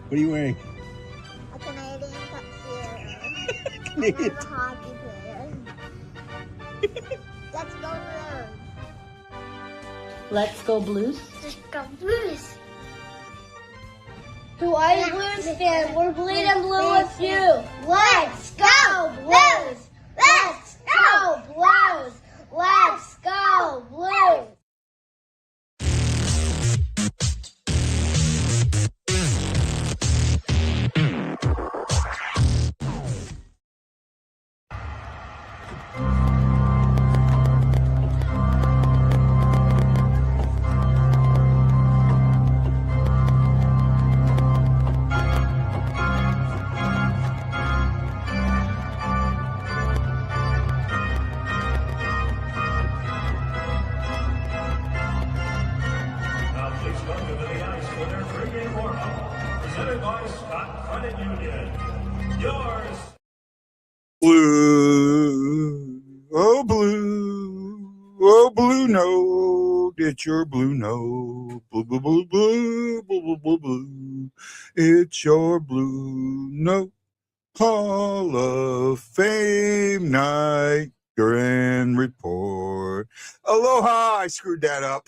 What are you wearing? A Canadian tuxedo. Canadian. I'm a hockey player. Let's go Blues. Let's go Blues. Let's go Blues. To all you Blues fans, we're bleeding blue with you. Let's go Blues! Let's go Blues! Let's go Blues! Blue, oh blue, oh blue note, it's your blue note, blue, blue, blue, blue, blue, blue, blue, blue, it's your blue note, Hall of Fame night, grand report. Aloha, I screwed that up.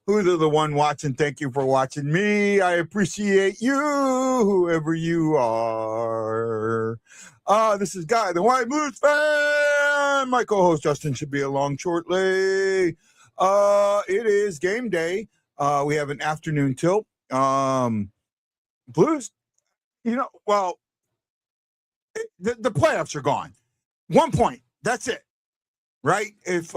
Who's the one watching? Thank you for watching me. I appreciate you, whoever you are. This is Guy, the White Blues fan. My co-host Justin should be along shortly. It is game day. We have an afternoon tilt. Blues, well, the playoffs are gone. 1 point. That's it. Right? If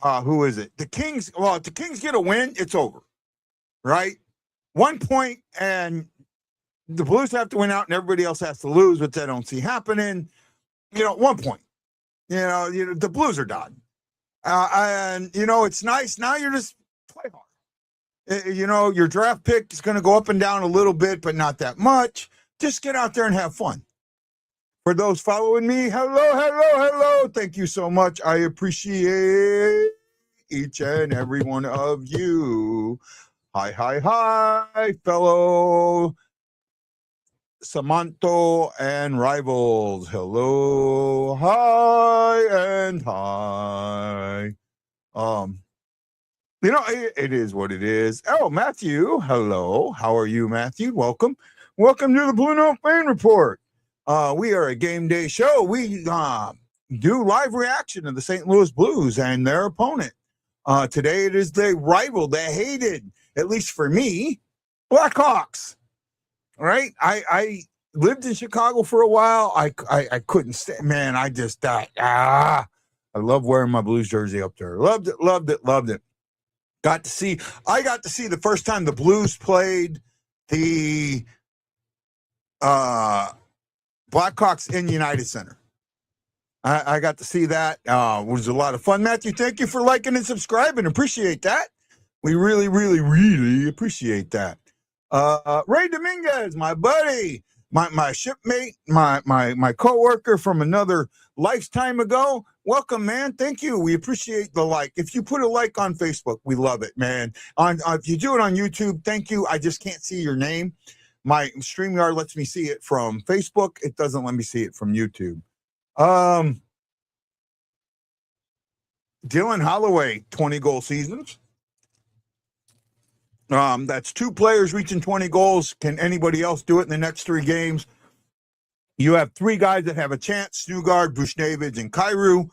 who is it? The Kings. Well, if the Kings get a win, it's over. Right? 1 point, and the Blues have to win out and everybody else has to lose, which I don't see happening. 1 point. The Blues are done. And, it's nice. Now you're just play hard. Your draft pick is going to go up and down a little bit, but not that much. Just get out there and have fun. For those following me, hello. Thank you so much. I appreciate each and every one of you. Hi, fellow Samanto and rivals. Hello, hi, and hi. It is what it is. Oh, Matthew, hello. How are you, Matthew? Welcome to the BlueNote Fan Report. We are a game day show. We do live reaction to the St. Louis Blues and their opponent. Today it is the rival, the hated, at least for me, Blackhawks. All right, I lived in Chicago for a while. I couldn't stay. Man, I just died. I love wearing my Blues jersey up there. Loved it. I got to see the first time the Blues played the Blackhawks in United Center. I got to see that. It was a lot of fun. Matthew, thank you for liking and subscribing. Appreciate that. We really, really, really appreciate that. Ray Dominguez, my buddy, my shipmate, my coworker from another lifetime ago. Welcome, man. Thank you. We appreciate the like. If you put a like on Facebook, we love it, man. If you do it on YouTube, thank you. I just can't see your name. My StreamYard lets me see it from Facebook. It doesn't let me see it from YouTube. Dylan Holloway, 20-goal seasons. That's 2 players reaching 20 goals. Can anybody else do it in the next 3 games? You have 3 guys that have a chance: Snugard, Bushnavids, and Kyrou.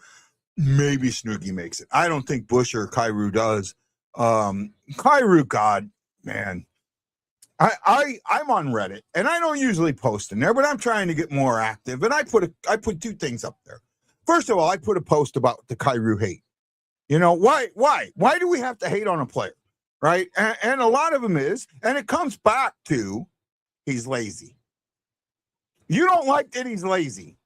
Maybe Snoogie makes it. I don't think Bush or Kyrou does. Kyrou, God, man. I'm on Reddit, and I don't usually post in there, but I'm trying to get more active. And I put 2 things up there. First of all, I put a post about the Kyrou hate. Why do we have to hate on a player, right? And a lot of them is, and it comes back to he's lazy. You don't like that he's lazy,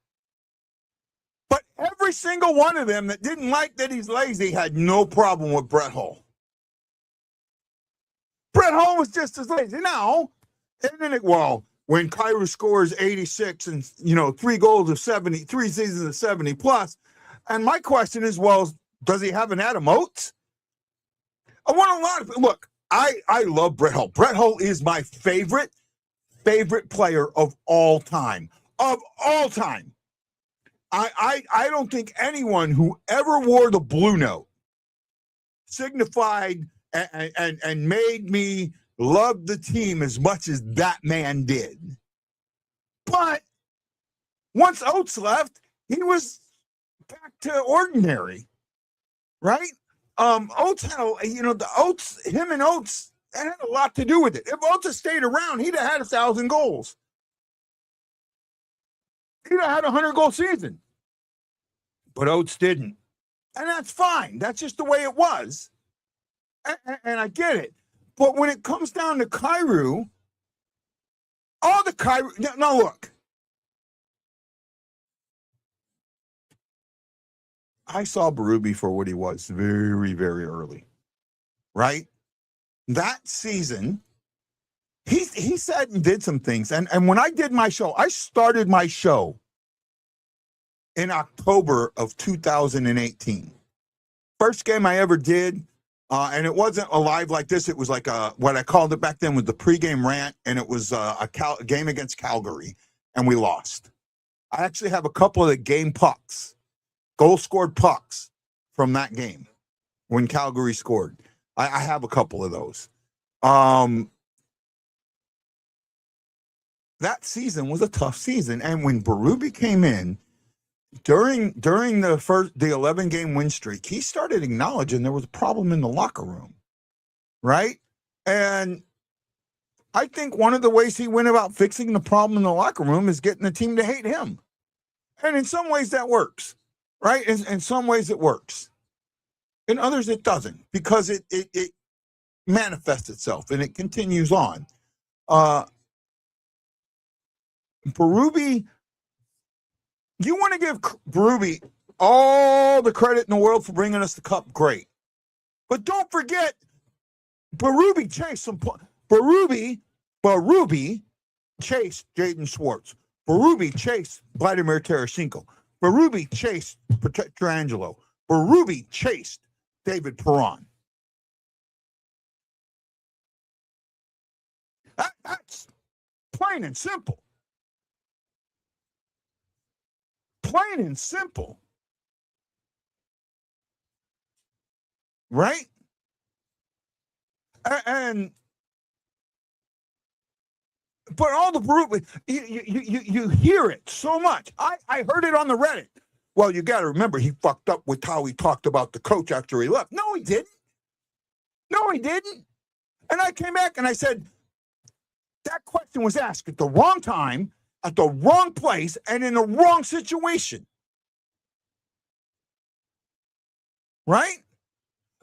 but every single one of them that didn't like that he's lazy had no problem with Brett Hull. Brett Hull was just as lazy. Now, when Kyrou scores 86 and, 3 goals of 70, 3 seasons of 70 plus, and my question is, does he have an Adam Oates? I want a lot of, look, I love Brett Hull. Brett Hull is my favorite player of all time. Of all time. I don't think anyone who ever wore the blue note signified and made me love the team as much as that man did. But once Oates left, he was back to ordinary, right? Oates had, him and Oates had a lot to do with it. If Oates had stayed around, he'd have had 1,000 goals. He'd have had a 100-goal season. But Oates didn't. And that's fine. That's just the way it was. And I get it. But when it comes down to Kyrou, all the Kyrou... Now, look. I saw Berube for what he was very, very early. Right? That season, he said and did some things. And when I did my show, I started my show in October of 2018. First game I ever did, and it wasn't a live like this. It was like what I called it back then was the pregame rant, and it was a game against Calgary, and we lost. I actually have a couple of the game pucks, goal-scored pucks from that game when Calgary scored. I have a couple of those. That season was a tough season, and when Berube came in, during the 11-game win streak, he started acknowledging there was a problem in the locker room, right? And I think one of the ways he went about fixing the problem in the locker room is getting the team to hate him. And in some ways that works, right? In some ways it works. In others it doesn't, because it manifests itself and it continues on. Berube... You want to give Berube all the credit in the world for bringing us the cup, great. But don't forget, Berube chased Berube chased Jaden Schwartz. Berube chased Vladimir Tarasenko. Berube chased Pietrangelo. Berube chased David Perron. That's plain and simple. Plain and simple. Right? And but all the Berube, you hear it so much. I heard it on the Reddit. Well, you got to remember, he fucked up with how he talked about the coach after he left. No, he didn't. No, he didn't. And I came back and I said, that question was asked at the wrong time, at the wrong place, and in the wrong situation. Right?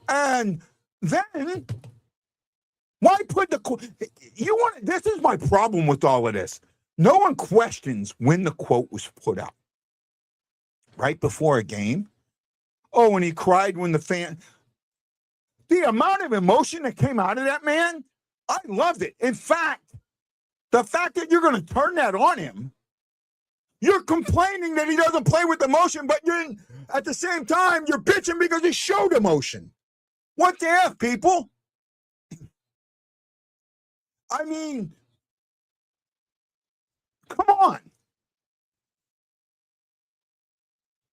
And then, why put this is my problem with all of this. No one questions when the quote was put out. Right before a game. Oh, and he cried when the amount of emotion that came out of that man, I loved it. In fact, the fact that you're going to turn that on him, you're complaining that he doesn't play with emotion, but at the same time, you're bitching because he showed emotion. What the F, people? I mean, come on.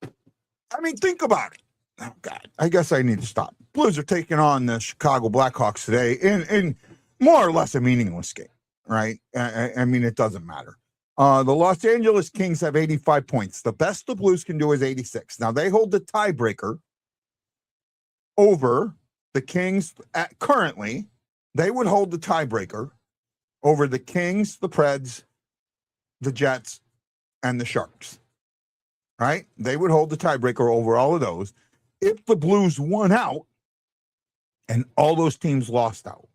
I mean, think about it. Oh, God, I guess I need to stop. Blues are taking on the Chicago Blackhawks today in more or less a meaningless game. Right? I mean, it doesn't matter. The Los Angeles Kings have 85 points. The best the Blues can do is 86. Now, they hold the tiebreaker over the Kings. Currently, they would hold the tiebreaker over the Kings, the Preds, the Jets, and the Sharks. Right? They would hold the tiebreaker over all of those if the Blues won out and all those teams lost out.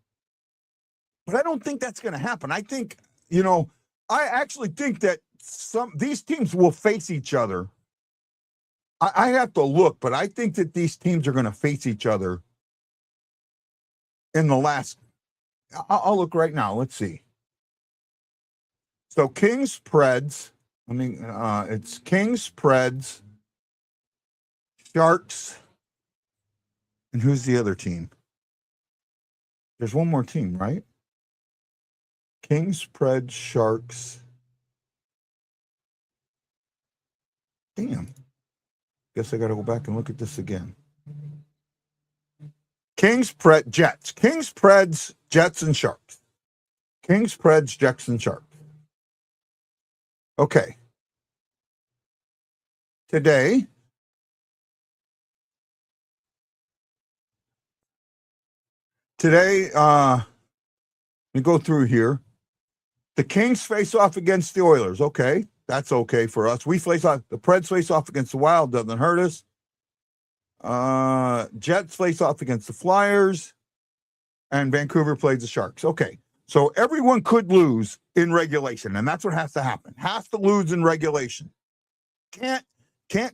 But I don't think that's going to happen. I think, I actually think that these teams will face each other. I have to look, but I think that these teams are going to face each other in the last. I'll look right now. Let's see. So Kings, Preds. It's Kings, Preds, Sharks, and who's the other team? There's one more team, right? Kings, Preds, Sharks. Damn. Guess I got to go back and look at this again. Kings, Jets. Kings, Preds, Jets, and Sharks. Kings, Preds, Jets, and Sharks. Okay. Today, let me go through here. The Kings face off against the Oilers. Okay. That's okay for us. We face off. The Preds face off against the Wild. Doesn't hurt us. Jets face off against the Flyers. And Vancouver plays the Sharks. Okay. So everyone could lose in regulation, and that's what has to happen. Has to lose in regulation. Can't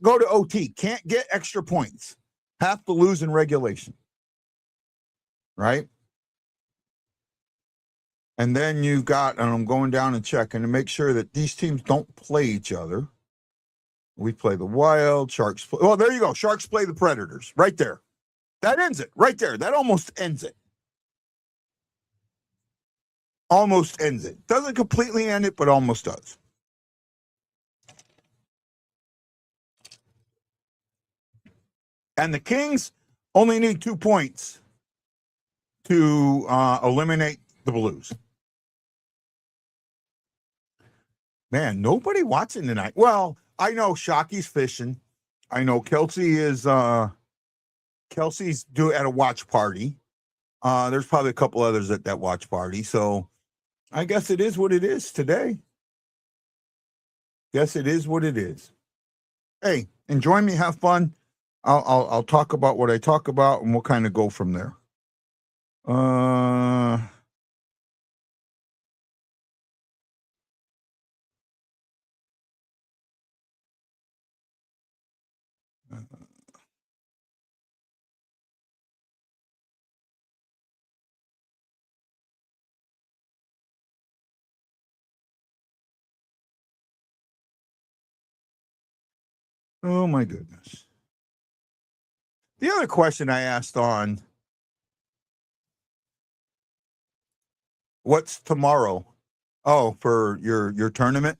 go to OT. Can't get extra points. Have to lose in regulation. Right? And then you've got, and I'm going down and checking to make sure that these teams don't play each other. We play the Wild, Sharks play. Well, there you go. Sharks play the Predators. Right there. That ends it. Right there. That almost ends it. Almost ends it. Doesn't completely end it, but almost does. And the Kings only need 2 points to eliminate the Blues. Man, nobody watching tonight. Well, I know Shocky's fishing. I know Kelsey's at a watch party. There's probably a couple others at that watch party. So I guess it is what it is today. Guess it is what it is. Hey, enjoy me, have fun. I'll talk about what I talk about, and we'll kind of go from there. Oh my goodness. The other question I asked on what's tomorrow? Oh, for your tournament?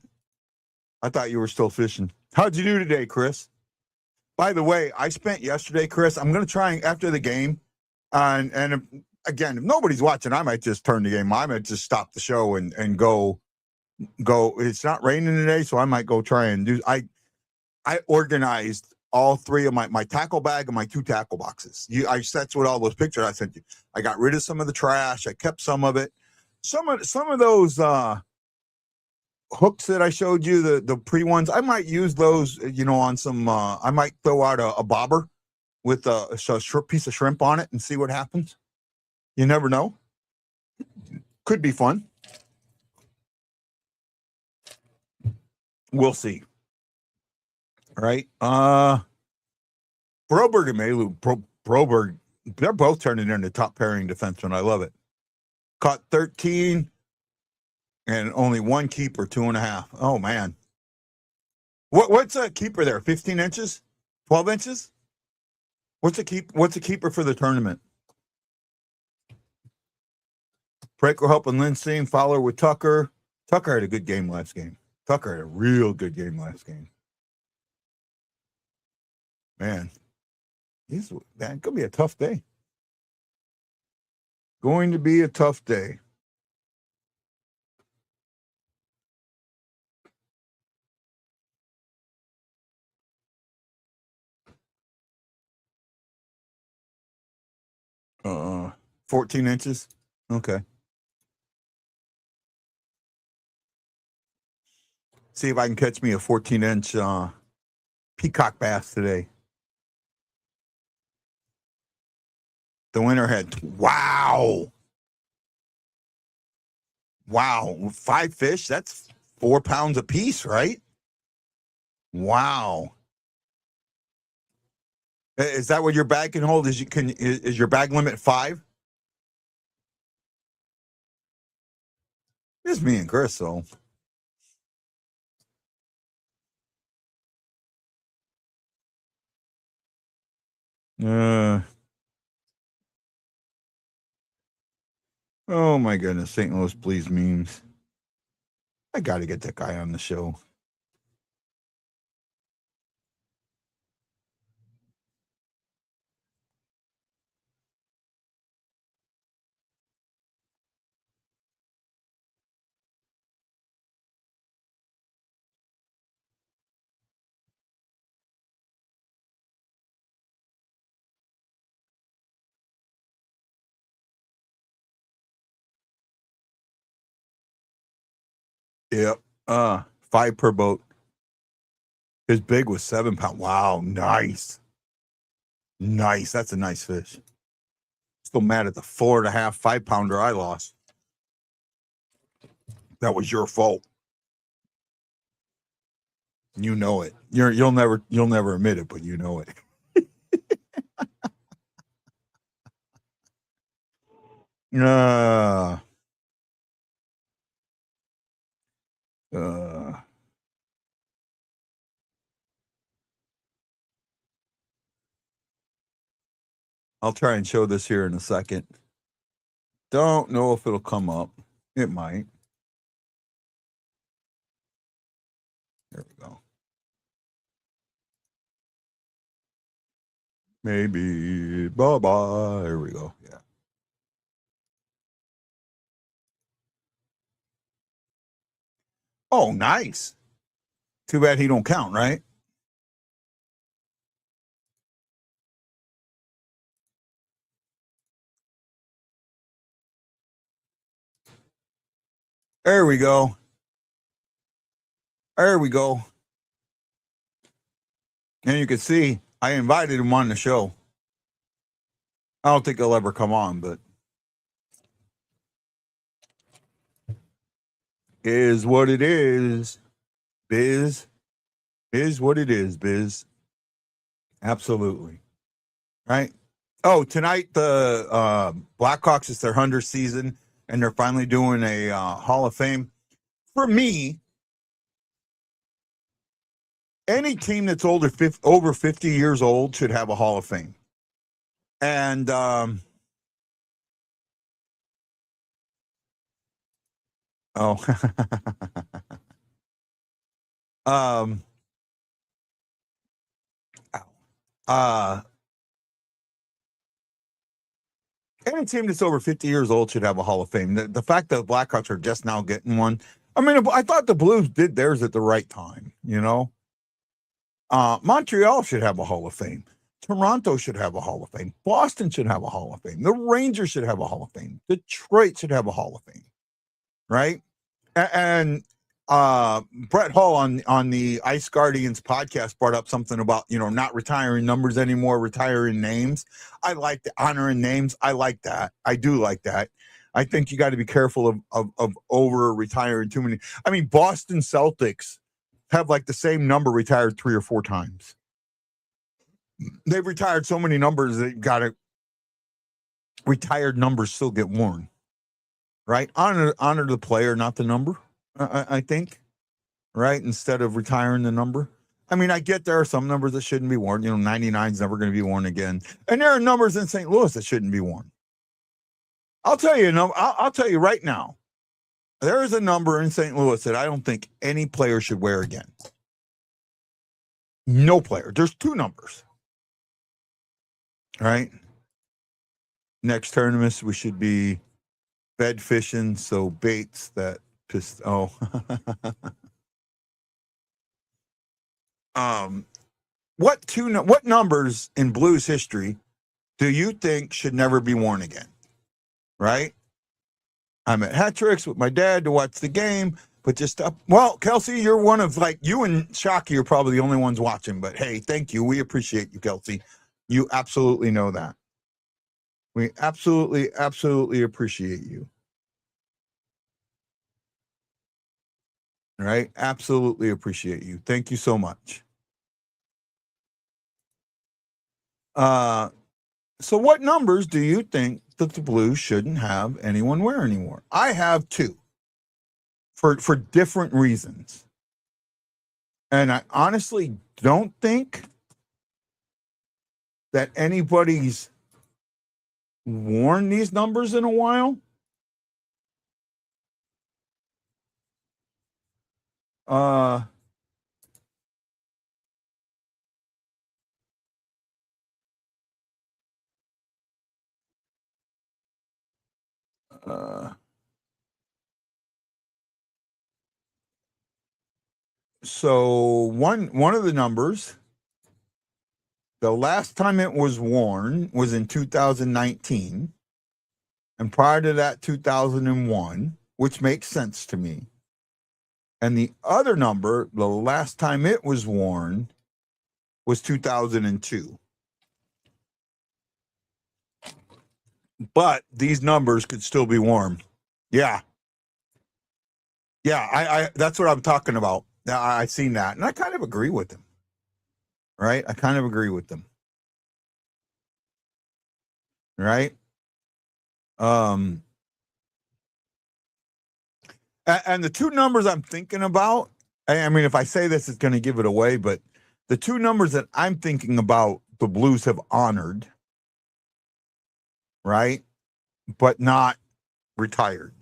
I thought you were still fishing. How'd you do today, Chris? By the way, I spent yesterday, Chris. I'm going to try after the game. And again, if nobody's watching, I might just turn the game. I might just stop the show and go. It's not raining today, so I might go try and do. I organized all three of my tackle bag and my 2 tackle boxes. That's what all those pictures I sent you. I got rid of some of the trash. I kept some of it. Some of those hooks that I showed you, the pre ones, I might use those, on some. I might throw out a bobber with a piece of shrimp on it and see what happens. You never know. Could be fun. We'll see. All right. Broberg and Malu, Broberg, they're both turning into top pairing defensemen. I love it. Caught 13 and only 1 keeper, 2.5. Oh man. What's a keeper there? 15 inches? 12 inches? What's a keeper for the tournament? Praker helping Lindsay, Fowler with Tucker. Tucker had a good game last game. Tucker had a real good game last game. Man, it's going to be a tough day. Going to be a tough day. Uh, 14 inches. Okay. See if I can catch me a 14-inch peacock bass today. The winner had, wow. 5 fish. That's 4 pounds a piece, right? Wow. Is that what your bag can hold? Is your bag limit 5? It's me and Chris, so. Oh my goodness, St. Louis Blues memes. I got to get that guy on the show. Yep. 5 per boat. His big was 7 pounds. Wow, nice. Nice. That's a nice fish. Still mad at the 4.5, 5-pounder I lost. That was your fault. You know it. You'll never admit it, but you know it. uh, uh, I'll try and show this here in a second. Don't know if it'll come up. It might. There we go. Maybe. Bye-bye. There we go. Yeah. Oh, nice. Too bad he don't count, right? There we go. There we go. And you can see I invited him on the show. I don't think he'll ever come on, but is what it is. Biz is what it is, Biz. Absolutely. Right? Oh, tonight the Blackhawks is their 100th season, and they're finally doing a Hall of Fame. For me, any team that's over 50 years old should have a Hall of Fame. And any team that's over 50 years old should have a Hall of Fame. The fact that the Blackhawks are just now getting one, I mean, I thought the Blues did theirs at the right time, you know? Montreal should have a Hall of Fame. Toronto should have a Hall of Fame. Boston should have a Hall of Fame. The Rangers should have a Hall of Fame. Detroit should have a Hall of Fame, right? And Brett Hull on the Ice Guardians podcast brought up something about, not retiring numbers anymore, retiring names. I like the honoring names. I like that. I do like that. I think you got to be careful of over retiring too many. I mean, Boston Celtics have like the same number retired 3 or 4 times. They've retired so many numbers that you got to retired numbers still get worn, right? Honor the player, not the number. I think, right? Instead of retiring the number. I mean, I get there are some numbers that shouldn't be worn. 99 is never going to be worn again, and there are numbers in St. Louis that shouldn't be worn. I'll tell you, I'll tell you right now. There is a number in St. Louis that I don't think any player should wear again. No player. There's 2 numbers. Right? Next tournaments, we should be bed fishing, so baits that pissed. Oh. What numbers in Blues history do you think should never be worn again? Right? I'm at hat tricks with my dad to watch the game, but just Kelsey, you're one of you and Shockey are probably the only ones watching, but hey, thank you. We appreciate you, Kelsey. You absolutely know that. We absolutely, absolutely appreciate you. All right? Absolutely appreciate you. Thank you so much. So what numbers do you think that the Blues shouldn't have anyone wear anymore? I have 2 for different reasons. And I honestly don't think that anybody's worn these numbers in a while. Uh, uh, so one of the numbers, the last time it was worn was in 2019, and prior to that 2001, which makes sense to me. And the other number, the last time it was worn was 2002. But these numbers could still be worn. Yeah. Yeah, I that's what I'm talking about. Now I seen that, and I kind of agree with them. Right? I kind of agree with them. Right? Um and the two numbers I'm thinking about, I mean, if I say this, it's going to give it away, but the two numbers that I'm thinking about, the Blues have honored, right? But not retired.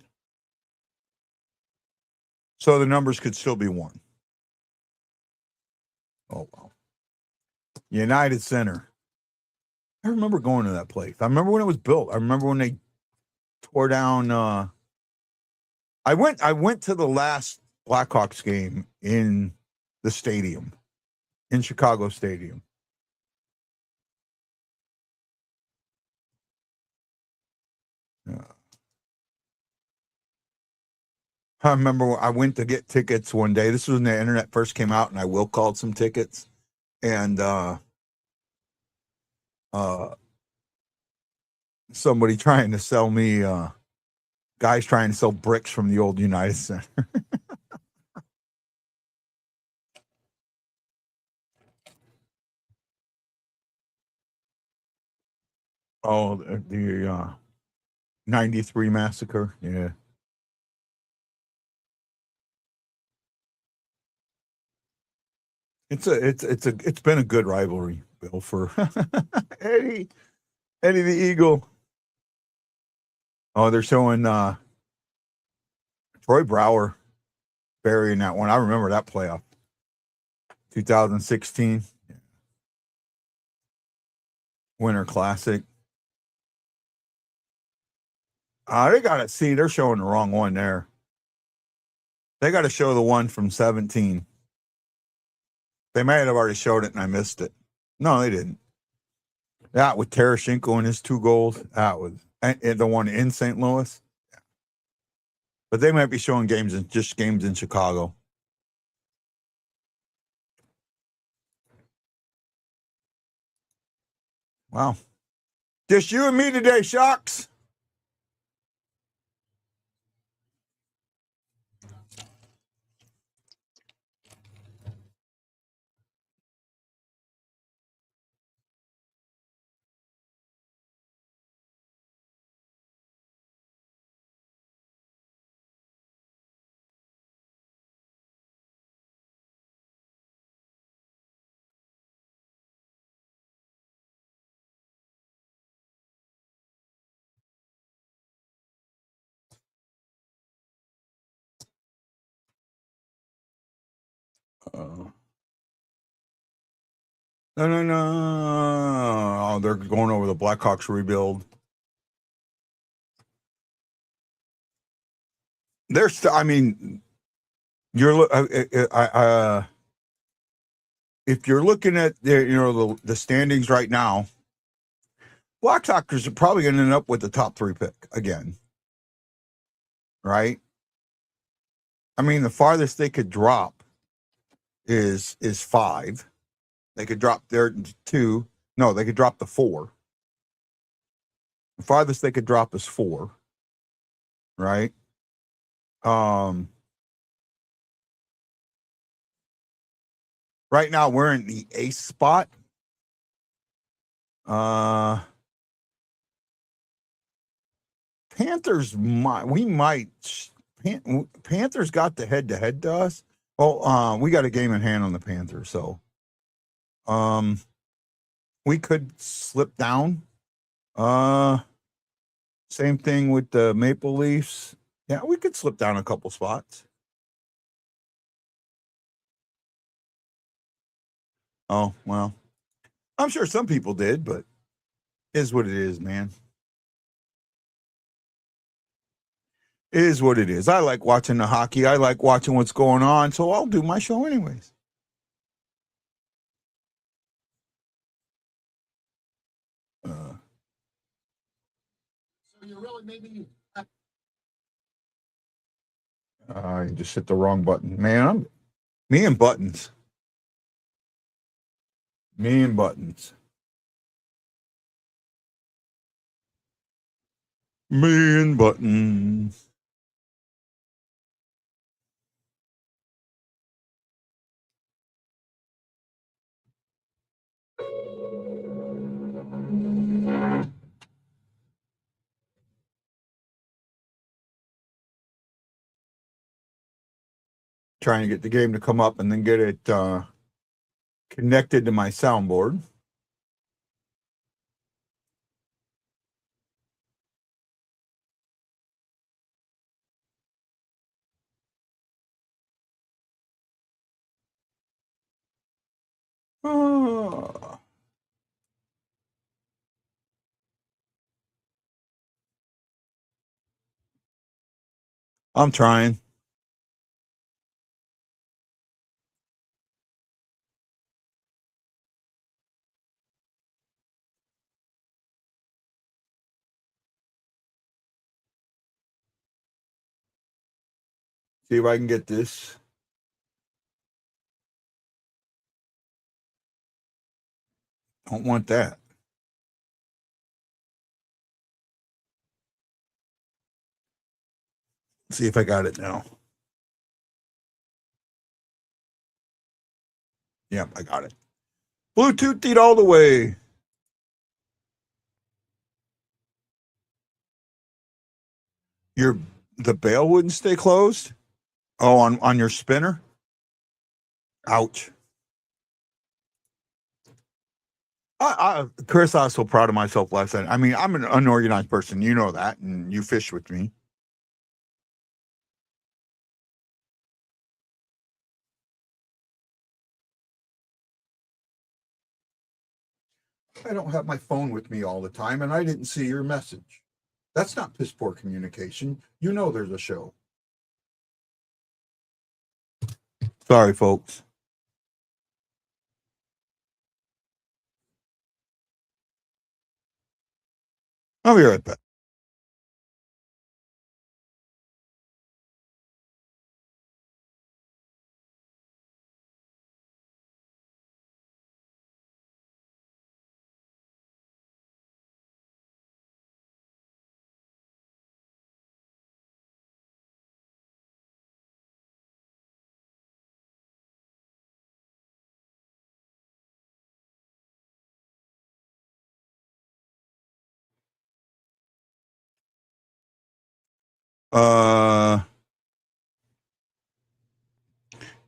So the numbers could still be won. Oh, wow. United Center. I remember going to that place. I remember when it was built. I remember when they tore down. I went to the last Blackhawks game in the stadium, in Chicago Stadium. I remember I went to get tickets one day. This was when the internet first came out, and I will called some tickets, and somebody trying to sell me, guys trying to sell bricks from the old United Center. Oh, the 93 massacre. Yeah. It's been a good rivalry, Bill, for Eddie the Eagle. Oh, they're showing Troy Brower burying that one. I remember that playoff. 2016 Winter Classic. They got to see, they're showing the wrong one there. They got to show the one from 17. They might have already showed it and I missed it. No, they didn't. That with Tarasenko and his 2 goals. That was and the one in St. Louis. But they might be showing games in Chicago. Wow. Just you and me today, Shocks. No. Oh, they're going over the Blackhawks rebuild. They're I mean, you're if you're looking at the standings right now, Blackhawks are probably going to end up with the top 3 pick again, right? I mean, the farthest they could drop is 5. They could drop their 2. No, they could drop the 4. The farthest they could drop is 4, right? Right now we're in the 8th spot. Panthers Panthers got the head-to-head to us. Well, we got a game in hand on the Panthers, so we could slip down. Same thing with the Maple Leafs. Yeah, we could slip down a couple spots. Oh, well, I'm sure some people did, but it is what it is, man. It is what it is. I like watching the hockey. I like watching what's going on, so I'll do my show anyways. So you really maybe I just hit the wrong button, man. Me and buttons. Me and buttons. Me and buttons. Trying to get the game to come up and then get it connected to my soundboard. Oh. I'm trying. See if I can get this. Don't want that. See if I got it now. Yep, I got it. Bluetooth it all the way. The bail wouldn't stay closed? Oh, on your spinner? Ouch. Chris, I was so proud of myself last night. I mean, I'm an unorganized person. You know that, and you fish with me. I don't have my phone with me all the time, and I didn't see your message. That's not piss poor communication. You know there's a show. Sorry, folks. I'll be right back.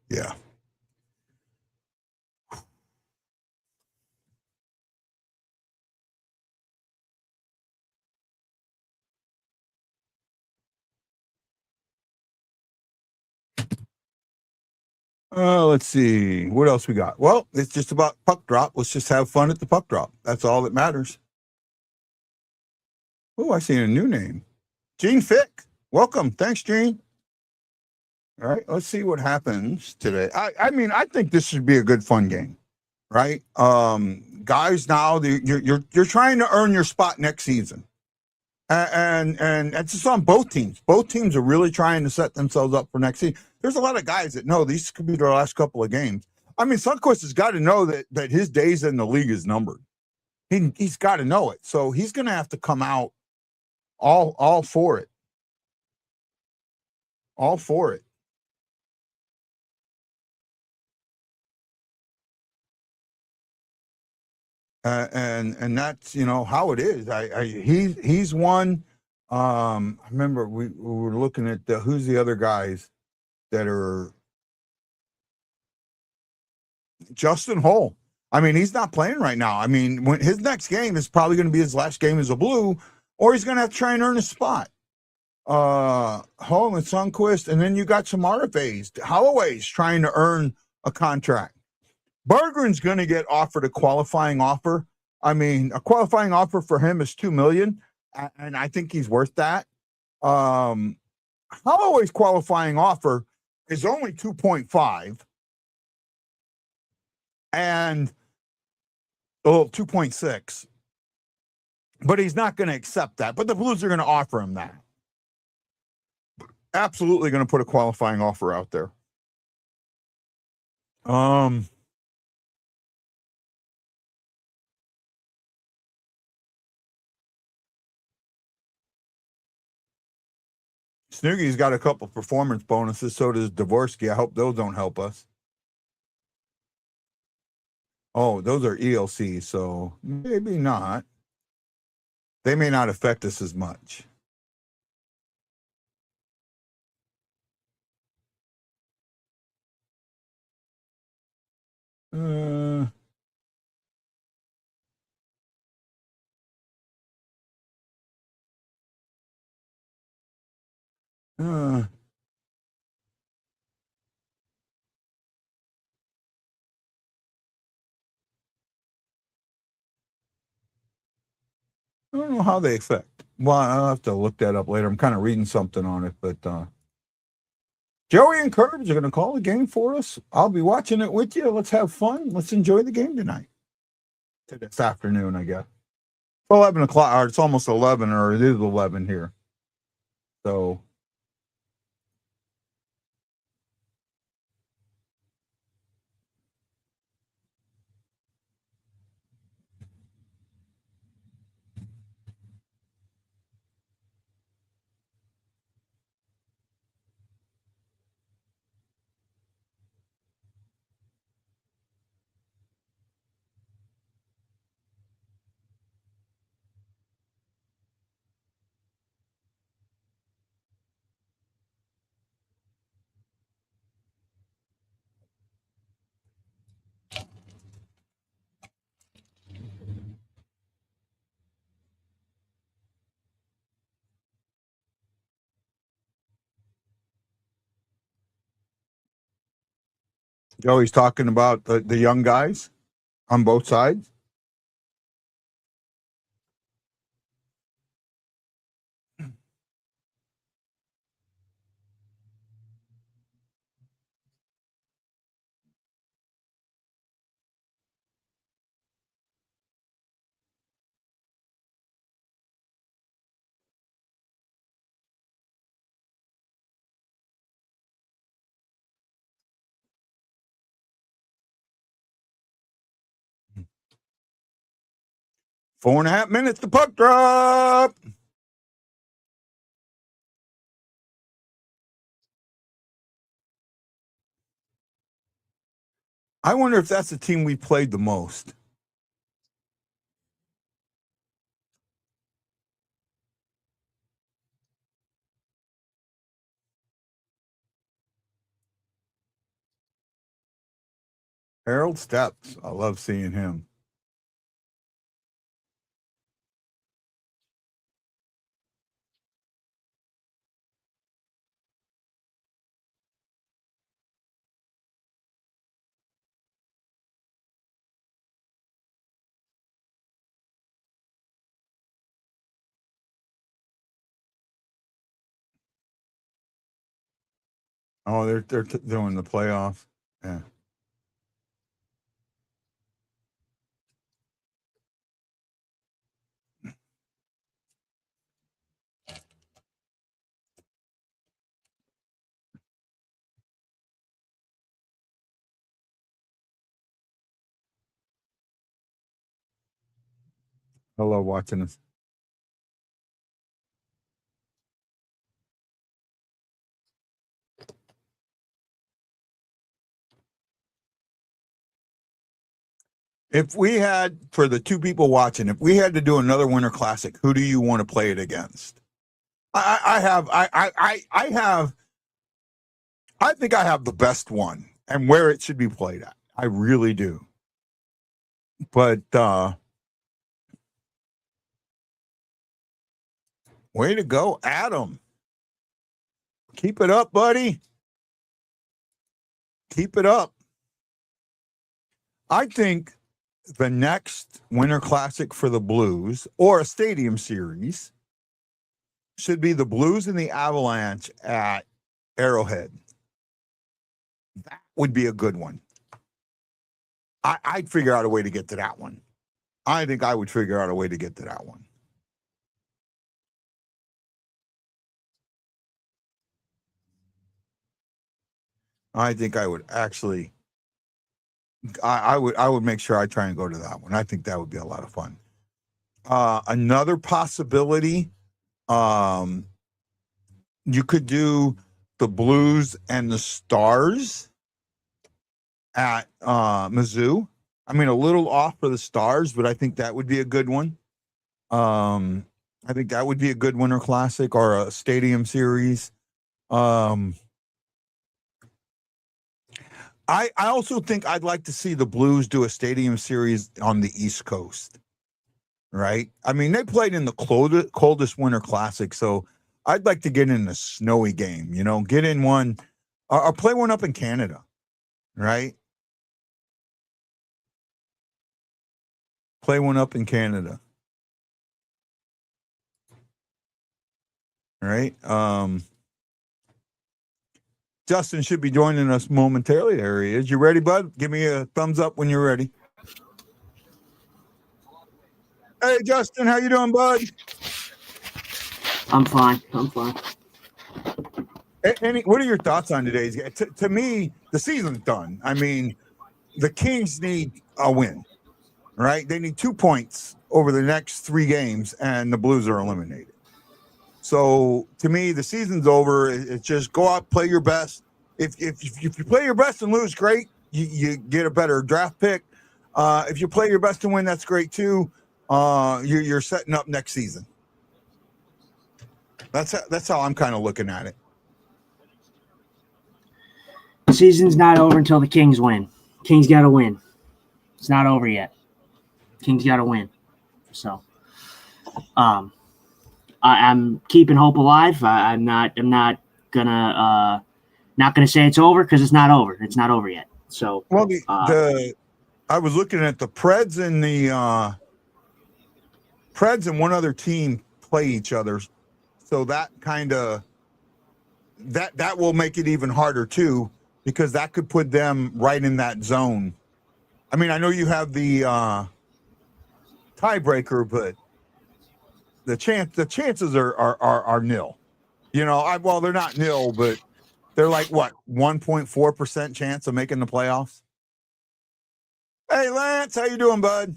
Yeah. Let's see. What else we got? Well, it's just about puck drop. Let's just have fun at the puck drop. That's all that matters. Oh, I see a new name. Gene Fick. Welcome. Thanks, Gene. All right, let's see what happens today. I mean, I think this should be a good fun game, right? Guys, now you're trying to earn your spot next season, and it's just on both teams. Both teams are really trying to set themselves up for next season. There's a lot of guys that know these could be their last couple of games. I mean, Sundqvist has got to know that his days in the league is numbered. He's got to know it, so he's going to have to come out all for it, all for it. And that's how it is. He's one. I remember we were looking at who's the other guys that are Justin Hull. I mean, he's not playing right now. I mean, when his next game is probably going to be his last game as a Blue, or he's going to have to try and earn a spot. Hull and Sundqvist, and then you got some RFAs. Holloway's trying to earn a contract. Berggren's going to get offered a qualifying offer. I mean, a qualifying offer for him is $2 million, and I think he's worth that. Holloway's qualifying offer is only 2.5 and 2.6, but he's not going to accept that. But the Blues are going to offer him that. Absolutely going to put a qualifying offer out there. Snoogy's got a couple performance bonuses. So does Dvorsky. I hope those don't help us. Oh, those are ELCs, so maybe not. They may not affect us as much. I don't know how they affect. Well, I'll have to look that up later. I'm kind of reading something on it, but Joey and Curbs are going to call the game for us. I'll be watching it with you. Let's have fun. Let's enjoy the game tonight. This afternoon, I guess. 11 o'clock, or it's almost 11, or it is 11 here. So. Joey's talking about the young guys on both sides. Four and a half minutes to puck drop. I wonder if that's the team we played the most. Harold Steps. I love seeing him. Oh, they're doing the playoff. Yeah. I love watching this. If we had, for the two people watching, if we had to do another Winter Classic, who do you want to play it against? I think I have the best one and where it should be played at. I really do. But way to go, Adam. Keep it up, buddy. Keep it up. I think the next Winter Classic for the Blues or a stadium series should be the Blues and the Avalanche at Arrowhead. That would be a good one. I'd figure out a way to get to that one. I think I would figure out a way to get to that one. I think I would actually. I would make sure I try and go to that one. I think that would be a lot of fun. Another possibility, you could do the Blues and the Stars at Mizzou. I mean, a little off for the Stars, but I think that would be a good one. I think that would be a good Winter Classic or a stadium series. I also think I'd like to see the Blues do a stadium series on the East Coast, right? I mean, they played in the coldest Winter Classic, so I'd like to get in a snowy game, get in one or play one up in Canada, right? Play one up in Canada, right? Justin should be joining us momentarily. There he is. You ready, bud? Give me a thumbs up when you're ready. Hey, Justin, how you doing, bud? I'm fine. What are your thoughts on today's game? To me, the season's done. I mean, the Kings need a win, right? They need 2 points over the next 3 games, and the Blues are eliminated. So, to me, the season's over. It's just go out, play your best. If you play your best and lose, great. You get a better draft pick. If you play your best and win, that's great too. You're setting up next season. That's how I'm kind of looking at it. The season's not over until the Kings win. Kings got to win. It's not over yet. Kings got to win. So, I'm keeping hope alive. I'm not gonna say it's over because it's not over. It's not over yet. So, well, I was looking at the Preds and the Preds and one other team play each other, so that kind of that will make it even harder too, because that could put them right in that zone. I mean, I know you have the tiebreaker, but the chances are nil. Well, they're not nil, but they're like what 1.4% chance of making the playoffs. Hey, Lance, how you doing, bud?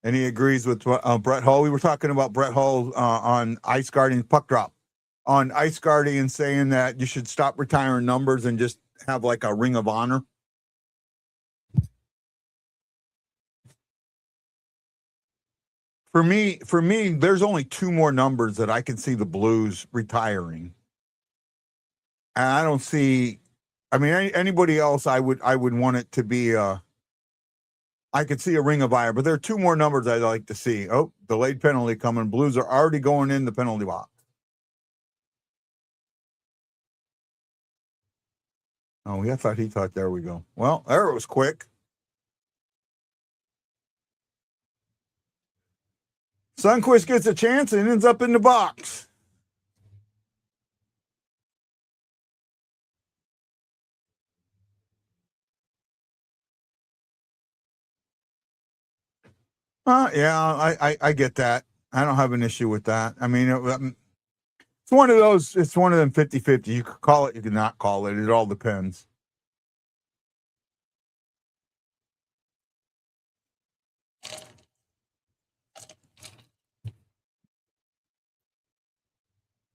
And he agrees with Brett Hull. We were talking about Brett Hull on Ice Guardian Puck Drop on Ice Guardian, saying that you should stop retiring numbers and just have like a ring of honor. For me, there's only 2 more numbers that I can see the Blues retiring, and I don't see. I mean, anybody else, I would want it to be. I could see a ring of honor, but there are 2 more numbers I'd like to see. Oh, delayed penalty coming. Blues are already going in the penalty box. Oh, I thought he thought. There we go. Well, there it was quick. Sunquist gets a chance and ends up in the box. Yeah, I get that. I don't have an issue with that. I mean, it's one of those. It's one of them 50-50. You could call it. You could not call it. It all depends.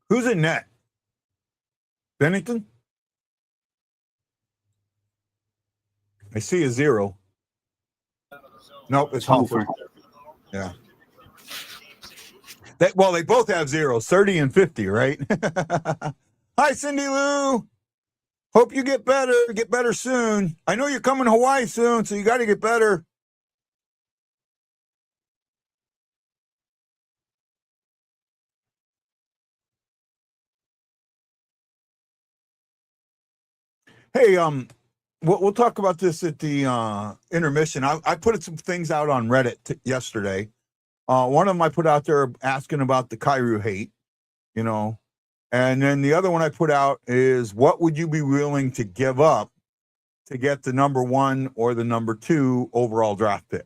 Who's in net? Bennington? I see a 0. Nope, it's Hofer. Yeah. They both have 0s, 30 and 50, right? Hi, Cindy Lou. Hope you get better soon. I know you're coming to Hawaii soon, so you got to get better. Hey, we'll talk about this at the intermission. I put some things out on Reddit yesterday. One of them I put out there asking about the Kyrou hate, you know, and then the other one I put out is, what would you be willing to give up to get the number 1 or the number 2 overall draft pick?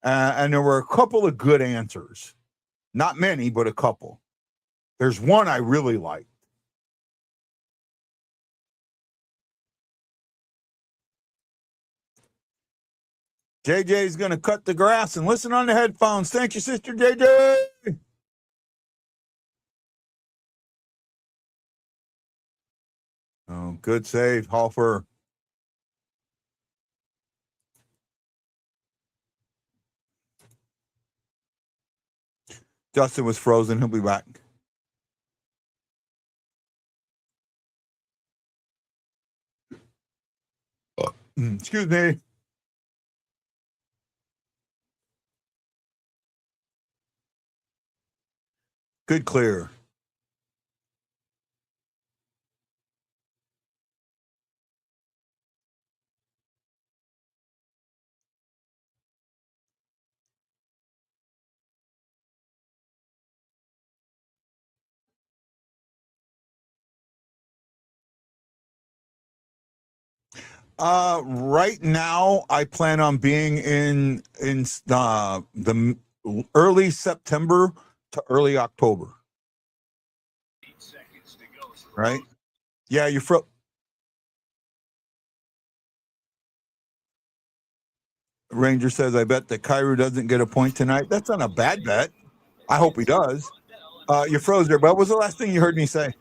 And there were a couple of good answers. Not many, but a couple. There's one I really liked. JJ's going to cut the grass and listen on the headphones. Thank you, Sister JJ. Oh, good save, Halfer. Justin was frozen. He'll be back. Excuse me. Good clear. Right now, I plan on being in the early September to early October. Right? Yeah, you're Ranger says, I bet that Kyrou doesn't get a point tonight. That's not a bad bet. I hope he does. You froze there, but what was the last thing you heard me say?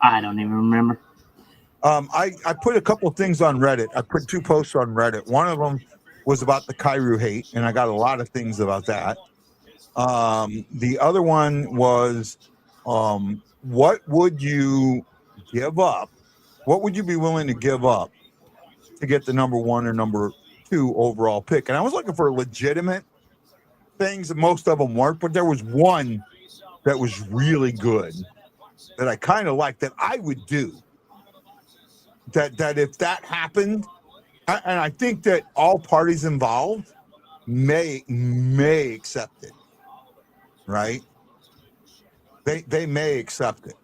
I don't even remember. I put a couple of things on Reddit. I put 2 posts on Reddit. One of them was about the Kyrou hate, and I got a lot of things about that. The other one was, what would you give up? What would you be willing to give up to get the number 1 or number 2 overall pick? And I was looking for legitimate things, and most of them weren't, but there was one that was really good that I kind of liked that I would do. That if that happened, and I think that all parties involved may accept it, right? They may accept it.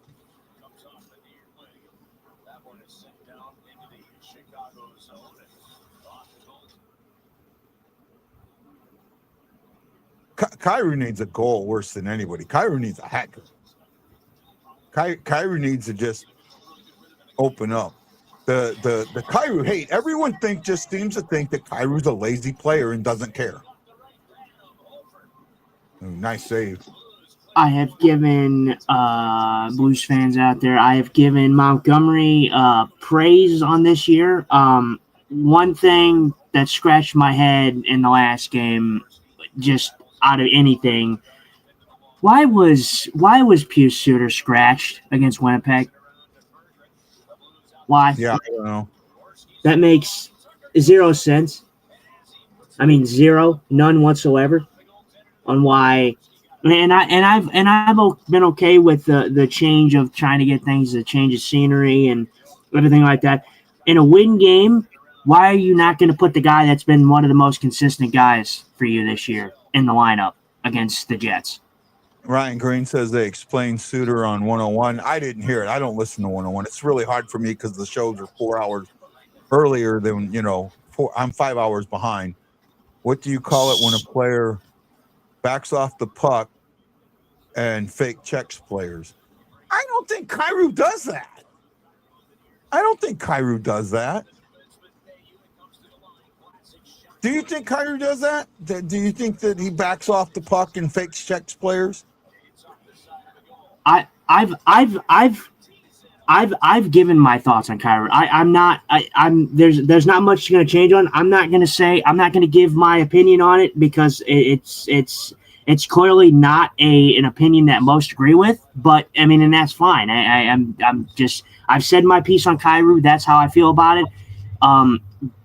Kyrou needs a goal worse than anybody. Kyrou needs a hat trick. Kyrou needs to just open up. The Kyrou hate, everyone just seems to think that Kyrou's a lazy player and doesn't care. Oh, nice save. I have given Blues fans out there, I have given Montgomery praise on this year. One thing that scratched my head in the last game, just out of anything, why was Pius Suter scratched against Winnipeg? Why? Yeah, I don't know. That makes 0 sense. I mean, none whatsoever on why. And I've been okay with the change of trying to get things, the change of scenery and everything like that. In a win game, why are you not going to put the guy that's been one of the most consistent guys for you this year in the lineup against the Jets? Ryan Green says they explained Suter on 101. I didn't hear it. I don't listen to 101. It's really hard for me because the shows are 4 hours earlier than, I'm 5 hours behind. What do you call it when a player backs off the puck and fake checks players? I don't think Kyrou does that. Do you think Kyrou does that? Do you think that he backs off the puck and fakes checks players? I've given my thoughts on Kyrou. There's not much going to change on. I'm not going to give my opinion on it because it's clearly not an opinion that most agree with. But I mean, and that's fine. I've said my piece on Kyrou. That's how I feel about it.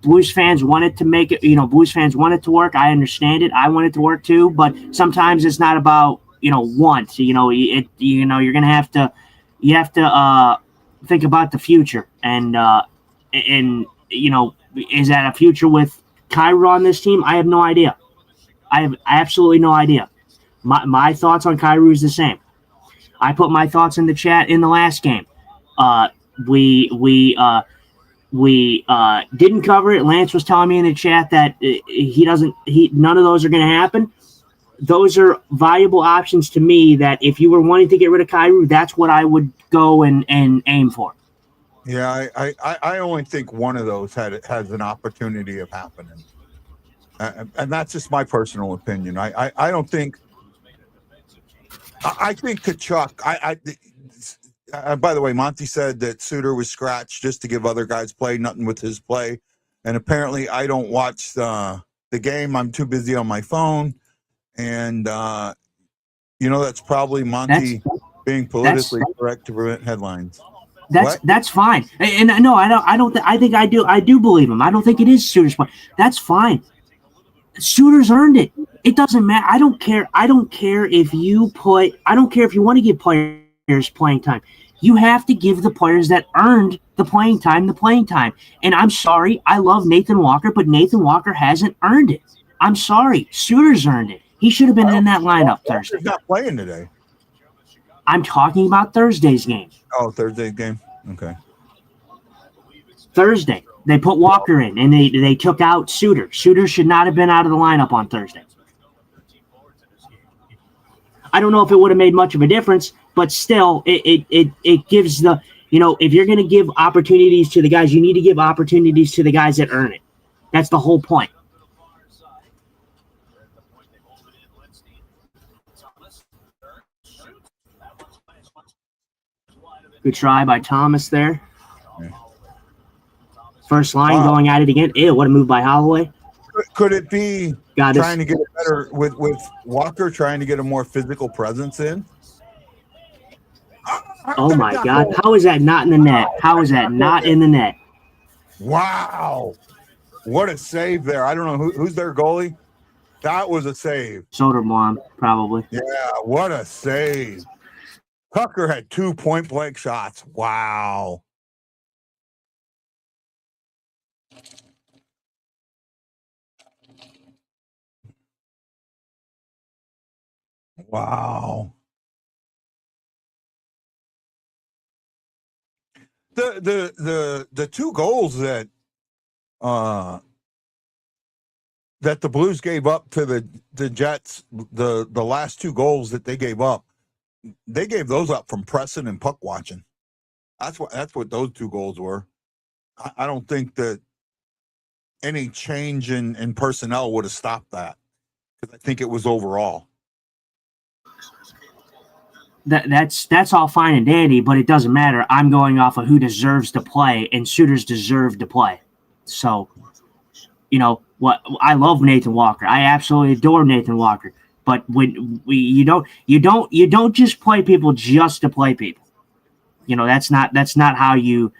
Blues fans wanted to make it. Blues fans want it to work. I understand it. I want it to work too. But sometimes it's not about want. You're gonna have to. You have to think about the future, and and is that a future with Kyrie on this team? I have no idea. I have absolutely no idea. My thoughts on Kyrie is the same. I put my thoughts in the chat in the last game. We didn't cover it. Lance was telling me in the chat that none of those are going to happen. Those are valuable options to me that if you were wanting to get rid of Kyrie, that's what I would go and aim for. Yeah, I only think one of those has an opportunity of happening. And that's just my personal opinion. I don't think. I think Kachuk. By the way, Monty said that Suter was scratched just to give other guys play, nothing with his play. And apparently, I don't watch the game. I'm too busy on my phone, and that's probably Monty being politically correct to prevent headlines. That's fine. And no, I don't. I think I do believe him. I don't think it is Suter's play. That's fine. Suter's earned it. It doesn't matter. I don't care. I don't care if you want to give players playing time. You have to give the players that earned the playing time. And I'm sorry, I love Nathan Walker, but Nathan Walker hasn't earned it. I'm sorry. Suter's earned it. He should have been in that lineup Thursday. He's not playing today. I'm talking about Thursday's game. Oh, Thursday's game? Okay. Thursday. They put Walker in, and they took out Suter. Suter should not have been out of the lineup on Thursday. I don't know if it would have made much of a difference, but still, it gives the, if you're going to give opportunities to the guys, you need to give opportunities to the guys that earn it. That's the whole point. Good try by Thomas there. First line going at it again. Ew, what a move by Holloway. Could it be trying to get it better with Walker, trying to get a more physical presence in? Oh, my God. How is that not in the net? How is that not in the net? Wow. What a save there. I don't know who's their goalie. That was a save. Soderblom, probably. Yeah, what a save. Tucker had 2 point-blank shots. Wow. Wow. The two goals that the Blues gave up to the Jets, the last two goals that they gave up, they gave those up from pressing and puck watching. That's what those two goals were. I don't think that any change in personnel would have stopped that, because I think it was overall. That's all fine and dandy, but it doesn't matter. I'm going off of who deserves to play, and Suter's deserve to play. So, what? I love Nathan Walker. I absolutely adore Nathan Walker. But when you don't just play people just to play people. That's not how you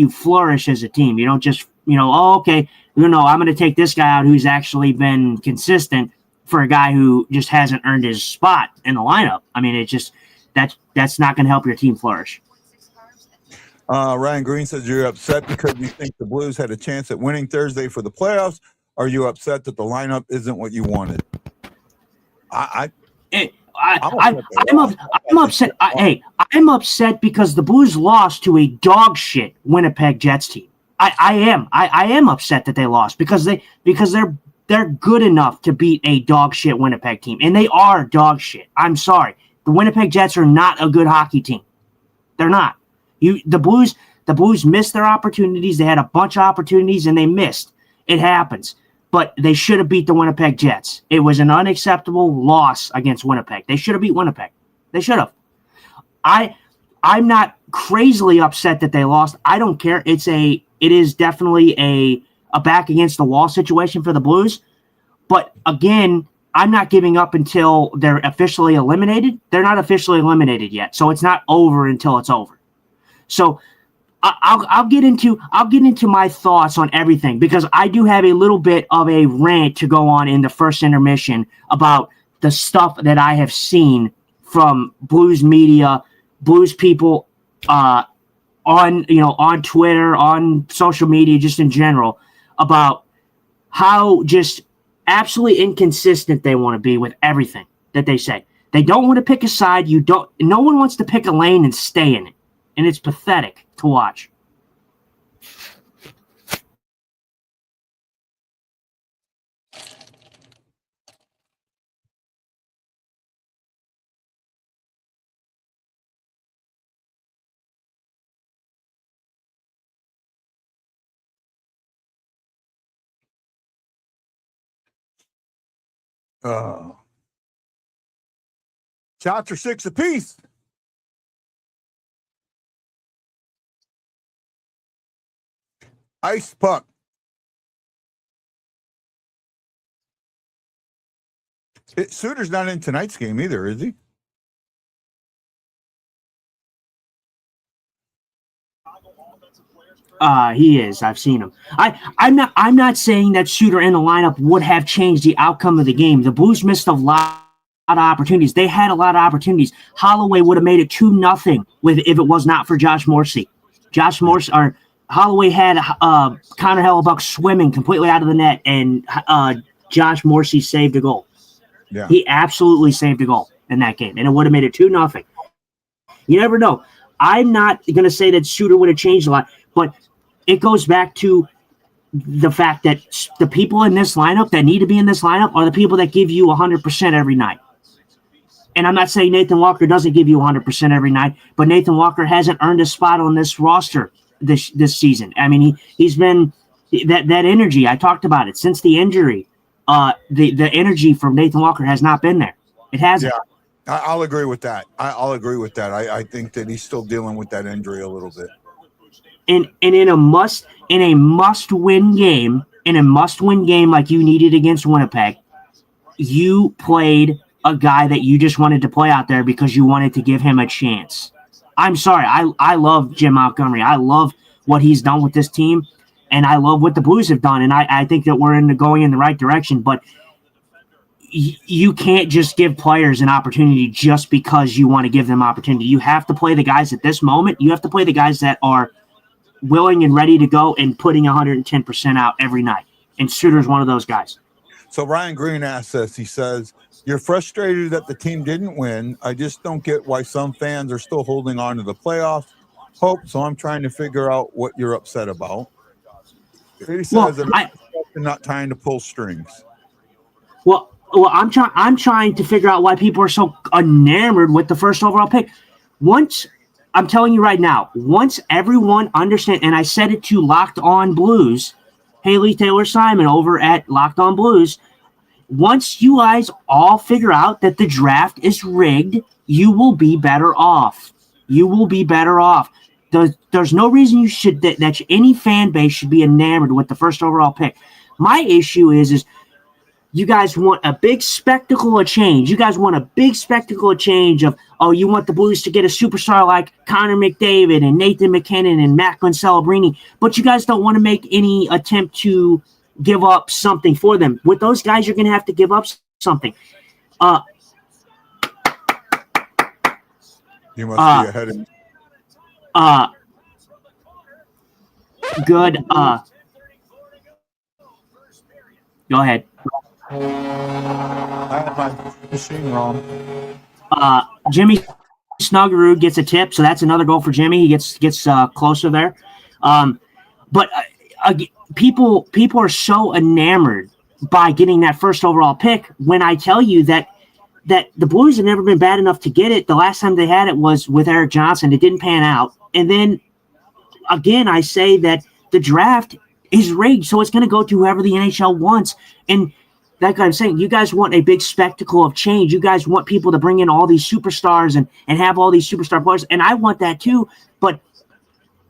flourish as a team. You don't just okay, I'm going to take this guy out who's actually been consistent for a guy who just hasn't earned his spot in the lineup. I mean, it just that's not going to help your team flourish. Ryan Green says you're upset because you think the Blues had a chance at winning Thursday for the playoffs. Are you upset that the lineup isn't what you wanted? I'm upset. I'm upset because the Blues lost to a dog shit Winnipeg Jets team. I am upset that they lost because they're good enough to beat a dog shit Winnipeg team, and they are dog shit. I'm sorry, the Winnipeg Jets are not a good hockey team. They're not. The Blues missed their opportunities. They had a bunch of opportunities and they missed. It happens. But they should have beat the Winnipeg Jets. It was an unacceptable loss against Winnipeg. They should have beat Winnipeg. They should have. I'm not crazily upset that they lost. I don't care. It is definitely a back against the wall situation for the Blues. But again, I'm not giving up until they're officially eliminated. They're not officially eliminated yet, so it's not over until it's over. So I'll get into my thoughts on everything, because I do have a little bit of a rant to go on in the first intermission about the stuff that I have seen from Blues media, Blues people, on Twitter, on social media, just in general, about how just absolutely inconsistent they want to be with everything that they say. They don't want to pick a side. No one wants to pick a lane and stay in it. And it's pathetic to watch. Shots are 6 apiece. Ice puck. Suter's not in tonight's game either, is he? He is. I've seen him. I'm not saying that Suter in the lineup would have changed the outcome of the game. The Blues missed a lot of opportunities. They had a lot of opportunities. Holloway would have made it 2-0 if it was not for Josh Morrissey. Holloway had Connor Hellebuck swimming completely out of the net, and Josh Morrissey saved a goal. Yeah. He absolutely saved a goal in that game, and it would have made it 2-0. You never know. I'm not going to say that Suter would have changed a lot, but it goes back to the fact that the people in this lineup that need to be in this lineup are the people that give you 100% every night. And I'm not saying Nathan Walker doesn't give you 100% every night, but Nathan Walker hasn't earned a spot on this roster this season. I mean, he's been that energy. I talked about it since the injury. The energy from Nathan Walker has not been there. It hasn't. Yeah, I'll agree with that. I'll agree with that. I think that he's still dealing with that injury a little bit. And in a must-win game like you needed against Winnipeg, you played a guy that you just wanted to play out there because you wanted to give him a chance. I'm sorry. I love Jim Montgomery. I love what he's done with this team, and I love what the Blues have done, and I think that we're going in the right direction, but you can't just give players an opportunity just because you want to give them opportunity. You have to play the guys at this moment. You have to play the guys that are willing and ready to go and putting 110% out every night. And Suter's one of those guys. So Ryan Green asks us, he says, "You're frustrated that the team didn't win. I just don't get why some fans are still holding on to the playoff hope. So I'm trying to figure out what you're upset about." He says, not trying to pull strings. Well, I'm trying to figure out why people are so enamored with the first overall pick. I'm telling you right now, once everyone understands, and I said it to Locked On Blues, Haley Taylor Simon over at Locked On Blues, once you guys all figure out that the draft is rigged, you will be better off. You will be better off. There's no reason that any fan base should be enamored with the first overall pick. My issue is you guys want a big spectacle of change. You guys want a big spectacle of change of, you want the Blues to get a superstar like Connor McDavid and Nathan McKinnon and Macklin Celebrini, but you guys don't want to make any attempt to give up something for them. With those guys, you're going to have to give up something. You must be ahead of me. Good. Go ahead. I have my machine wrong. Jimmy Snuggerud gets a tip, so that's another goal for Jimmy. He gets closer there. But people are so enamored by getting that first overall pick when I tell you that the Blues have never been bad enough to get it. The last time they had it was with Eric Johnson. It didn't pan out. And then, again, I say that the draft is rigged, so it's going to go to whoever the NHL wants. And like I'm saying, you guys want a big spectacle of change. You guys want people to bring in all these superstars and have all these superstar players. And I want that too. But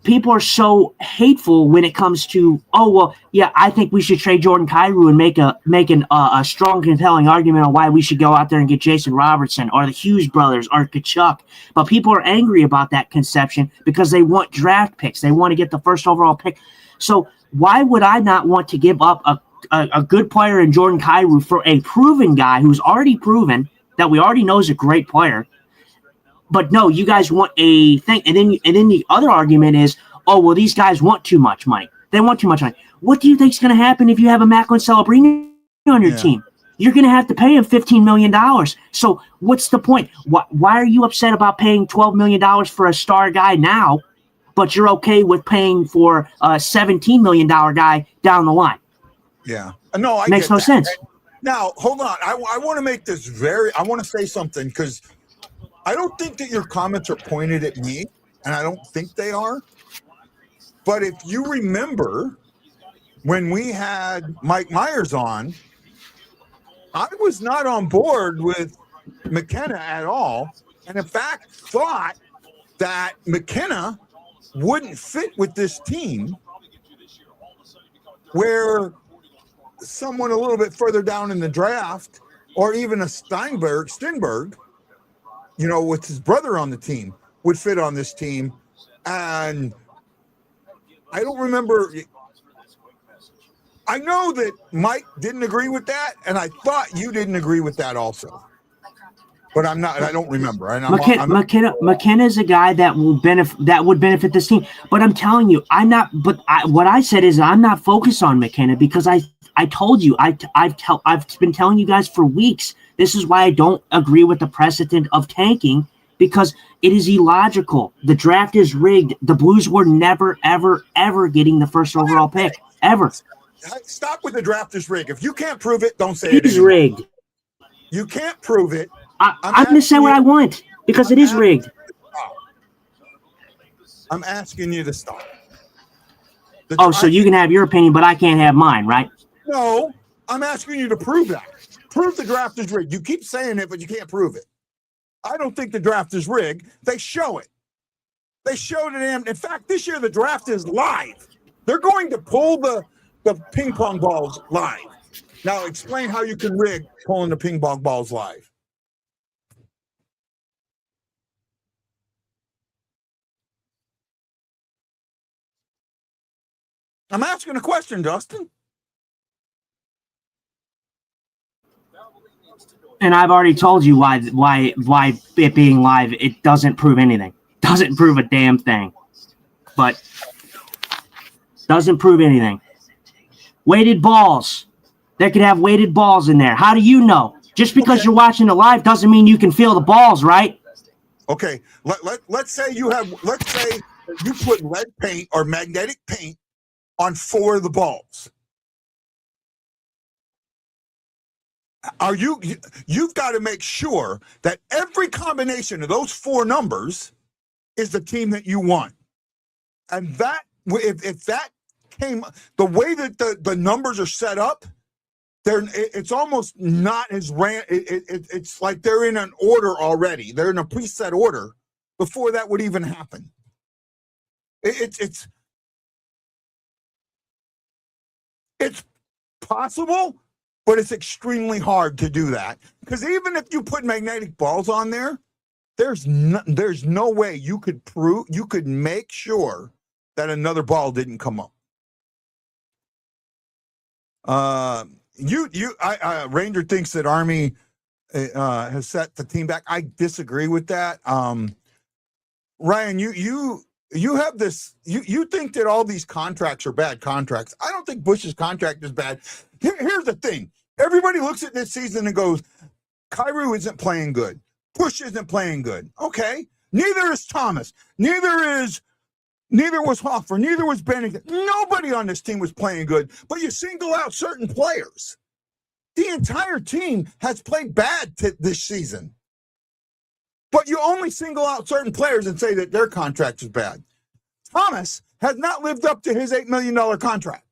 people are so hateful when it comes to, I think we should trade Jordan Kyrou and make a strong, compelling argument on why we should go out there and get Jason Robertson or the Hughes brothers or Kachuk. But people are angry about that conception because they want draft picks. They want to get the first overall pick. So why would I not want to give up a good player in Jordan Kyrou for a proven guy who's already proven that we already know is a great player But no, you guys want a thing, and then the other argument is, oh well, these guys want too much money. They want too much money. What do you think's going to happen if you have a Macklin Celebrini on your team? You're going to have to pay him $15 million. So what's the point? Why are you upset about paying $12 million for a star guy now, but you're okay with paying for a $17 million guy down the line? Yeah. No, I makes get no that. sense. Now, hold on. I want to make this I want to say something, because I don't think that your comments are pointed at me, and I don't think they are. But if you remember when we had Mike Myers on, I was not on board with McKenna at all. And in fact, thought that McKenna wouldn't fit with this team, where someone a little bit further down in the draft, or even a Stenberg, you know, with his brother on the team, would fit on this team. And I don't remember. I know that Mike didn't agree with that, and I thought you didn't agree with that also. But I don't remember. And McKenna is a guy that would benefit this team. But I'm telling you, what I said is I'm not focused on McKenna, because I told you, I've been telling you guys for weeks, this is why I don't agree with the precedent of tanking, because it is illogical. The draft is rigged. The Blues were never, ever, ever getting the first overall pick, ever. Stop with the draft is rigged. If you can't prove it, don't say it is rigged. You can't prove it. I'm going to say what I want, because it is rigged. I'm asking you to stop. So you can have your opinion, but I can't have mine, right? No, I'm asking you to prove that. Prove the draft is rigged. You keep saying it, but you can't prove it. I don't think the draft is rigged. They show it. They showed it. In fact, this year the draft is live. They're going to pull the ping pong balls live. Now, explain how you can rig pulling the ping pong balls live. I'm asking a question, Dustin. And I've already told you why it being live, it doesn't prove anything. Doesn't prove a damn thing. But doesn't prove anything. Weighted balls. They could have weighted balls in there. How do you know? Just because you're watching it live doesn't mean you can feel the balls, right? Okay. Let's say you put lead paint or magnetic paint on 4 of the balls. You've got to make sure that every combination of those 4 numbers is the team that you want. And that, if that came, the way that the numbers are set up, it's almost not as it's like they're in an order already. They're in a preset order before that would even happen. It's possible, but it's extremely hard to do that, because even if you put magnetic balls on there, there's no way you could make sure that another ball didn't come up. Ranger thinks that Army has set the team back. I disagree with that. Ryan, you have this. You think that all these contracts are bad contracts. I don't think Bush's contract is bad. Here's the thing. Everybody looks at this season and goes, Kyrou isn't playing good. Bush isn't playing good. Okay. Neither is Thomas. Neither was Hoffer. Neither was Bennington. Nobody on this team was playing good, but you single out certain players. The entire team has played bad this season, but you only single out certain players and say that their contract is bad. Thomas has not lived up to his $8 million contract.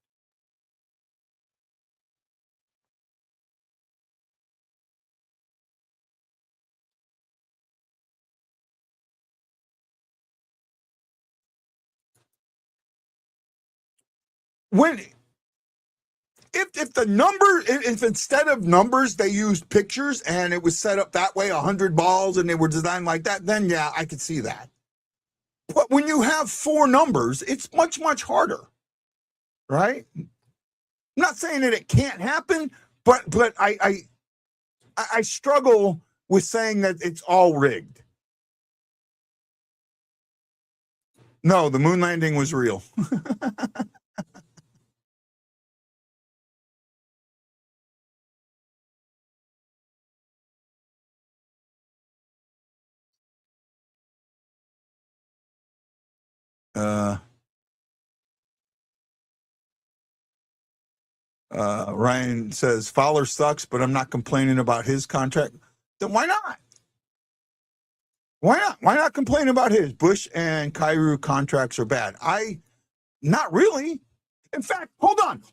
If instead of numbers they used pictures and it was set up that way, 100 balls, and they were designed like that, then yeah, I could see that. But when you have 4 numbers, it's much, much harder, right? I'm not saying that it can't happen, but I struggle with saying that it's all rigged. No, the moon landing was real. Ryan says Fowler sucks, but I'm not complaining about his contract. Then why not? Why not? Why not complain about his? Bush and Kyrou contracts are bad. Not really. In fact, hold on,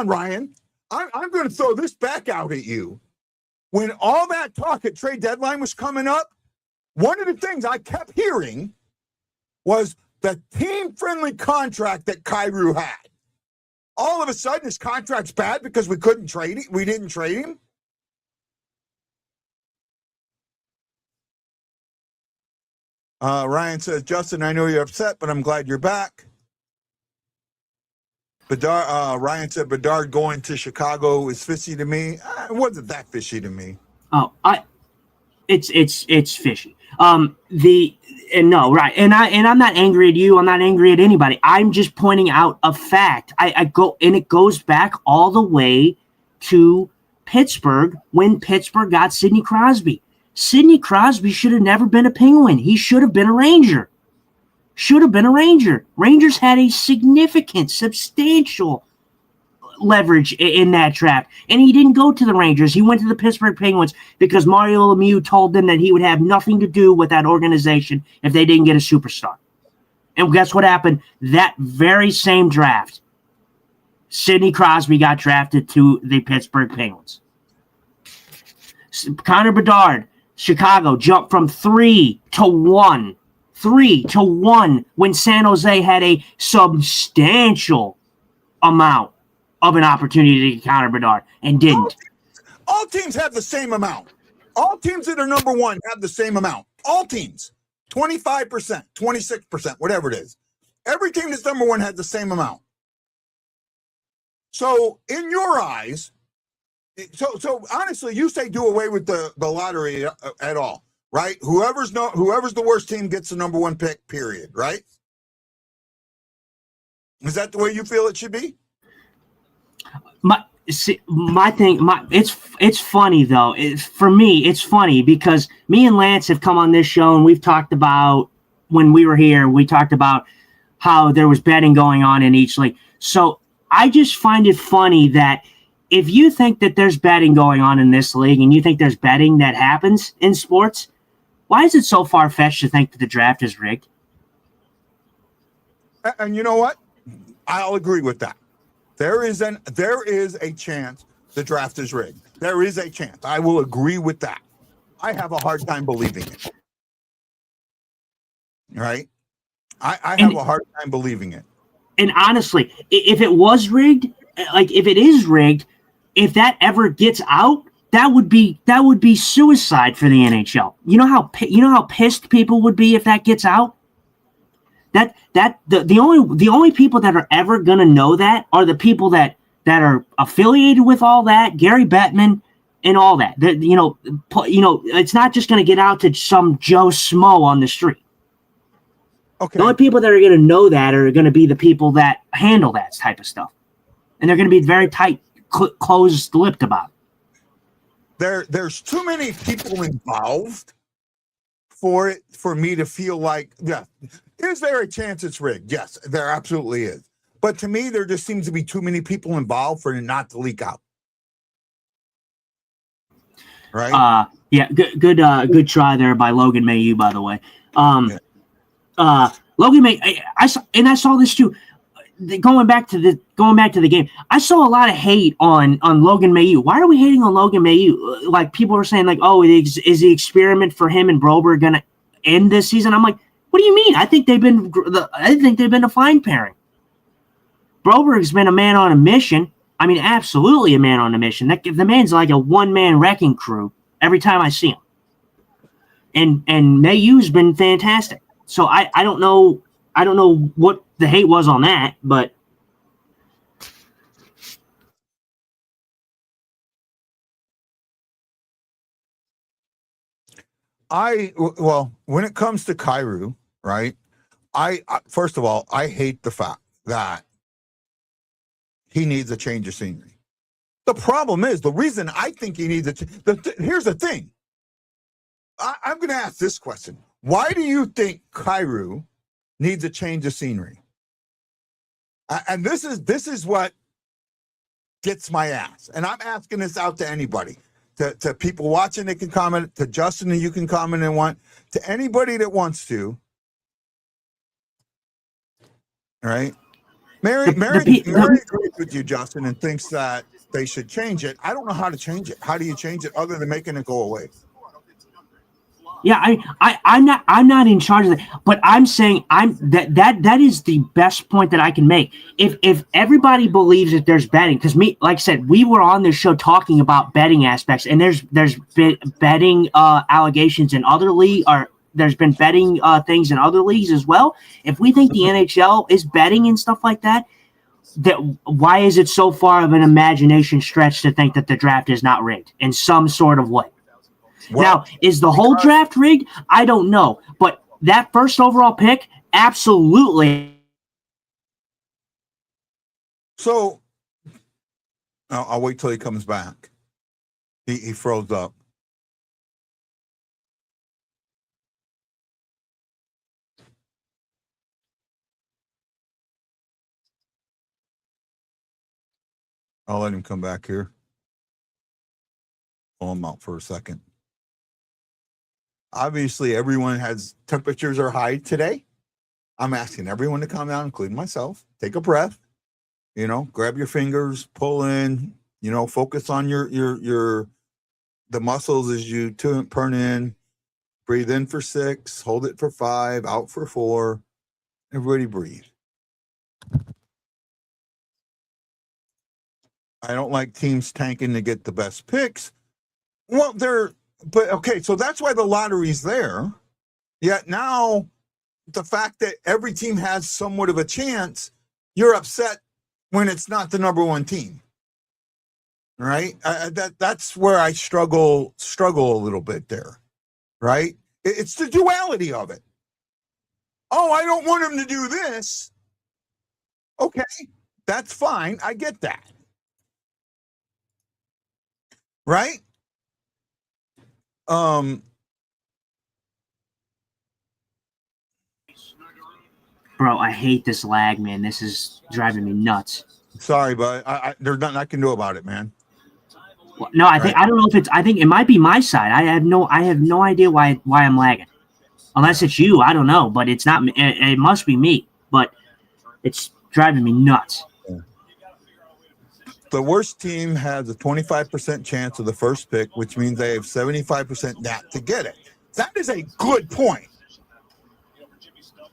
Ryan. I'm going to throw this back out at you. When all that talk at trade deadline was coming up, one of the things I kept hearing was the team-friendly contract that Kyrou had. All of a sudden, his contract's bad because we couldn't trade it. We didn't trade him. Ryan says, Justin, I know you're upset, but I'm glad you're back. Ryan said, Bedard going to Chicago is fishy to me. It wasn't that fishy to me. Oh, it's fishy. No, right. And I'm not angry at you. I'm not angry at anybody. I'm just pointing out a fact. It goes back all the way to Pittsburgh when Pittsburgh got Sidney Crosby. Sidney Crosby should have never been a Penguin. He should have been a Ranger. Rangers had a significant, substantial leverage in that draft. And he didn't go to the Rangers. He went to the Pittsburgh Penguins because Mario Lemieux told them that he would have nothing to do with that organization if they didn't get a superstar. And guess what happened? That very same draft, Sidney Crosby got drafted to the Pittsburgh Penguins. Connor Bedard, Chicago, jumped from 3 to 1. 3 to 1 when San Jose had a substantial amount of an opportunity to get Connor Bedard and didn't. All teams have the same amount. All teams that are number one have the same amount. All teams, 25%, 26%, whatever it is. Every team that's number one had the same amount. So in your eyes, so honestly, you say do away with the lottery at all, right? Whoever's the worst team gets the number one pick, period, right? Is that the way you feel it should be? It's funny though. For me, it's funny because me and Lance have come on this show and we've talked about when we were here. We talked about how there was betting going on in each league. So I just find it funny that if you think that there's betting going on in this league and you think there's betting that happens in sports, why is it so far-fetched to think that the draft is rigged? And you know what? I'll agree with that. There is a chance the draft is rigged. There is a chance. I will agree with that. I have a hard time believing it. Right? I have a hard time believing it. And honestly, if it was rigged, like if it is rigged, if that ever gets out, that would be suicide for the NHL. You know how pissed people would be if that gets out? The only people that are ever gonna know that are the people that are affiliated with all that, Gary Bettman and all that. It's not just gonna get out to some Joe Schmo on the street. Okay. The only people that are gonna know that are gonna be the people that handle that type of stuff, and they're gonna be very tight, closed-lipped about it. There's too many people involved for me to feel like, yeah, is there a chance it's rigged? Yes, there absolutely is. But to me, there just seems to be too many people involved for it not to leak out. Right? Yeah, good try there by Logan Mailloux, by the way. Logan Mailloux, I saw this too. Going back to the game, I saw a lot of hate on Logan Mailloux. Why are we hating on Logan Mailloux? Like people were saying, like, oh, is the experiment for him and Broberg gonna end this season? I'm like, what do you mean? I think they've been a fine pairing. Broberg's been a man on a mission. I mean, absolutely a man on a mission. The man's like a one-man wrecking crew every time I see him. And Mailloux's been fantastic. So I don't know what the hate was on that, but Well, when it comes to Kairu, right? I first of all, I hate the fact that he needs a change of scenery. The problem is the reason I think he needs here's the thing. I'm going to ask this question: why do you think Kairu needs a change of scenery? And this is what gets my ass. And I'm asking this out to anybody, to people watching that can comment, to Justin that you can comment and want, to anybody that wants to. All right. Mary agrees with you, Justin, and thinks that they should change it. I don't know how to change it. How do you change it other than making it go away? Yeah, I'm not in charge of that, but I'm saying that is the best point that I can make. If everybody believes that there's betting, because like I said, we were on this show talking about betting aspects, and there's been betting allegations in other leagues, or there's been betting things in other leagues as well. If we think the NHL is betting and stuff like that, why is it so far of an imagination stretch to think that the draft is not rigged in some sort of way? Well, now, is the whole draft rigged? I don't know. But that first overall pick, absolutely. So, I'll wait till he comes back. He froze up. I'll let him come back here. Pull him out for a second. Obviously, everyone has temperatures are high today. I'm asking everyone to calm down, including myself. Take a breath. Grab your fingers, pull in. Focus on the muscles as you turn in. Breathe in for 6, hold it for 5, out for 4. Everybody breathe. I don't like teams tanking to get the best picks. Well, but okay, so that's why the lottery's there. Yet now, the fact that every team has somewhat of a chance, you're upset when it's not the number one team, right? That's where I struggle a little bit there, right? It's the duality of it. Oh, I don't want him to do this. Okay, that's fine. I get that, right? Bro, I hate this lag, man. This is driving me nuts. Sorry, but there's nothing I can do about it, man. Well, no, I don't know if it's. I think it might be my side. I have no idea why I'm lagging, unless it's you. I don't know, but it's not. It must be me. But it's driving me nuts. Yeah. The worst team has a 25% chance of the first pick, which means they have 75% net to get it. That is a good point.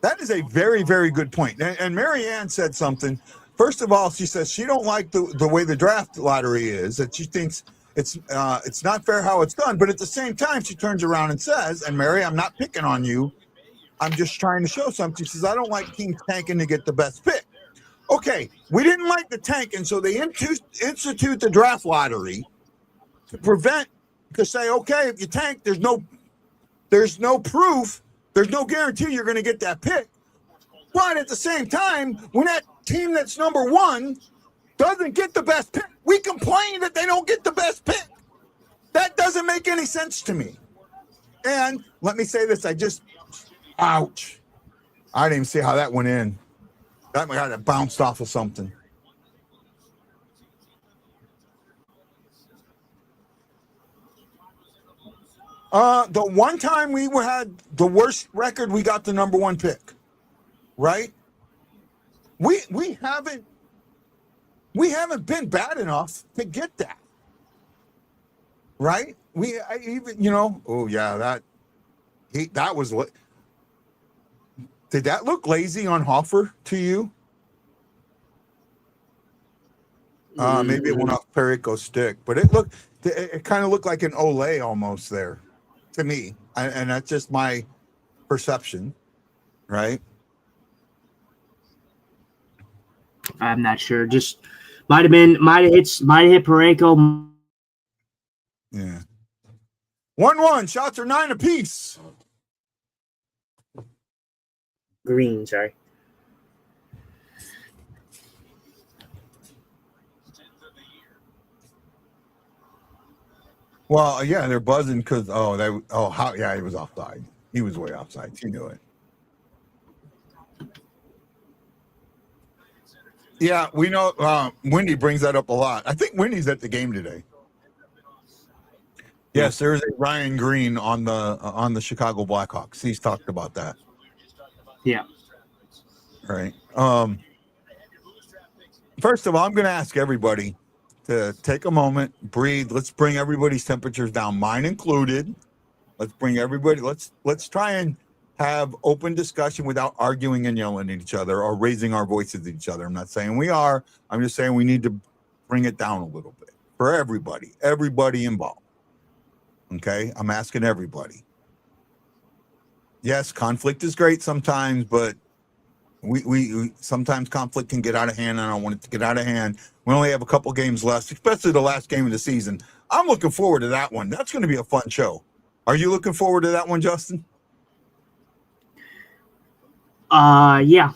That is a very, very good point. And Mary Ann said something. First of all, she says she don't like the way the draft lottery is, that she thinks it's not fair how it's done. But at the same time, she turns around and says, and Mary, I'm not picking on you. I'm just trying to show something. She says, I don't like teams tanking to get the best pick. Okay, we didn't like the tanking, so they institute the draft lottery to say, okay, if you tank, there's no proof. There's no guarantee you're going to get that pick. But at the same time, when that team that's number one doesn't get the best pick, we complain that they don't get the best pick. That doesn't make any sense to me. And let me say this, ouch. I didn't even see how that went in. That might have bounced off of something. The one time we had the worst record, we got the number one pick, right? We haven't been bad enough to get that, right? That was what. Did that look lazy on Hoffer to you? Maybe it went off Perico's stick, but it kind of looked like an Olay almost there. To me, and that's just my perception, right? I'm not sure. Just might have hit Pareko. Yeah. 1-1. Shots are 9 apiece. Green, sorry. Well, yeah, they're buzzing because he was offside. He was way offside. He knew it. Yeah, we know. Wendy brings that up a lot. I think Wendy's at the game today. Yes, there's a Ryan Green on the Chicago Blackhawks. He's talked about that. Yeah. Right. First of all, I'm going to ask everybody to take a moment, breathe. Let's bring everybody's temperatures down, mine included. Let's bring everybody. Let's try and have open discussion without arguing and yelling at each other or raising our voices at each other. I'm not saying we are. I'm just saying we need to bring it down a little bit for everybody involved. Okay, I'm asking everybody. Yes, conflict is great sometimes, but we sometimes conflict can get out of hand. I don't want it to get out of hand. We only have a couple games left, especially the last game of the season. I'm looking forward to that one. That's going to be a fun show. Are you looking forward to that one, Justin? Yeah.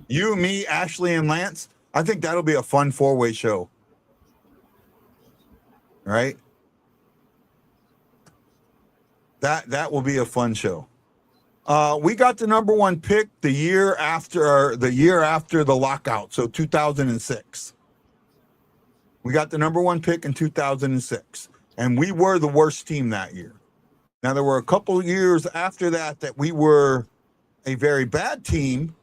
You, me, Ashley, and Lance. I think that'll be a fun 4-way show. Right? That will be a fun show. We got the number 1 pick the year after the lockout, so 2006. We got the number 1 pick in 2006, and we were the worst team that year. Now there were a couple of years after that we were a very bad team,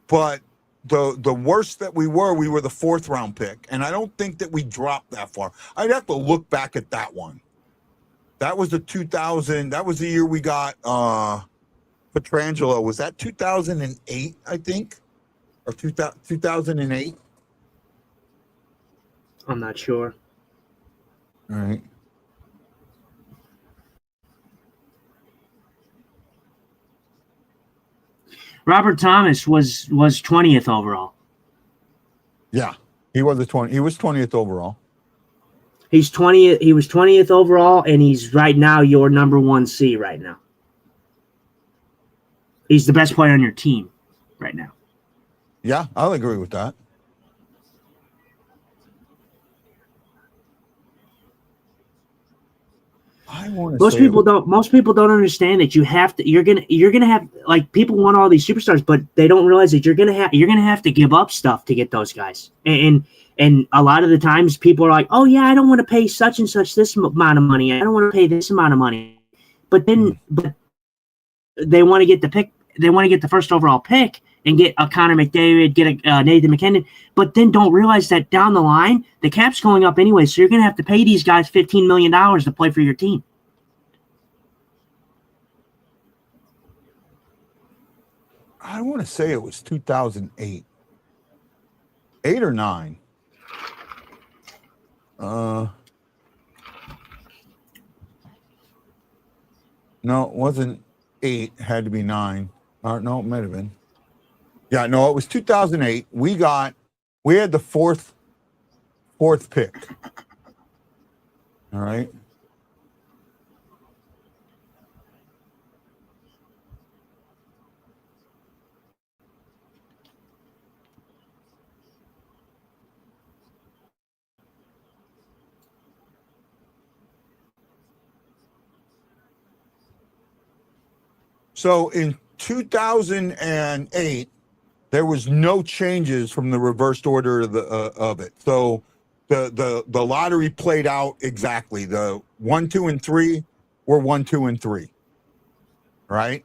but the worst that we were the 4th round pick, and I don't think that we dropped that far. I'd have to look back at that one. That was the 2000. That was the year we got Petrangelo. Was that 2008? I think, or 2008. I'm not sure. All right. Robert Thomas was 20th overall. Yeah, he was 20th overall. He's 20th. He was 20th overall, and he's right now your number 1C right now. He's the best player on your team right now. Yeah, I'll agree with that. Most people don't understand that you're gonna have, like, people want all these superstars, but they don't realize that you're gonna have to give up stuff to get those guys. And a lot of the times people are like, oh yeah, I don't want to pay such and such this amount of money. I don't want to pay this amount of money. But they want to get the pick. They want to get the first overall pick and get a Connor McDavid, get a Nathan McKinnon, but then don't realize that down the line, the cap's going up anyway. So you're going to have to pay these guys $15 million to play for your team. I want to say it was 2008. 8 or 9. No, it wasn't 8. It had to be 9. No, it might have been. Yeah, no, it was 2008. We had the fourth pick. All right. So in 2008, there was no changes from the reversed order of it. So the lottery played out exactly. The 1, 2, and 3 were 1, 2, and 3. Right?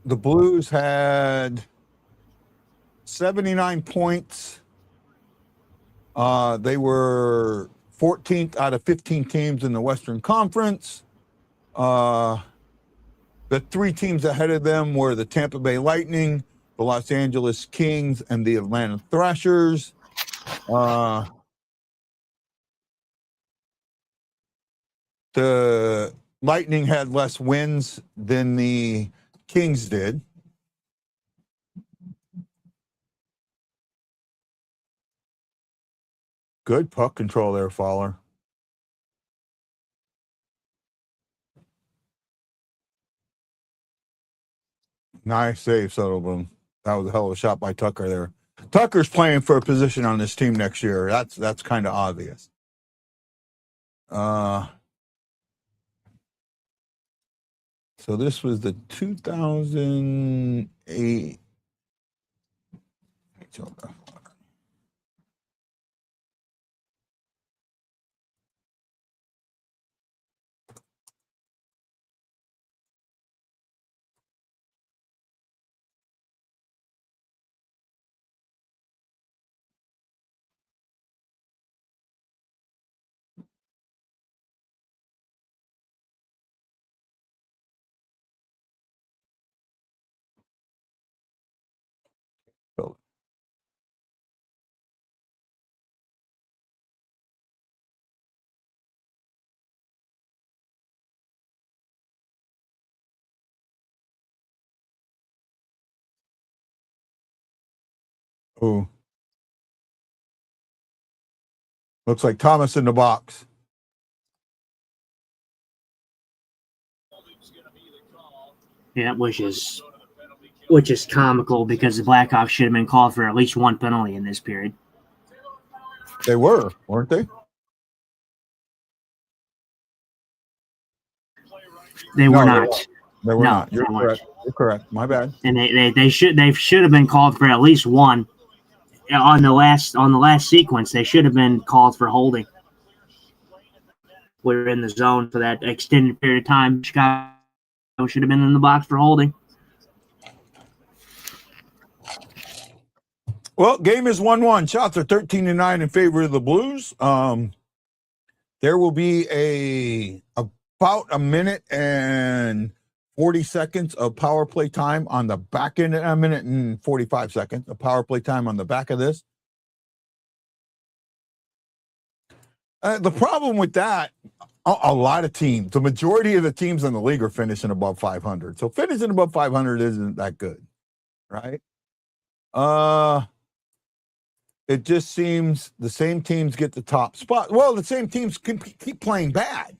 The Blues had 79 points. They were 14th out of 15 teams in the Western Conference. The 3 teams ahead of them were the Tampa Bay Lightning, the Los Angeles Kings, and the Atlanta Thrashers. The Lightning had less wins than the Kings did. Good puck control there, Fowler. Nice save, Soderblom. That was a hell of a shot by Tucker there. Tucker's playing for a position on this team next year. That's kind of obvious. So this was the 2008. Oh, looks like Thomas in the box. Yeah, which is comical because the Blackhawks should have been called for at least one penalty in this period. They were, weren't they? They were not. They were not. You're correct. You're correct. My bad. And they should have been called for at least one on the last sequence. They should have been called for holding. We're in the zone for that extended period of time. Chicago should have been in the box for holding. Well, game is 1-1. Shots are 13-9 in favor of the Blues. There will be about a minute and 40 seconds of power play time on the back end. A minute and 45 seconds of power play time on the back of this. The problem with that, a lot of teams, the majority of the teams in the league are finishing above 500. So finishing above 500 isn't that good, right? It just seems the same teams get the top spot. Well, the same teams keep playing bad.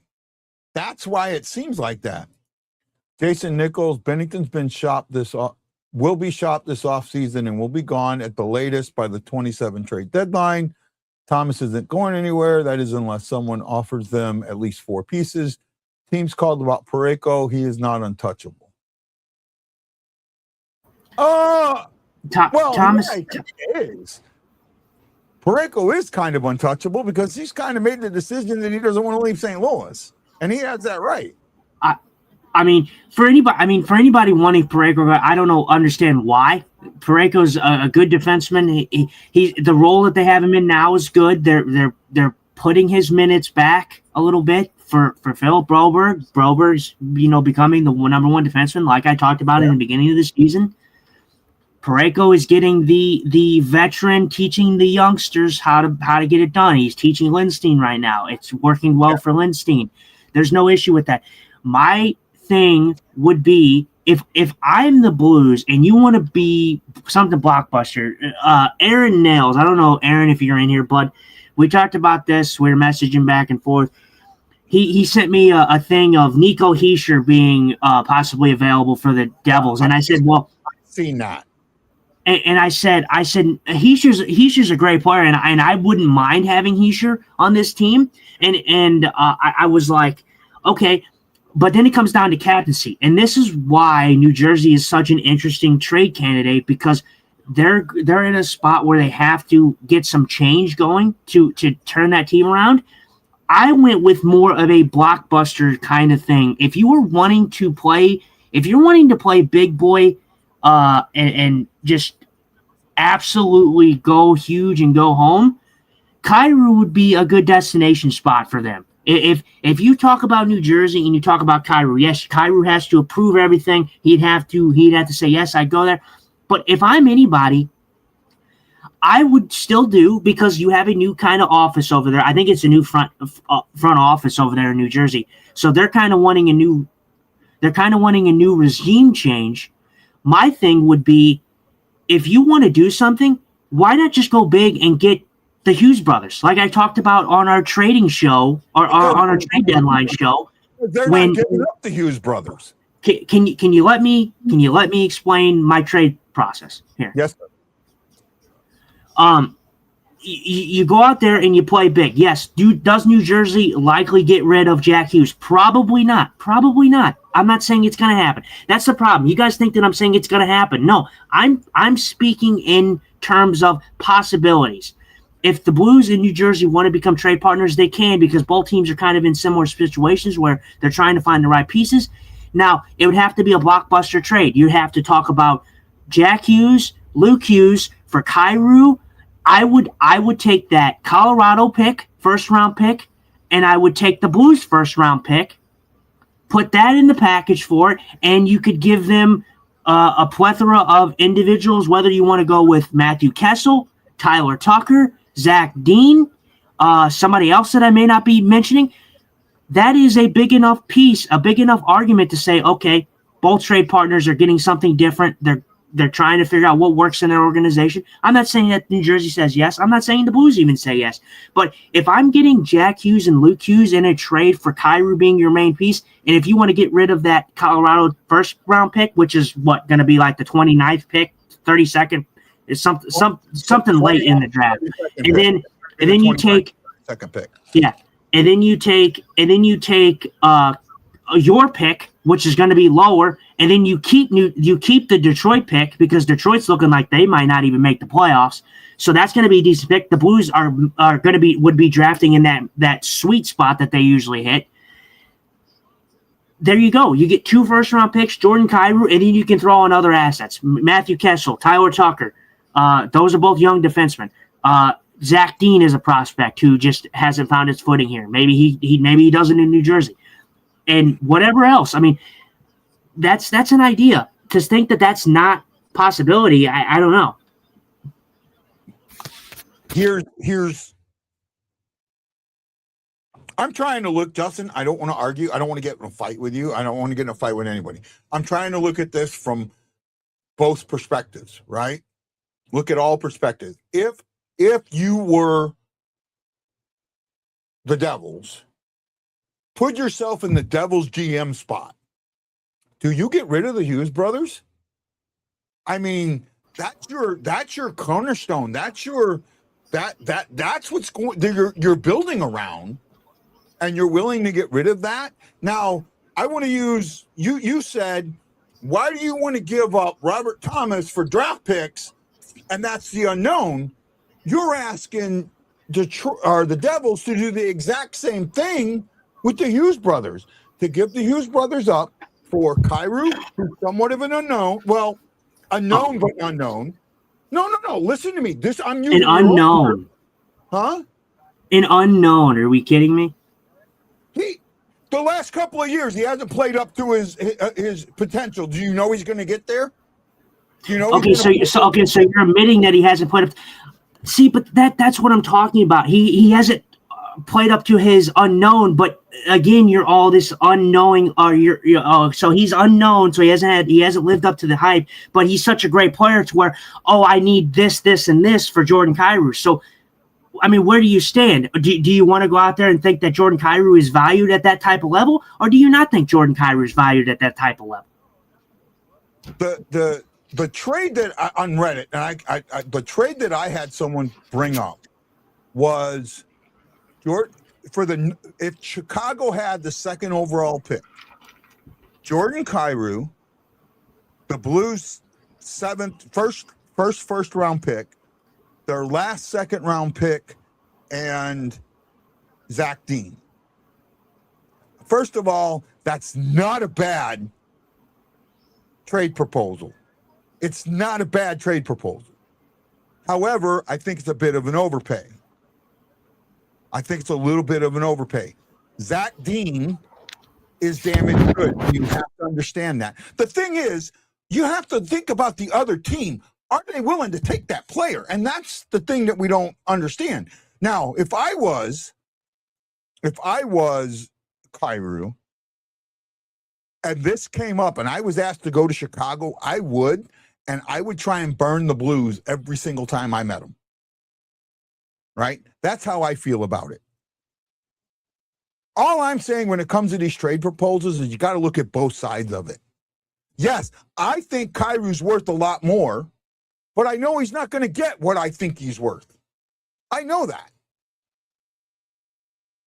That's why it seems like that. Jason Nichols, Bennington's been shopped will be shopped this offseason and will be gone at the latest by the 27 trade deadline. Thomas isn't going anywhere. That is unless someone offers them at least 4 pieces. Teams called about Parayko. He is not untouchable. Thomas yeah, he is. Parayko is kind of untouchable because he's kind of made the decision that he doesn't want to leave St. Louis, and he has that right. I mean, for anybody wanting Parayko, I don't understand why. Parayko's a good defenseman. He the role that they have him in now is good. They're putting his minutes back a little bit for Philip Broberg. Broberg's becoming the number one defenseman, like I talked about in the beginning of the season. Parayko is getting the veteran, teaching the youngsters how to get it done. He's teaching Lindstein right now. It's working well for Lindstein. There's no issue with that. My thing would be if I'm the Blues and you want to be something blockbuster, Aaron Nails. I don't know, Aaron, if you're in here, but we talked about this. We were messaging back and forth. He sent me a thing of Nico Hischier being possibly available for the Devils, and I said, well, I've seen that. And I said Hischier's a great player, and I wouldn't mind having Hischier on this team. And I was like, okay. But then it comes down to captaincy. And this is why New Jersey is such an interesting trade candidate, because they're in a spot where they have to get some change going to turn that team around. I went with more of a blockbuster kind of thing. If you're wanting to play big boy and just absolutely go huge and go home, Kyrou would be a good destination spot for them. If you talk about New Jersey and you talk about Kyrou, yes, Kyrou has to approve everything. He'd have to say, yes, I'd go there. But if I'm anybody, I would still do, because you have a new kind of office over there. I think it's a new front office over there in New Jersey. So they're kind of wanting a new regime change. My thing would be, if you want to do something, why not just go big and get the Hughes brothers, like I talked about on our trading show or on our trade deadline show? They're not giving up the Hughes brothers. Can you let me explain my trade process here? Yes, sir. You go out there and you play big. Yes. Does New Jersey likely get rid of Jack Hughes? Probably not. Probably not. I'm not saying it's going to happen. That's the problem. You guys think that I'm saying it's going to happen. No, I'm speaking in terms of possibilities. If the Blues in New Jersey want to become trade partners, they can, because both teams are kind of in similar situations where they're trying to find the right pieces. Now, it would have to be a blockbuster trade. You'd have to talk about Jack Hughes, Luke Hughes for Kyrou. I would take that Colorado pick, first-round pick, and I would take the Blues first-round pick, put that in the package for it, and you could give them a plethora of individuals, whether you want to go with Matthew Kessel, Tyler Tucker, Zach Dean, somebody else that I may not be mentioning. That is a big enough piece, a big enough argument to say, okay, both trade partners are getting something different. They're trying to figure out what works in their organization. I'm not saying that New Jersey says yes. I'm not saying the Blues even say yes. But if I'm getting Jack Hughes and Luke Hughes in a trade for Kyrou being your main piece, and if you want to get rid of that Colorado first-round pick, which is going to be like the 29th pick, 32nd, is something late in the draft, and then you take second pick. Yeah, and then you take your pick, which is going to be lower, and then you keep the Detroit pick, because Detroit's looking like they might not even make the playoffs. So that's going to be a decent pick. The Blues would be drafting in that sweet spot that they usually hit. There you go. You get 2 first-round picks, Jordan Kyrou, and then you can throw on other assets. Matthew Kessel, Tyler Tucker. Those are both young defensemen. Zach Dean is a prospect who just hasn't found his footing here. Maybe he doesn't in New Jersey. And whatever else. I mean, that's an idea. To think that that's not possibility, I don't know. Here's I'm trying to look, Justin. I don't want to argue. I don't want to get in a fight with you. I don't want to get in a fight with anybody. I'm trying to look at this from both perspectives, right? Look at all perspectives. If you were the Devils, put yourself in the Devils GM spot. Do you get rid of the Hughes brothers? I mean, that's your cornerstone. That's what's you're building around, and you're willing to get rid of that. Now, I want to use you said, why do you want to give up Robert Thomas for draft picks? And that's the unknown. You're asking the Devils to do the exact same thing with the Hughes brothers, to give the Hughes brothers up for Kyrou, who's somewhat of an unknown. Well, unknown, but unknown. No. Listen to me. I'm using an unknown. Huh? An unknown. Are we kidding me? The last couple of years, he hasn't played up to his potential. Do you know he's going to get there? Do you know? Okay, so you're admitting that he hasn't played up. See, but that's what I'm talking about. He hasn't played up to his unknown, but again, you're all this unknowing, or so he's unknown, so he hasn't lived up to the hype, but he's such a great player to where, I need this, and this for Jordan Kyrou. So, I mean, where do you stand? Do you want to go out there and think that Jordan Kyrou is valued at that type of level, or do you not think Jordan Kyrou is valued at that type of level? The trade that on Reddit, and the trade that I had someone bring up was, if Chicago had the second overall pick, Jordan Kyrou, the Blues first round pick, their last second round pick, and Zach Dean. First of all, that's not a bad trade proposal. It's not a bad trade proposal. However, I think it's a bit of an overpay. I think it's a little bit of an overpay. Zach Dean is damaged good. You have to understand that. The thing is, you have to think about the other team. are they willing to take that player? And that's the thing that we don't understand. Now, if I was Kyrou and this came up and I was asked to go to Chicago, I would try and burn the Blues every single time I met them. Right? That's how I feel about it. All I'm saying when it comes to these trade proposals is you got to look at both sides of it. Yes, I think Kyrou's worth a lot more, but I know he's not going to get what I think he's worth. I know that.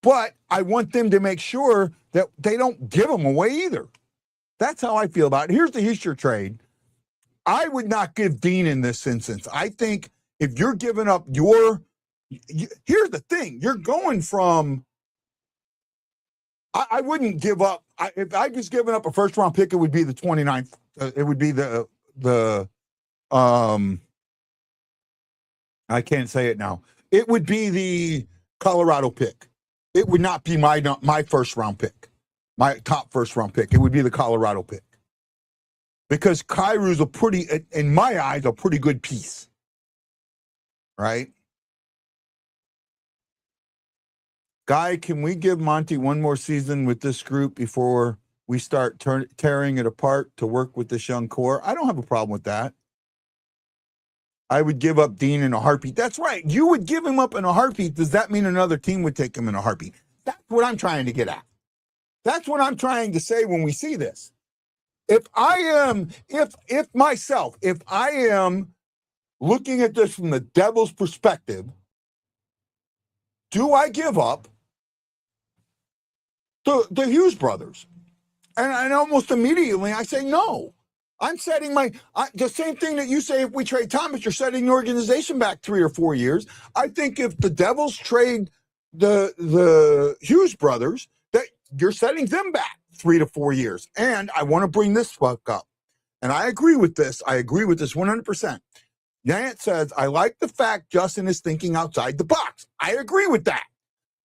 But I want them to make sure that they don't give him away either. That's how I feel about it. Here's the Hischier trade. I would not give Dean in this instance. I think if you're giving up here's the thing. You're going from, I wouldn't give up. If I was giving up a first round pick, it would be the 29th. It would be I can't say it now. It would be the Colorado pick. It would not be my first round pick, my top first round pick. It would be the Colorado pick. Because Kyrou's in my eyes, a pretty good piece. Right? Guy, can we give Monty one more season with this group before we start tearing it apart to work with this young core? I don't have a problem with that. I would give up Dean in a heartbeat. That's right. You would give him up in a heartbeat. Does that mean another team would take him in a heartbeat? That's what I'm trying to get at. That's what I'm trying to say when we see this. If I am looking at this from the Devil's perspective, do I give up the Hughes brothers? And almost immediately I say no. I'm setting the same thing that you say if we trade Thomas, you're setting the organization back 3 or 4 years. I think if the Devils trade the Hughes brothers, that you're setting them back 3 to 4 years. And I want to bring this fuck up. And I agree with this. 100%. Nant says, I like the fact Justin is thinking outside the box. I agree with that.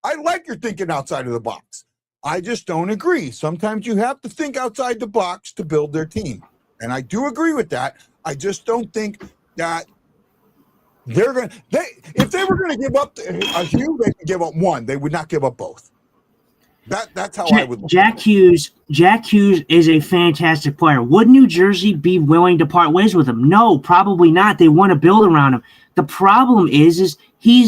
I like your thinking outside of the box. I just don't agree. Sometimes you have to think outside the box to build their team. And I do agree with that. I just don't think that if they were going to give up a Hugh, they could give up one. They would not give up both. That's how I would look. Jack Hughes is a fantastic player. Would New Jersey be willing to part ways with him? No, probably not. They want to build around him. The problem is he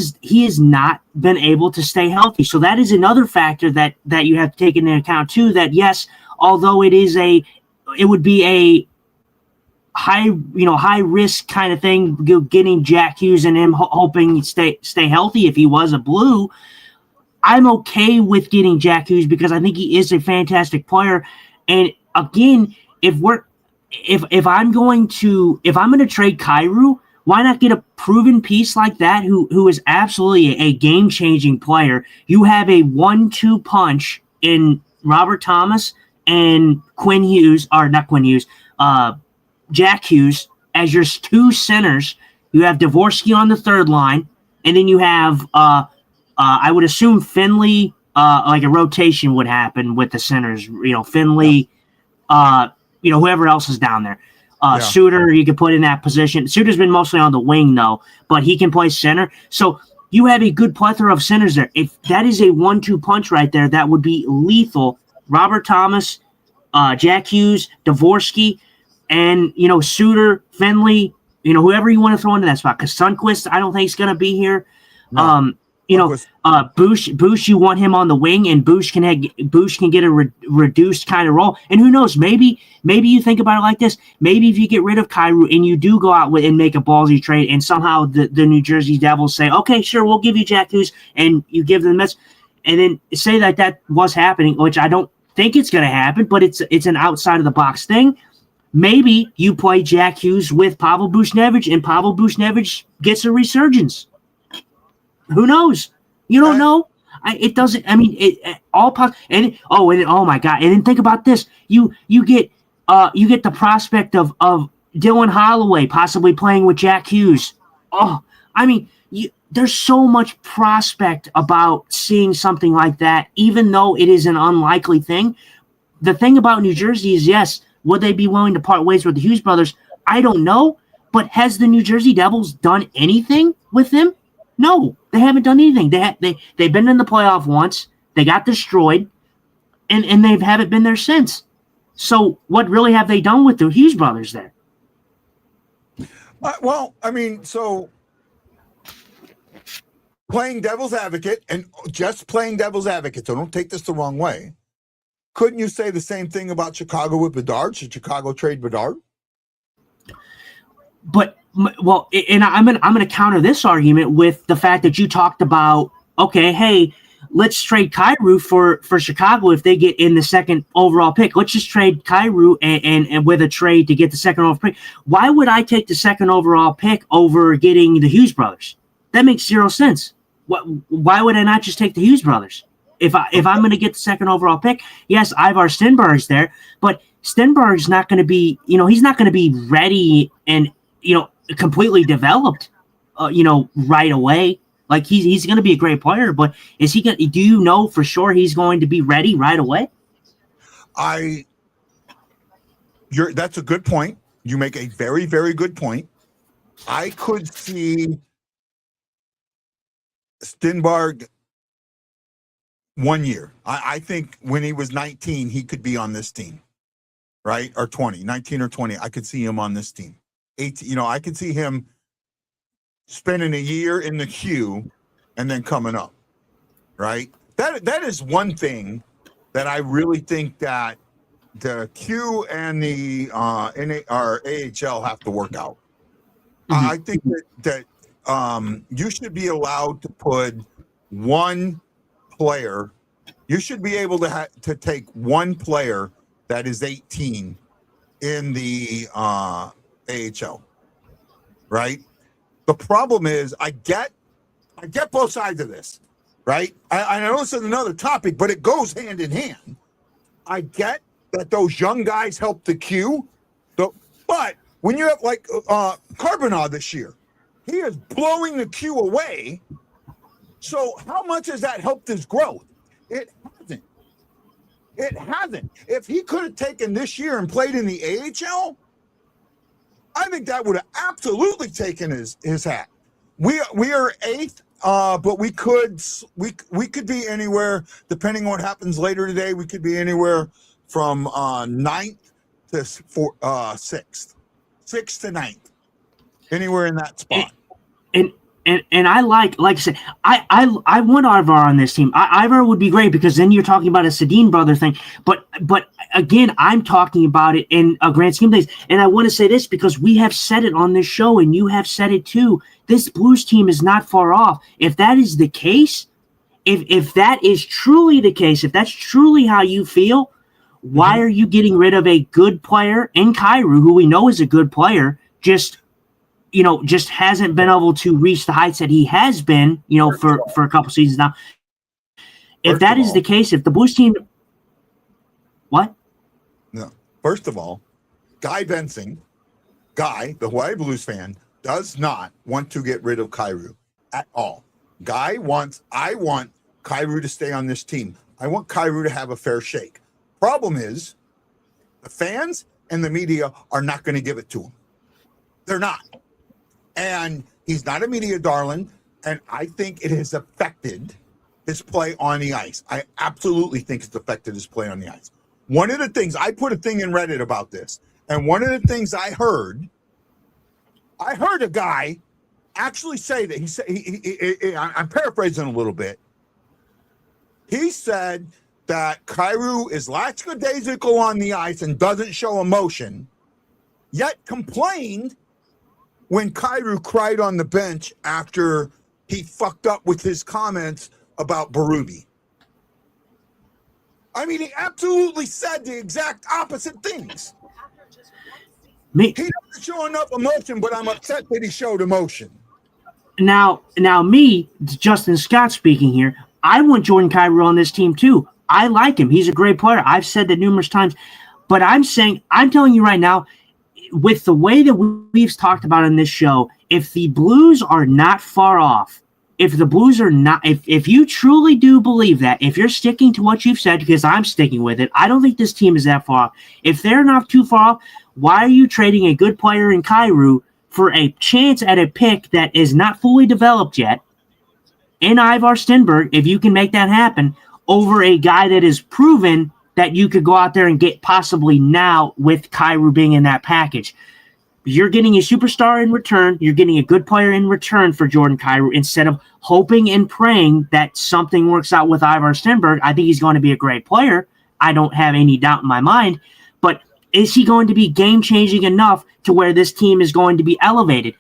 has not been able to stay healthy. So that is another factor that you have to take into account too. That yes, although it would be a high risk kind of thing, getting Jack Hughes and him hoping he'd stay healthy if he was a Blue. I'm okay with getting Jack Hughes because I think he is a fantastic player. And again, if I'm going to trade Kyrou, why not get a proven piece like that who is absolutely a game-changing player? You have a 1-2 punch in Robert Thomas and Jack Hughes as your two centers. You have Dvorsky on the third line, and then you have I would assume Finley, like a rotation would happen with the centers. Finley, whoever else is down there. Suter, you could put in that position. Suter's been mostly on the wing, though, but he can play center. So you have a good plethora of centers there. If that is a 1-2 punch right there, that would be lethal. Robert Thomas, Jack Hughes, Dvorsky, and, Suter, Finley, whoever you want to throw into that spot. Because Sundqvist, I don't think he's going to be here. No. Bush, you want him on the wing, and Bush can get a reduced kind of role. And who knows? Maybe you think about it like this. Maybe if you get rid of Kyrou and you do go out and make a ballsy trade, and somehow the New Jersey Devils say, "Okay, sure, we'll give you Jack Hughes," and you give them this, and then say that was happening, which I don't think it's going to happen, but it's an outside of the box thing. Maybe you play Jack Hughes with Pavel Buchnevich, and Pavel Buchnevich gets a resurgence. Who knows? You don't know. It doesn't. I mean, oh my God! And then think about this. You get the prospect of Dylan Holloway possibly playing with Jack Hughes. Oh, I mean, there's so much prospect about seeing something like that, even though it is an unlikely thing. The thing about New Jersey is, yes, would they be willing to part ways with the Hughes brothers? I don't know. But has the New Jersey Devils done anything with him? No, they haven't done anything. They've been in the playoff once. They got destroyed, and they haven't been there since. So what really have they done with the Hughes brothers there? Well, I mean, so playing devil's advocate, and just playing devil's advocate, so don't take this the wrong way. Couldn't you say the same thing about Chicago with Bedard? Should Chicago trade Bedard? But well, and I'm gonna counter this argument with the fact that you talked about, okay, hey, let's trade Kyrou for Chicago if they get in the second overall pick. Let's just trade Kyrou and with a trade to get the second overall pick. Why would I take the second overall pick over getting the Hughes brothers? That makes zero sense. Why would I not just take the Hughes brothers? If I'm going to get the second overall pick, yes, Ivar Stenberg's there, but Stenberg's not going to be, he's not going to be ready and, completely developed, right away. Like he's going to be a great player, but is he going? Do you know for sure he's going to be ready right away? That's a good point. You make a very, very good point. I could see Stenberg 1 year. I think when he was 19, he could be on this team, right? Or 19 or 20. I could see him on this team. 18, I could see him spending a year in the queue and then coming up, right? That is one thing that I really think that the Q and the AHL have to work out. Mm-hmm. I think that you should be allowed to put one player. You should be able to take one player that is 18 in the AHL, right? The problem is I get both sides of this, right? I know this is another topic, but it goes hand in hand. I get that those young guys help the queue, but when you have like Carbonneau this year, he is blowing the queue away. So how much has that helped his growth? It hasn't. It hasn't. If he could have taken this year and played in the AHL, I think that would have absolutely taken his hat. We are eighth, but we could be anywhere, depending on what happens later today. We could be anywhere from ninth to sixth to ninth, anywhere in that spot. And I like I said, I want Ivar on this team. Ivar would be great because then you're talking about a Sedin brother thing. But again, I'm talking about it in a grand scheme of things. And I want to say this because we have said it on this show, and you have said it too. This Blues team is not far off. If that is the case, if that is truly the case, if that's truly how you feel, why are you getting rid of a good player in Kyrou, who we know is a good player, just hasn't been able to reach the heights that he has been, for a couple seasons now. If that is the case, if the Blues team, what? No. First of all, Guy Benson, the Hawaii Blues fan, does not want to get rid of Kyrou at all. I want Kyrou to stay on this team. I want Kyrou to have a fair shake. Problem is, the fans and the media are not going to give it to him. They're not. And he's not a media darling, and I think it has affected his play on the ice. I absolutely think it's affected his play on the ice. One of the things, I put a thing in Reddit about this, and one of the things I heard a guy actually say that he said, I'm paraphrasing a little bit. He said that Kyrou is lackadaisical on the ice and doesn't show emotion, yet complained when Kyrou cried on the bench after he fucked up with his comments about Berube. I mean, he absolutely said the exact opposite things. He doesn't show enough emotion, but I'm upset that he showed emotion. Now, me, Justin Scott speaking here, I want Jordan Kyrou on this team too. I like him. He's a great player. I've said that numerous times. But I'm telling you right now, with the way that we've talked about in this show, if the Blues are not far off, if you truly do believe that, if you're sticking to what you've said, because I'm sticking with it, I don't think this team is that far off. If they're not too far off, why are you trading a good player in Kyrou for a chance at a pick that is not fully developed yet in Ivar Stenberg, if you can make that happen, over a guy that is proven that you could go out there and get possibly now with Kyrou being in that package. You're getting a superstar in return. You're getting a good player in return for Jordan Kyrou instead of hoping and praying that something works out with Ivar Stenberg. I think he's going to be a great player. I don't have any doubt in my mind. But is he going to be game-changing enough to where this team is going to be elevated?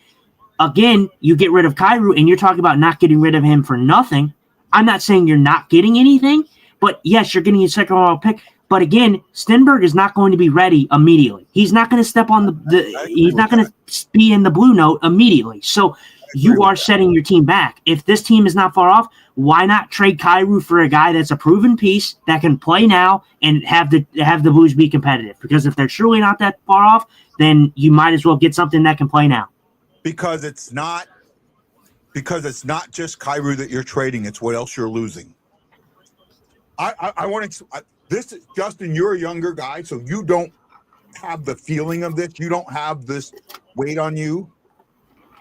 Again, you get rid of Kyrou, and you're talking about not getting rid of him for nothing. I'm not saying you're not getting anything, but yes, you're getting a second overall pick. But again, Stenberg is not going to be ready immediately. He's not going to step on he's not going to be in the Blue Note immediately. So you are setting your team back. If this team is not far off, why not trade Kyrou for a guy that's a proven piece that can play now and have the Blues be competitive? Because if they're truly not that far off, then you might as well get something that can play now. Because it's not just Kyrou that you're trading, it's what else you're losing. I want to this is Justin, you're a younger guy, so you don't have the feeling of this. You don't have this weight on you.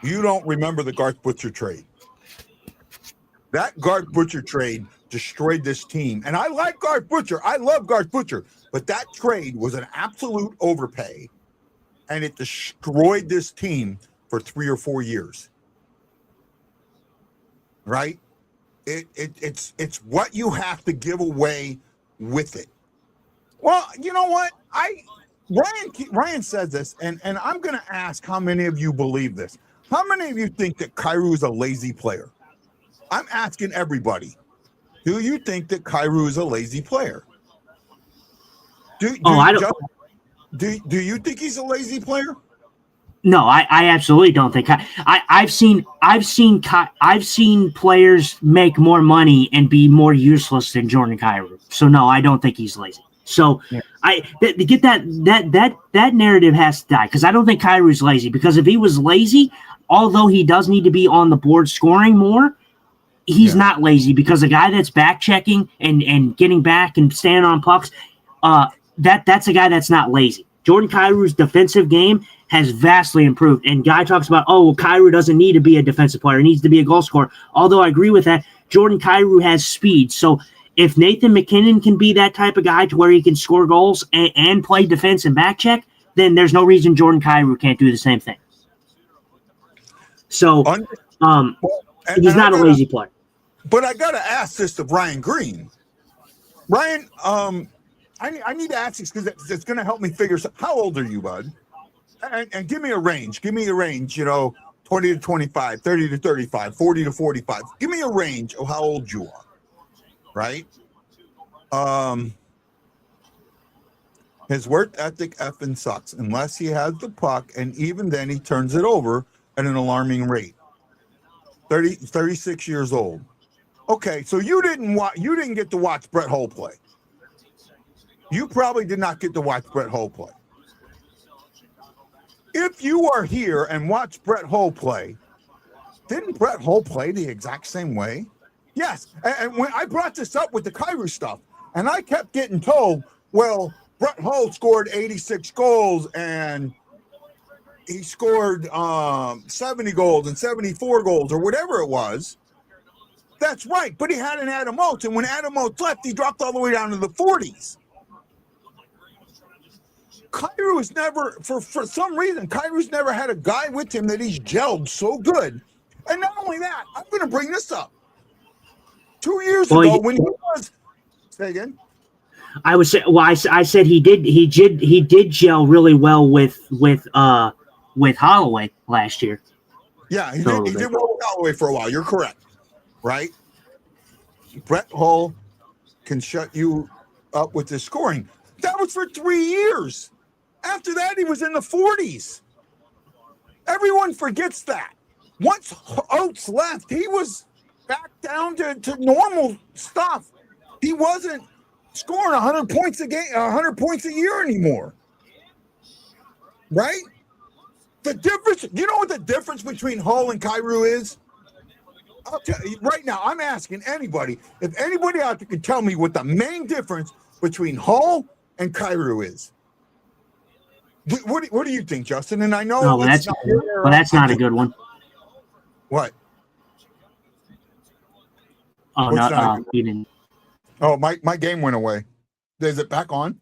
You don't remember the Garth Butcher trade. That Garth Butcher trade destroyed this team. And I like Garth Butcher. I love Garth Butcher. But that trade was an absolute overpay. And it destroyed this team for 3 or 4 years. Right? It's what you have to give away with it. Well, you know what? Ryan says this, and I'm going to ask how many of you believe this. How many of you think that Kyrou is a lazy player? I'm asking everybody. Do you think that Kyrou is a lazy player? I don't. Do you think he's a lazy player? No, I absolutely don't think. I've seen players make more money and be more useless than Jordan Kyrou. So no, I don't think he's lazy. So yeah. Get that narrative has to die, because I don't think Kyrou's lazy. Because if he was lazy, although he does need to be on the board scoring more, he's not lazy, because a guy that's back checking and getting back and standing on pucks, that's a guy that's not lazy. Jordan Kyrou's defensive game has vastly improved. And Guy talks about, Kyrou doesn't need to be a defensive player. He needs to be a goal scorer. Although I agree with that, Jordan Kyrou has speed. So if Nathan McKinnon can be that type of guy to where he can score goals and play defense and back check, then there's no reason Jordan Kyrou can't do the same thing. So he's not a lazy player. But I got to ask this of Ryan Green. Ryan, I need to ask this because it's going to help me figure out. How old are you, bud? And give me a range. Give me a range, 20 to 25, 30 to 35, 40 to 45. Give me a range of how old you are, right? His work ethic effing sucks unless he has the puck, and even then he turns it over at an alarming rate. 36 years old. Okay, so you didn't get to watch Brett Hull play. You probably did not get to watch Brett Hull play. If you are here and watch Brett Hull play, didn't Brett Hull play the exact same way? Yes. And when I brought this up with the Kyrou stuff, and I kept getting told, well, Brett Hull scored 86 goals and he scored 70 goals and 74 goals or whatever it was. That's right. But he had an Adam Oates, and when Adam Oates left, he dropped all the way down to the 40s. Kyrou has never, for some reason, Kyrou's never had a guy with him that he's gelled so good. And not only that, I'm going to bring this up. 2 years ago, when he was, say again. I was say, well, I said he did gel really well with Holloway last year. Yeah, he did well with Holloway for a while. You're correct, right? Brett Hull can shut you up with his scoring. That was for 3 years. After that, he was in the 40s. Everyone forgets that. Once Oates left, he was back down to normal stuff. He wasn't scoring 100 points a game, 100 points a year anymore. Right? The difference, you know what the difference between Hull and Kyrou is? I'll tell you right now, I'm asking anybody, if anybody out there can tell me what the main difference between Hull and Kyrou is. What do you think, Justin? And I know No, it's that's not a good one. What? Oh, What's no, not a he didn't. Oh, my game went away. Is it back on?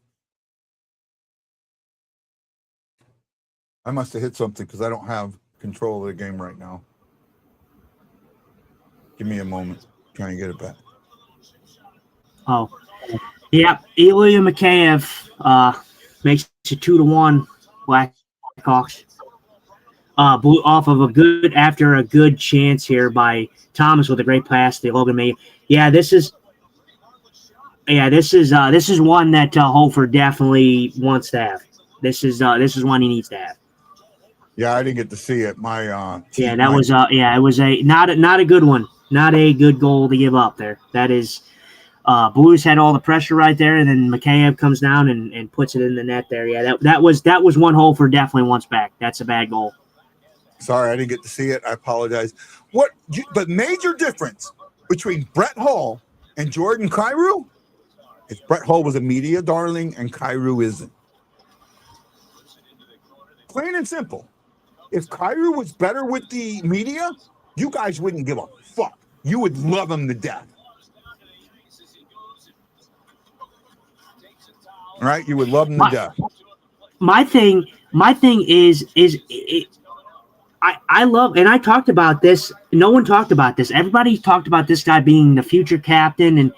I must have hit something because I don't have control of the game right now. Give me a moment. Try and get it back. Oh, yeah. Ilya Mikheyev makes it 2-1 Blackhawks. Blew off of after a good chance here by Thomas with a great pass to Logan May. This is one that Holford definitely wants to have. This is one he needs to have. Yeah, I didn't get to see it. My it was not a good one. Not a good goal to give up there. That is Blues had all the pressure right there, and then Mikheyev comes down and puts it in the net there. Yeah, that was one Holford definitely wants back. That's a bad goal. Sorry, I didn't get to see it. I apologize. The major difference between Brett Hull and Jordan Kyrou is Brett Hull was a media darling and Kyrou isn't. Plain and simple. If Kyrou was better with the media, you guys wouldn't give a fuck. You would love him to death. Right? You would love him to death. My thing is I love, and I talked about this. No one talked about this. Everybody talked about this guy being the future captain, and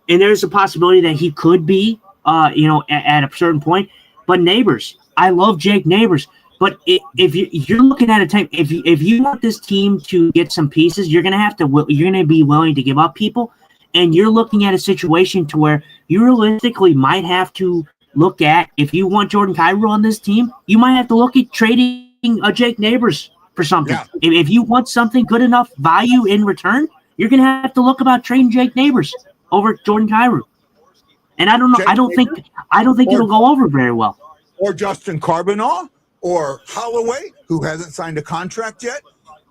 there's a possibility that he could be, at a certain point. But Neighbors, I love Jake Neighbors. But if you're looking at a team, if you want this team to get some pieces, you're gonna be willing to give up people, and you're looking at a situation to where you realistically might have to look at, if you want Jordan Kyrou on this team, you might have to look at trading a Jake Neighbors for something. Yeah. If you want something good enough value in return, you're going to have to look about trading Jake Neighbors over Jordan Kyrou. And I don't know. I don't think it'll go over very well. Or Justin Carbonneau or Holloway, who hasn't signed a contract yet.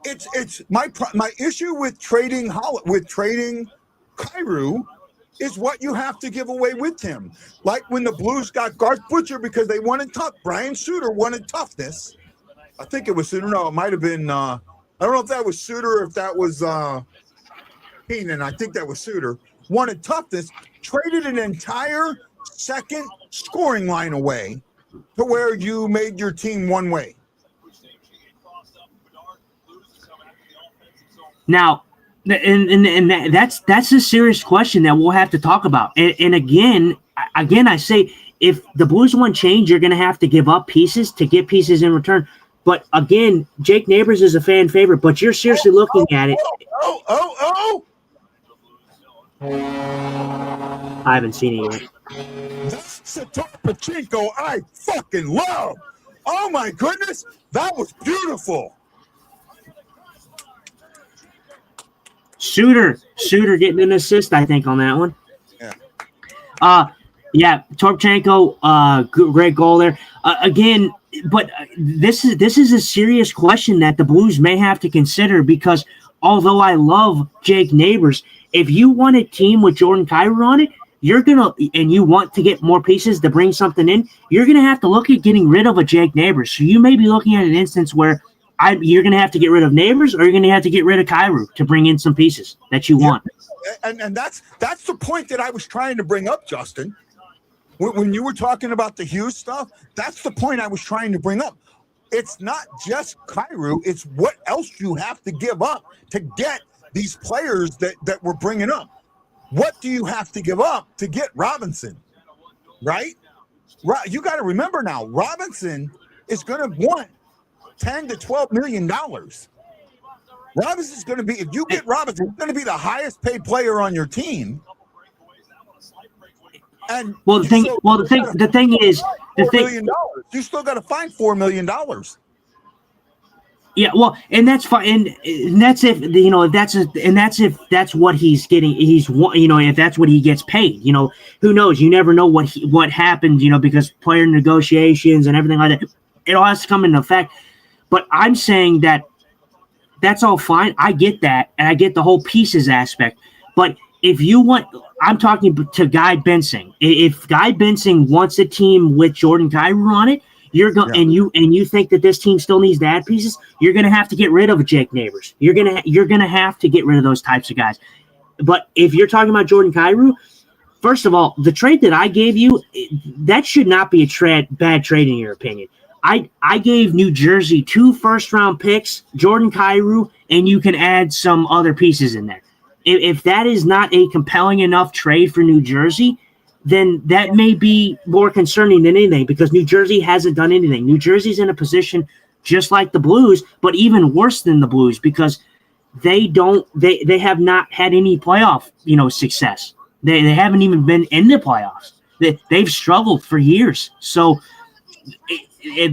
It's my issue with trading Kyrou is what you have to give away with him. Like when the Blues got Garth Butcher because they wanted tough. Brian Suter wanted toughness. I think it was Suter. No, it might have been. I don't know if that was Suter or if that was Heenan. I think that was Suter. Wanted toughness. Traded an entire second scoring line away to where you made your team one way. Now, and that's a serious question that we'll have to talk about. And again, I say, if the Blues want change, you're going to have to give up pieces to get pieces in return. But again, Jake Neighbors is a fan favorite, but you're seriously looking at it. I haven't seen it yet. That's the Pachinko I fucking love. Oh my goodness, that was beautiful. Suter getting an assist, I think, on that one. Yeah. Torpchenko, great goal there. Again, but this is a serious question that the Blues may have to consider, because although I love Jake Neighbors, if you want a team with Jordan Kyrou on it, and you want to get more pieces to bring something in, you're gonna have to look at getting rid of a Jake Neighbors. So you may be looking at an instance where you're gonna have to get rid of Neighbors, or you're gonna have to get rid of Kyrou to bring in some pieces that you want. And that's the point that I was trying to bring up, Justin. When you were talking about the Hughes stuff, that's the point I was trying to bring up. It's not just Kyrou, it's what else you have to give up to get these players that we're bringing up. What do you have to give up to get Robinson, right? You got to remember now, Robinson is going to want $10 to $12 million. Robinson's going to be, if you get Robinson, he's going to be the highest paid player on your team. And the thing is, you still got to find $4 million. Yeah, well, and that's fine, and that's if if that's what he's getting. If that's what he gets paid. Who knows? You never know what happens. Because player negotiations and everything like that, it all has to come into effect. But I'm saying that's all fine. I get that, and I get the whole pieces aspect. But if you want, I'm talking to Guy Benson. If Guy Benson wants a team with Jordan Kyrou on it, you're going and you think that this team still needs to add pieces, you're going to have to get rid of Jake Neighbors. You're going to have to get rid of those types of guys. But if you're talking about Jordan Kyrou, first of all, the trade that I gave you, that should not be a bad trade in your opinion. I gave New Jersey 2 first-round picks, Jordan Kyrou, and you can add some other pieces in there. If that is not a compelling enough trade for New Jersey, then that may be more concerning than anything because New Jersey hasn't done anything. New Jersey's in a position just like the Blues, but even worse than the Blues because they have not had any playoff, success. They haven't even been in the playoffs. They've struggled for years. So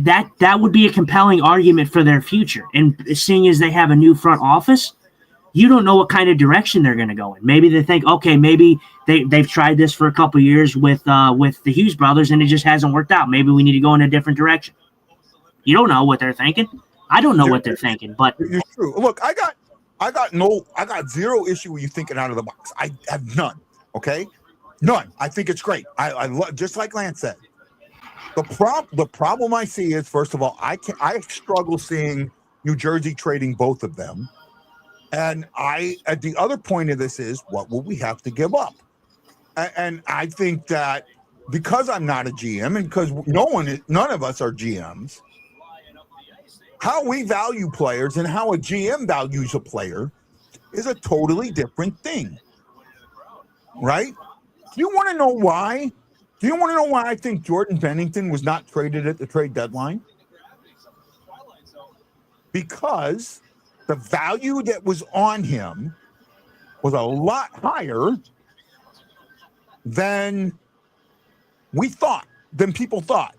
that would be a compelling argument for their future. And seeing as they have a new front office, you don't know what kind of direction they're going to go in. Maybe they think, okay, maybe they've tried this for a couple of years with the Hughes brothers and it just hasn't worked out. Maybe we need to go in a different direction. You don't know what they're thinking. I don't know what they're thinking, but you're true. Look, I got zero issue with you thinking out of the box. I have none. Okay, none. I think it's great. I love, just like Lance said. The problem I see is, first of all, I struggle seeing New Jersey trading both of them. And at the other point of this is, what will we have to give up? And I think that because I'm not a GM and because none of us are GMs, how we value players and how a GM values a player is a totally different thing, right? Do you want to know why? Do you want to know why I think Jordan Bennington was not traded at the trade deadline? Because the value that was on him was a lot higher than people thought.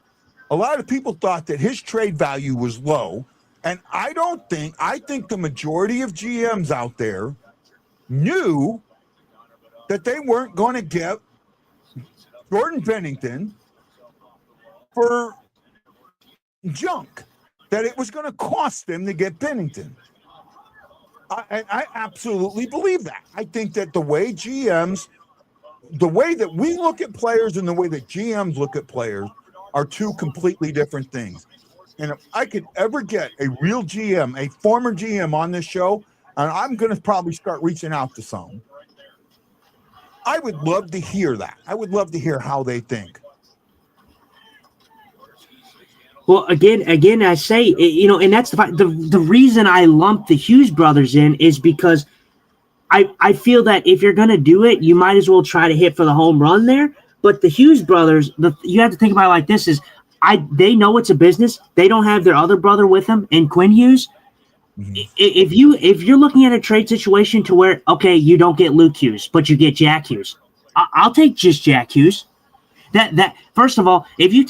A lot of people thought that his trade value was low. And I think the majority of GMs out there knew that they weren't going to get Jordan Bennington for junk, that it was going to cost them to get Bennington. I absolutely believe that. I think that the way that we look at players and the way that GMs look at players are two completely different things. And if I could ever get a real GM, a former GM on this show, and I'm going to probably start reaching out to some, I would love to hear that. I would love to hear how they think. Well, again, I say, and that's the reason I lump the Hughes brothers in is because I feel that if you're going to do it, you might as well try to hit for the home run there. But the Hughes brothers, you have to think about it like this: they know it's a business. They don't have their other brother with them, and Quinn Hughes. Mm-hmm. If you're looking at a trade situation to where, okay, you don't get Luke Hughes, but you get Jack Hughes, I'll take just Jack Hughes. That first of all, if you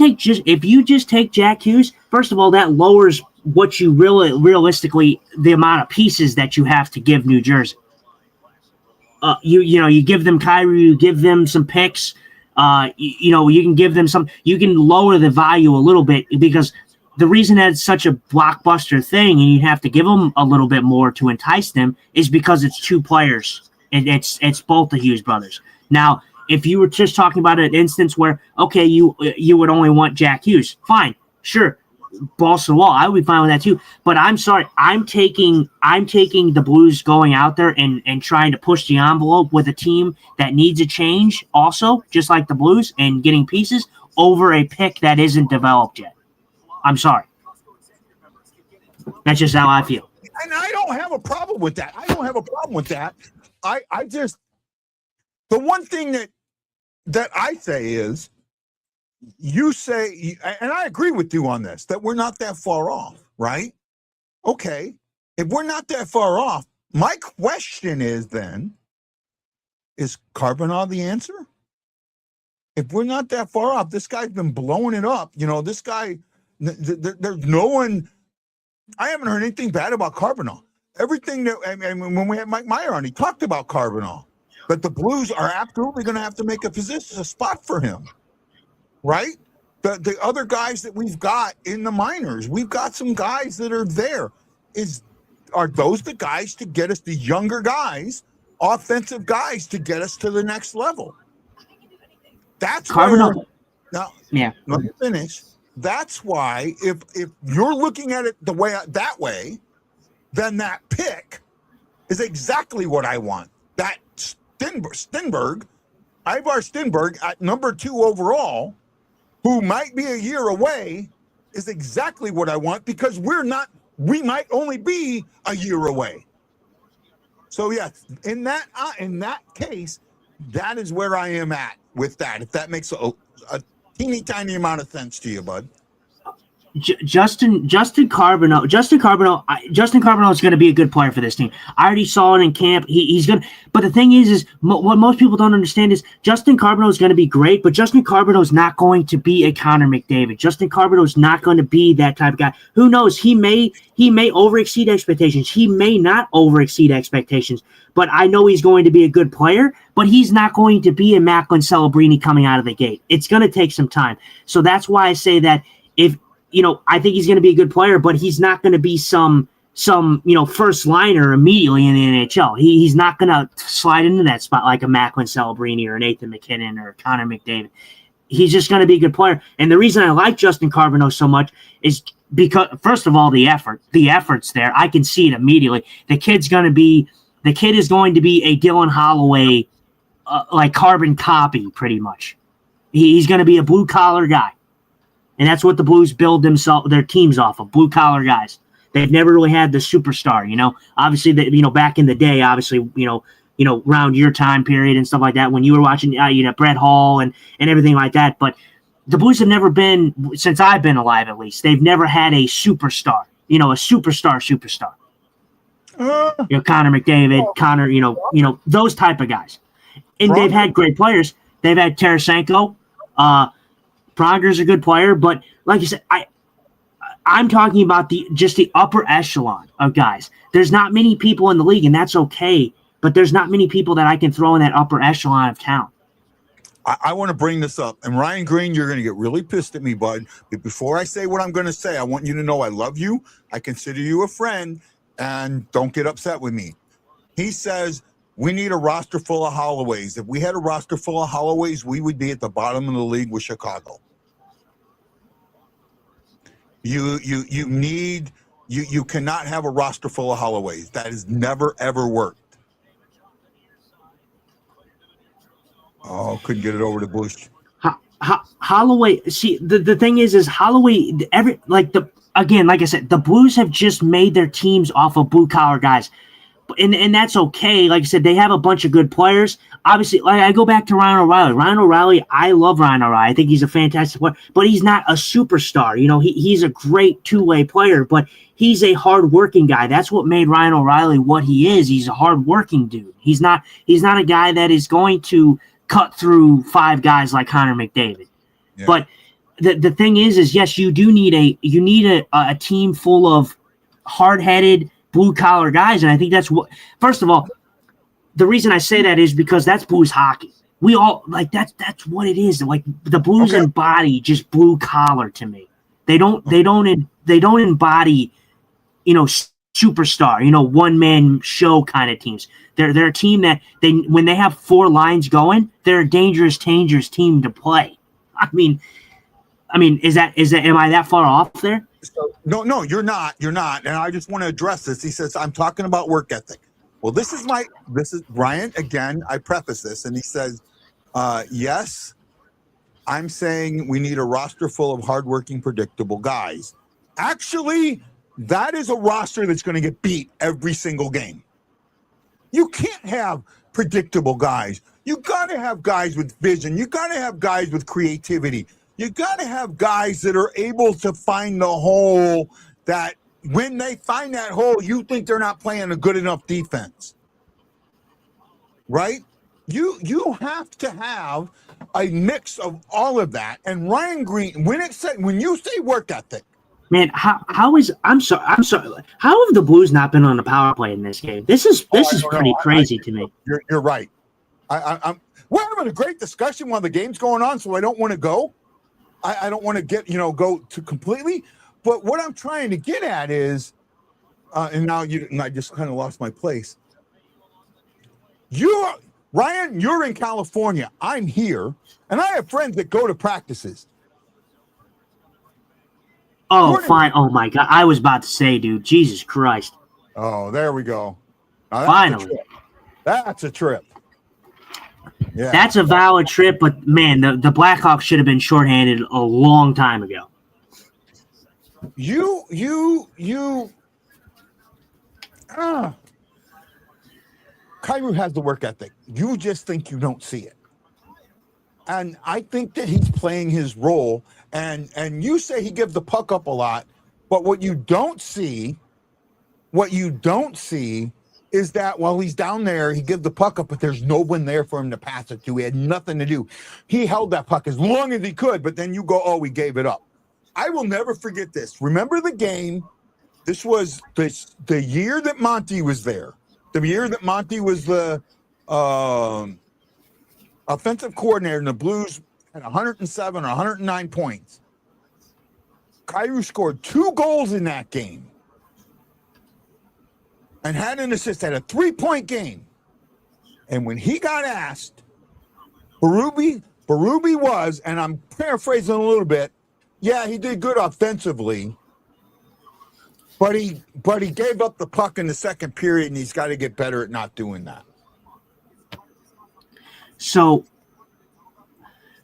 just take Jack Hughes, first of all, that lowers what you realistically the amount of pieces that you have to give New Jersey. You give them Kyrie, you give them some picks. You can give them some. You can lower the value a little bit because the reason that it's such a blockbuster thing, and you have to give them a little bit more to entice them, is because it's two players, and it's both the Hughes brothers. Now, if you were just talking about an instance where, okay, you would only want Jack Hughes, fine, sure, balls to the wall, I would be fine with that too. But I'm sorry, I'm taking the Blues going out there and trying to push the envelope with a team that needs a change, also, just like the Blues, and getting pieces over a pick that isn't developed yet. I'm sorry. That's just how I feel. And I don't have a problem with that. I just, the one thing that I say is, you say, and I agree with you on this, that we're not that far off, right? Okay. If we're not that far off, my question is then, is Carbonneau the answer? If we're not that far off, this guy's been blowing it up. This guy, there's no one, I haven't heard anything bad about Carbonneau. Everything that, when we had Mike Meyer on, he talked about Carbonneau, but the Blues are absolutely going to have to make a spot for him, right? The other guys that we've got in the minors, we've got some guys that are there. Are those the guys to get us, the younger guys, offensive guys to get us to the next level? That's Carbonneau. Now, yeah. let me finish. That's why if you're looking at it that way, then that pick is exactly what I want. That Stenberg, Ivar Stenberg at number 2 overall, who might be a year away, is exactly what I want because we might only be a year away. So yes, in that case, that is where I am at with that. If that makes a teeny tiny amount of sense to you, bud. Justin Carbonell is going to be a good player for this team. I already saw it in camp. He's going to, but the thing is what most people don't understand is Justin Carbonell is going to be great, but Justin Carbonell is not going to be a Connor McDavid. Justin Carbonell is not going to be that type of guy. Who knows? He may overexceed expectations. He may not overexceed expectations, but I know he's going to be a good player, but he's not going to be a Macklin Celebrini coming out of the gate. It's going to take some time. So that's why I say that I think he's going to be a good player, but he's not going to be some first liner immediately in the NHL. He's not going to slide into that spot like a Macklin Celebrini or a Nathan McKinnon or Connor McDavid. He's just going to be a good player. And the reason I like Justin Carbonell so much is because, first of all, the effort's there. I can see it immediately. The kid is going to be a Dylan Holloway, like carbon copy, pretty much. He's going to be a blue collar guy. And that's what the Blues build their teams off of, blue-collar guys. They've never really had the superstar, Obviously, back in the day, obviously, around your time period and stuff like that, when you were watching, Brett Hall and everything like that. But the Blues have never been, since I've been alive at least, they've never had a superstar, a superstar. Connor McDavid, those type of guys. And they've had great players. They've had Tarasenko, Proger's a good player, but like you said, I'm talking about the upper echelon of guys. There's not many people in the league, and that's okay, but there's not many people that I can throw in that upper echelon of talent. I want to bring this up, and Ryan Green, you're going to get really pissed at me, bud. But before I say what I'm going to say, I want you to know I love you. I consider you a friend, and don't get upset with me. He says we need a roster full of Holloways. If we had a roster full of Holloways, we would be at the bottom of the league with Chicago. You cannot have a roster full of Holloways. That has never, ever worked. Oh, couldn't get it over to Bush. Holloway, see, the thing is Holloway, like I said, the Blues have just made their teams off of blue-collar guys. And that's okay. Like I said, they have a bunch of good players. Obviously, like I go back to Ryan O'Reilly. Ryan O'Reilly, I love Ryan O'Reilly. I think he's a fantastic player, but he's not a superstar. He's a great two-way player, but he's a hard-working guy. That's what made Ryan O'Reilly what he is. He's a hard-working dude. He's not a guy that is going to cut through 5 guys like Connor McDavid. Yeah. But the thing is yes, you do need a team full of hard-headed, blue-collar guys, and I think that's what. First of all, the reason I say that is because that's Blues hockey. We all that's what it is. Like the Blues embody just blue-collar to me. They don't embody, superstar, one-man show kind of teams. They're a team that when they have 4 lines going, they're a dangerous team to play. I mean, is that am I that far off there? So, no, you're not. And I just want to address this. He says, I'm talking about work ethic. Well, this is Ryan. Again, I preface this, and he says, yes, I'm saying we need a roster full of hardworking, predictable guys. Actually, that is a roster that's going to get beat every single game. You can't have predictable guys. You got to have guys with vision. You got to have guys with creativity. You got to have guys that are able to find the hole, that when they find that hole, you think they're not playing a good enough defense. Right? You have to have a mix of all of that. And Ryan Green, when you say work ethic, man, I'm sorry. How have the Blues not been on the power play in this game? This is pretty crazy to me. You're right. We're having a great discussion while the game's going on, so I don't want to go. I don't want to get, go to completely. But what I'm trying to get at is, and I just kind of lost my place. Ryan, you're in California. I'm here, and I have friends that go to practices. Oh, fine. Oh my God. I was about to say, dude, Jesus Christ. Oh, there we go. Now, Finally. That's a trip. Yeah. That's a valid trip, but man, the Blackhawks should have been shorthanded a long time ago. Kyrou has the work ethic. You just think you don't see it. And I think that he's playing his role. And you say he gives the puck up a lot, but what you don't see is that while he's down there, he gives the puck up, but there's no one there for him to pass it to. He had nothing to do. He held that puck as long as he could, but then you go, oh, he gave it up. I will never forget this. Remember the game? This was the year that Monty was there. The year that Monty was the offensive coordinator, and the Blues had 107 or 109 points. Kyrou scored 2 goals in that game and had an assist, had a 3-point game. And when he got asked, Berube was, and I'm paraphrasing a little bit, yeah, he did good offensively, but he gave up the puck in the second period, and he's got to get better at not doing that. So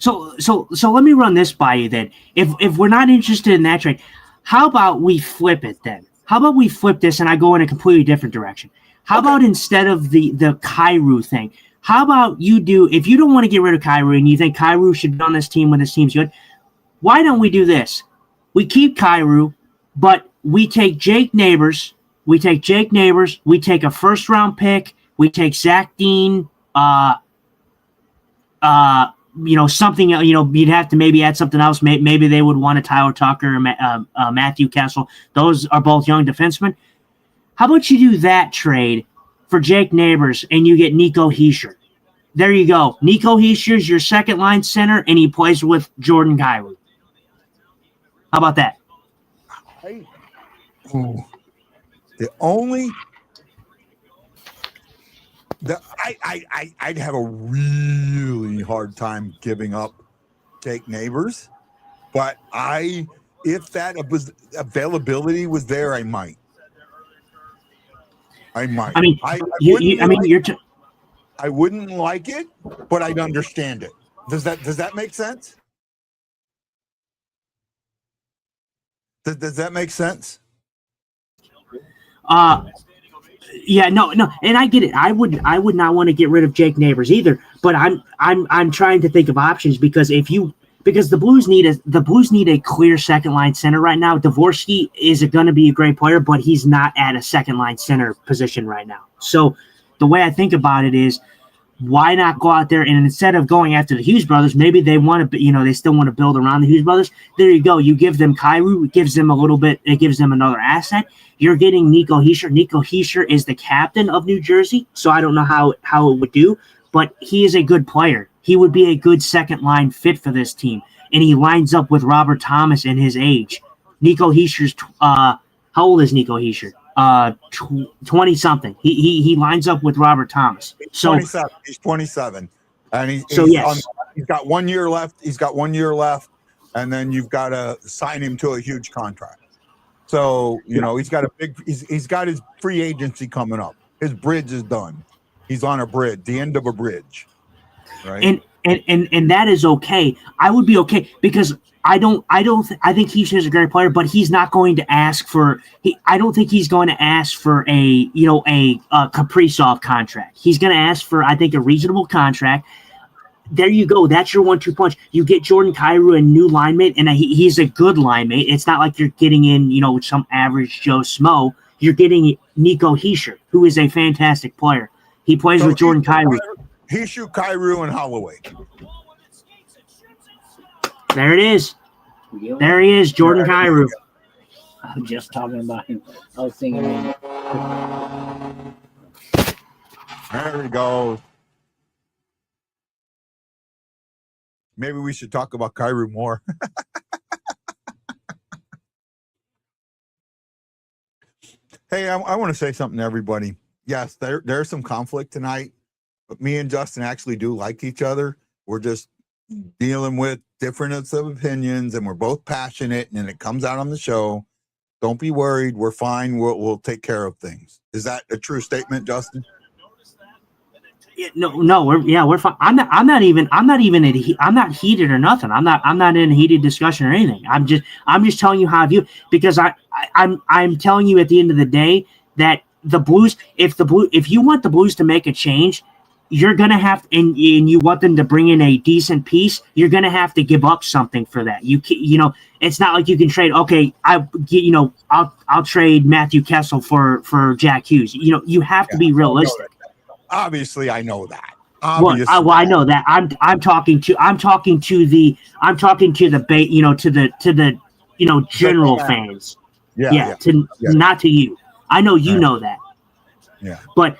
let me run this by you then. If we're not interested in that trade, how about we flip it then? How about we flip this and I go in a completely different direction? How about instead of the Kyrou thing, how about you do, if you don't want to get rid of Kyrou and you think Kyrou should be on this team when this team's good, why don't we do this? We keep Kyrou, but we take Jake Neighbors. We take a first-round pick. We take Zach Dean, something, you'd have to maybe add something else. Maybe they would want a Tyler Tucker or Matthew Kessel. Those are both young defensemen. How about you do that trade for Jake Neighbors and you get Nico Hischier? There you go. Nico Hischier's your second line center and he plays with Jordan Kyrou. How about that? I'd have a really hard time giving up Jake Neighbors, but if that availability was there, I might. I mean, I wouldn't like it, but I'd understand it. Does that make sense? Does that make sense? Yeah, no, and I get it. I would not want to get rid of Jake Neighbors either. But I'm trying to think of options because the Blues need a clear second line center right now. Dvorsky is going to be a great player, but he's not at a second line center position right now. So the way I think about it is, why not go out there and instead of going after the Hughes brothers, maybe they want to, they still want to build around the Hughes brothers. There you go. You give them Kyrou, it gives them a little bit, it gives them another asset. You're getting Nico Hischier. Nico Hischier is the captain of New Jersey, so I don't know how it would do, but he is a good player. He would be a good second line fit for this team, and he lines up with Robert Thomas in his age. Nico Hischier's how old is Nico Hischier? 20 something. He lines up with Robert Thomas. So 27. He's 27, and he's got 1 year left. He's got 1 year left, and then you've got to sign him to a huge contract. So he's got he's got his free agency coming up. His bridge is done. He's on a bridge, the end of a bridge, right? And that is okay. I would be okay because I think Hischier's a great player, but he's not going to ask for. I don't think he's going to ask for a Kaprizov contract. He's going to ask for, I think, a reasonable contract. There you go. That's your 1-2 punch. You get Jordan Kyrou, a new line mate, and he's a good line mate. It's not like you're getting in, some average Joe Smo. You're getting Nico Hischier, who is a fantastic player. He plays with Jordan Kyrou. Hischier, Kyrou, and Holloway. There it is. There he is, Jordan Kyrou. I'm just talking about him. I was thinking. There he goes. Maybe we should talk about Kyrou more. Hey, I want to say something to everybody. Yes, there's some conflict tonight, but me and Justin actually do like each other. We're just dealing with difference of opinions, and we're both passionate, and it comes out on the show. Don't be worried. We're fine. We'll take care of things. Is that a true statement, Justin? Yeah, no, we're fine. I'm not heated or nothing. I'm not in a heated discussion or anything. I'm just telling you how I view it, because I'm telling you at the end of the day that the Blues, if you want the Blues to make a change, you're gonna have, and you want them to bring in a decent piece, you're gonna have to give up something for that. It's not like you can trade. Okay, I'll trade Matthew Kessel for Jack Hughes. You have to be realistic. Obviously, I know that. Well, I know that. I'm talking to the general fans. Yeah. Not to you. I know you know that. Yeah. But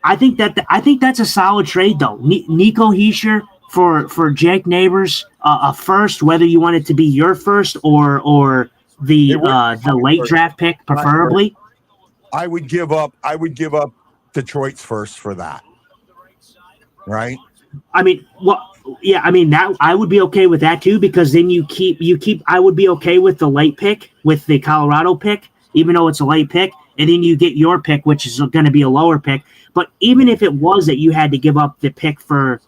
I think that's a solid trade though. Nico Hischier for Jake Neighbors, a first, whether you want it to be your first or the late draft pick, preferably. I would give up Detroit's first for that. Right? I mean, that I would be okay with that too, because then you keep I would be okay with the late pick, with the Colorado pick, even though it's a late pick, and then you get your pick, which is going to be a lower pick. But even if it was that you had to give up the pick for,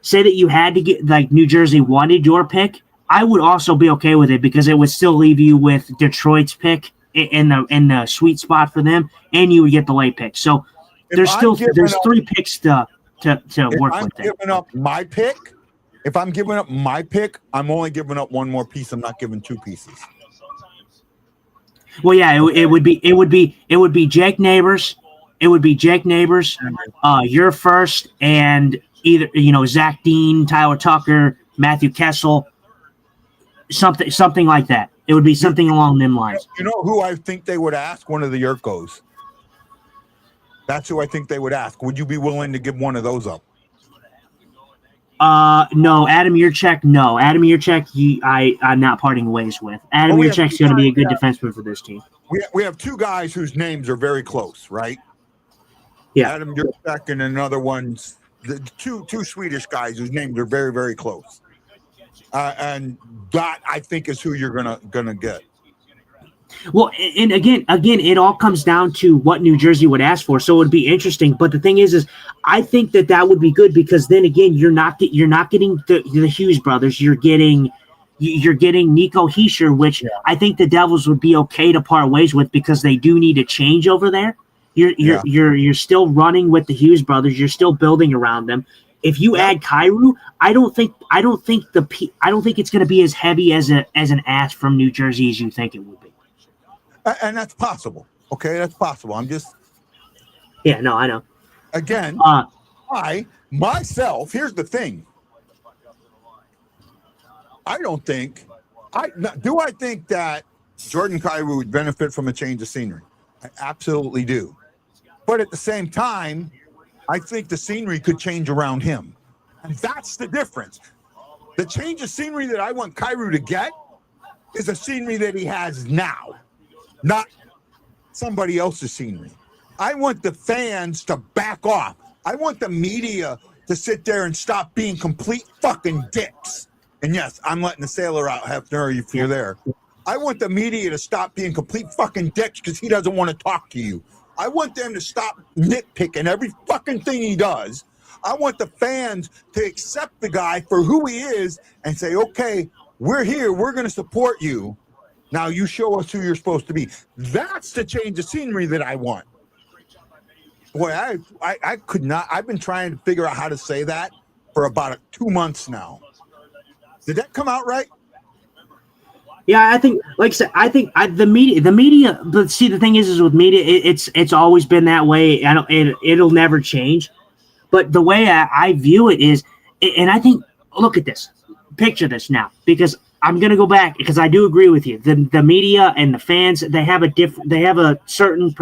say that you had to get, like, New Jersey wanted your pick, I would also be okay with it, because it would still leave you with Detroit's pick in the sweet spot for them, and you would get the late pick. So there's 3 picks to work with. If I'm giving up my pick, I'm only giving up one more piece. I'm not giving 2 pieces. Well, yeah, it would be Jake Neighbors. It would be Jake Neighbors, your first, and either Zach Dean, Tyler Tucker, Matthew Kessel, something like that. It would be something along them lines. You know who I think they would ask? One of the Yurkos. That's who I think they would ask. Would you be willing to give one of those up? No, Adam Yurchek. No, Adam Yurchek. I'm not parting ways with. Adam Yurchek's going to be a good defenseman for this team. We have 2 guys whose names are very close, right? Yeah, Adam Yurchek and another one's the two Swedish guys whose names are very, very close. And that, I think, is who you're gonna get. Well, and again, it all comes down to what New Jersey would ask for. So it would be interesting. But the thing is I think that would be good, because then again, you're not getting the Hughes brothers. You're getting Nico Hischier, which I think the Devils would be okay to part ways with, because they do need a change over there. You're still running with the Hughes brothers. You're still building around them. If you add Kyrou, I don't think it's going to be as heavy as an ask from New Jersey as you think it would be. And that's possible. Okay, that's possible. I'm just. Yeah, no, I know. Again, I myself. Here's the thing. I think that Jordan Kyrou would benefit from a change of scenery. I absolutely do. But at the same time, I think the scenery could change around him. And that's the difference. The change of scenery that I want Kyrou to get is a scenery that he has now, not somebody else's scenery. I want the fans to back off. I want the media to sit there and stop being complete fucking dicks. And yes, I'm letting the sailor out, Hefner, if you're there. I want the media to stop being complete fucking dicks because he doesn't want to talk to you. I want them to stop nitpicking every fucking thing he does. I want the fans to accept the guy for who he is and say, okay, we're here. We're going to support you. Now you show us who you're supposed to be. That's the change of scenery that I want. Boy, I could not. I've been trying to figure out how to say that for about 2 months now. Did that come out right? Yeah, I think, like I said, the media. But see, the thing is with media, it's always been that way. It'll never change. But the way I view it is, and I think, look at this, picture this now, because I'm gonna go back, because I do agree with you. The media and the fans, they have a certain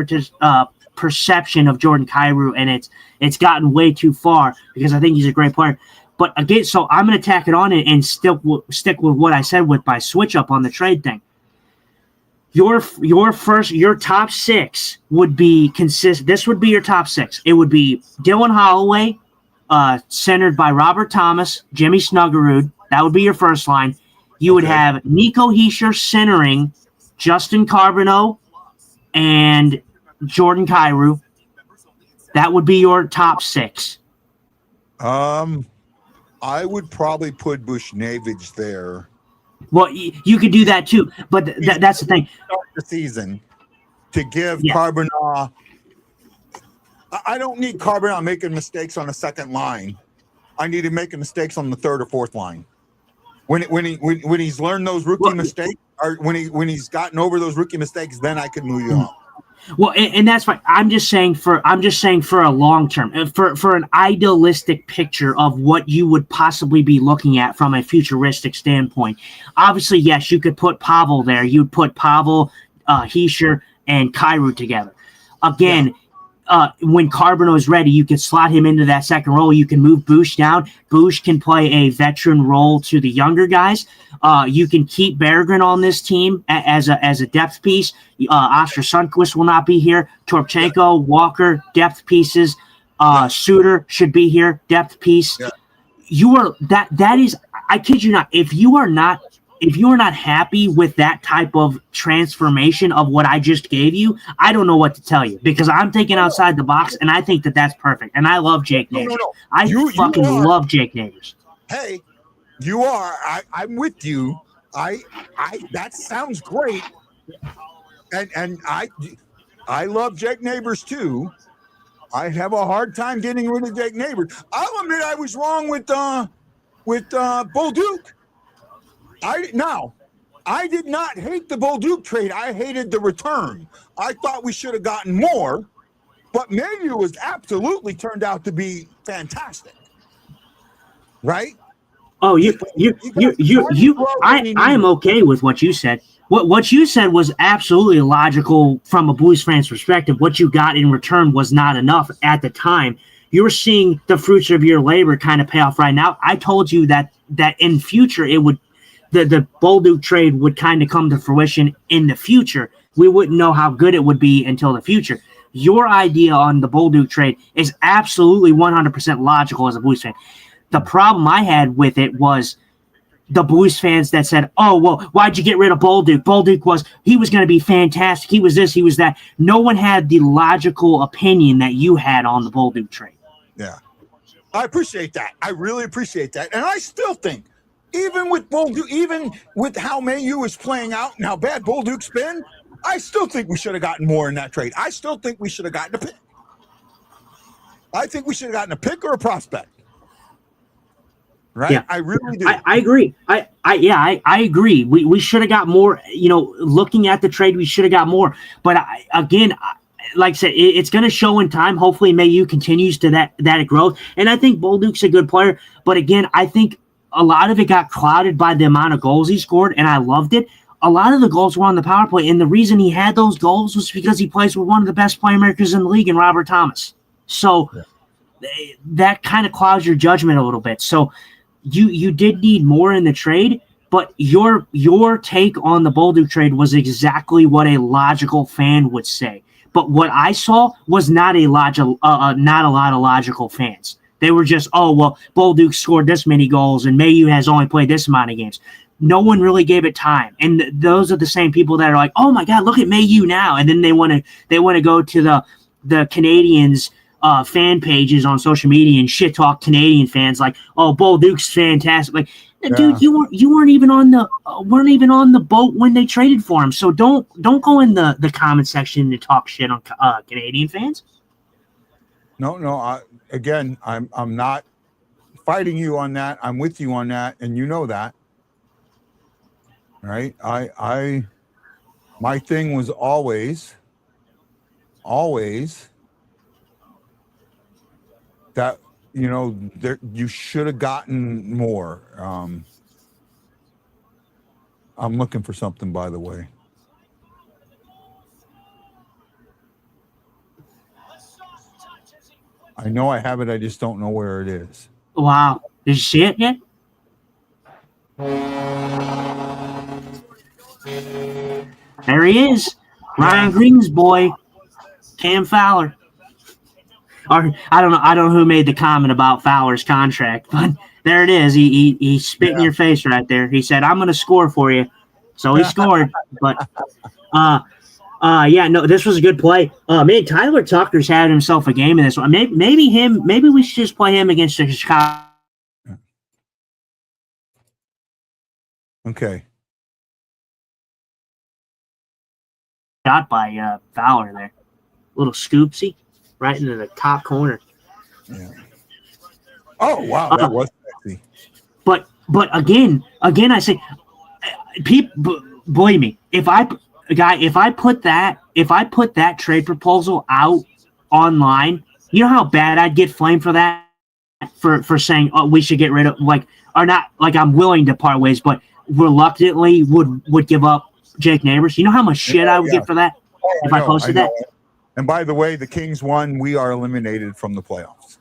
perception of Jordan Kyrou, and it's gotten way too far, because I think he's a great player. But again, so I'm going to tack it on and stick with what I said with my switch up on the trade thing. Your top 6 would be this would be your top 6. It would be Dylan Holloway, centered by Robert Thomas, Jimmy Snuggerud. That would be your first line. You would have Nico Hischier centering Justin Carbonneau and Jordan Kyrou. That would be your top 6. I would probably put Bushnevich there. Well, you could do that too, but that's the thing. Start the season to give Carbonneau. I don't need Carbonneau making mistakes on the second line. I need him making mistakes on the third or fourth line. When he's learned those rookie mistakes, or when he's gotten over those rookie mistakes, then I can move you on. Well, and that's fine. I'm just saying for a long term, for an idealistic picture of what you would possibly be looking at from a futuristic standpoint. Obviously, yes, you could put Pavel there. You'd put Pavel, Hischier, and Kyrou together. Again, when Carbonneau is ready, you can slot him into that second role. You can move Bush down. Bush can play a veteran role to the younger guys. You can keep Berggren on this team as a depth piece. Oscar Sundqvist will not be here. Torchenko, Walker, depth pieces. Suter should be here, depth piece. Yeah. You are that is. I kid you not. If you are not happy with that type of transformation of what I just gave you, I don't know what to tell you, because I'm thinking outside the box, and I think that that's perfect. And I love Jake Neighbors. I fucking love Jake Neighbors. Hey, you are. I'm with you. I that sounds great. And I love Jake Neighbors too. I have a hard time getting rid of Jake Neighbors. I'll admit I was wrong with Bolduc. I did not hate the Bolduc trade. I hated the return. I thought we should have gotten more, but Mayu was absolutely turned out to be fantastic. Right? Oh, I am okay with what you said. What you said was absolutely logical from a Blues fan's perspective. What you got in return was not enough at the time. You're seeing the fruits of your labor kind of pay off right now. I told you that in future it would. The Bolduc trade would kind of come to fruition in the future. We wouldn't know how good it would be until the future. Your idea on the Bolduc trade is absolutely 100% logical as a Blues fan. The problem I had with it was the Blues fans that said, oh, well, why'd you get rid of Bolduc? Bolduc he was going to be fantastic. He was this, he was that. No one had the logical opinion that you had on the Bolduc trade. Yeah. I appreciate that. I really appreciate that. And I still think, even with Bolduc, even with how Mayu is playing out and how bad Bolduc's been, I still think we should have gotten more in that trade. I still think we should have gotten a pick. I think we should have gotten a pick or a prospect. Right? Yeah. I really do. I agree. I agree. We should have got more. Looking at the trade, we should have got more. But like I said, it's going to show in time. Hopefully, Mayu continues to that growth. And I think Bolduc's a good player. But again, I think a lot of it got clouded by the amount of goals he scored, and I loved it. A lot of the goals were on the power play, and the reason he had those goals was because he plays with one of the best playmakers in the league in Robert Thomas. So that kind of clouds your judgment a little bit. So you did need more in the trade, but your take on the Bolduc trade was exactly what a logical fan would say. But what I saw was not a lot of logical fans. They were just, oh, well, Bolduc scored this many goals and Mayu has only played this amount of games. No one really gave it time. And those are the same people that are like, oh, my God, look at Mayu now. And then they want to go to the Canadians' fan pages on social media and shit talk Canadian fans like, oh, Bolduc's fantastic. Like, dude, you weren't even on the boat when they traded for him. So don't go in the comment section and talk shit on Canadian fans. No. I'm not fighting you on that. I'm with you on that, and you know that, right? My thing was always that you should have gotten more. I'm looking for something, by the way. I know I have it. I just don't know where it is. Wow. Did you see it yet? There he is. Ryan Green's boy, Cam Fowler. or I don't know who made the comment about Fowler's contract, but there it is. He spit in your face right there. He said, "I'm going to score for you," so he scored. But yeah, no, this was a good play. Man, Tyler Tucker's had himself a game in this one. Maybe we should just play him against the Chicago. Okay. Shot by Fowler there. Little scoopsy right into the top corner. Yeah. Oh, wow. That was sexy. But again, I say, people, believe me, if I put that trade proposal out online, you know how bad I'd get flamed for that, for saying, oh, we should get rid of, or not, I'm willing to part ways, but reluctantly would give up Jake Neighbors. You know how much shit I would get for that if I posted that? And by the way, the Kings won. We are eliminated from the playoffs.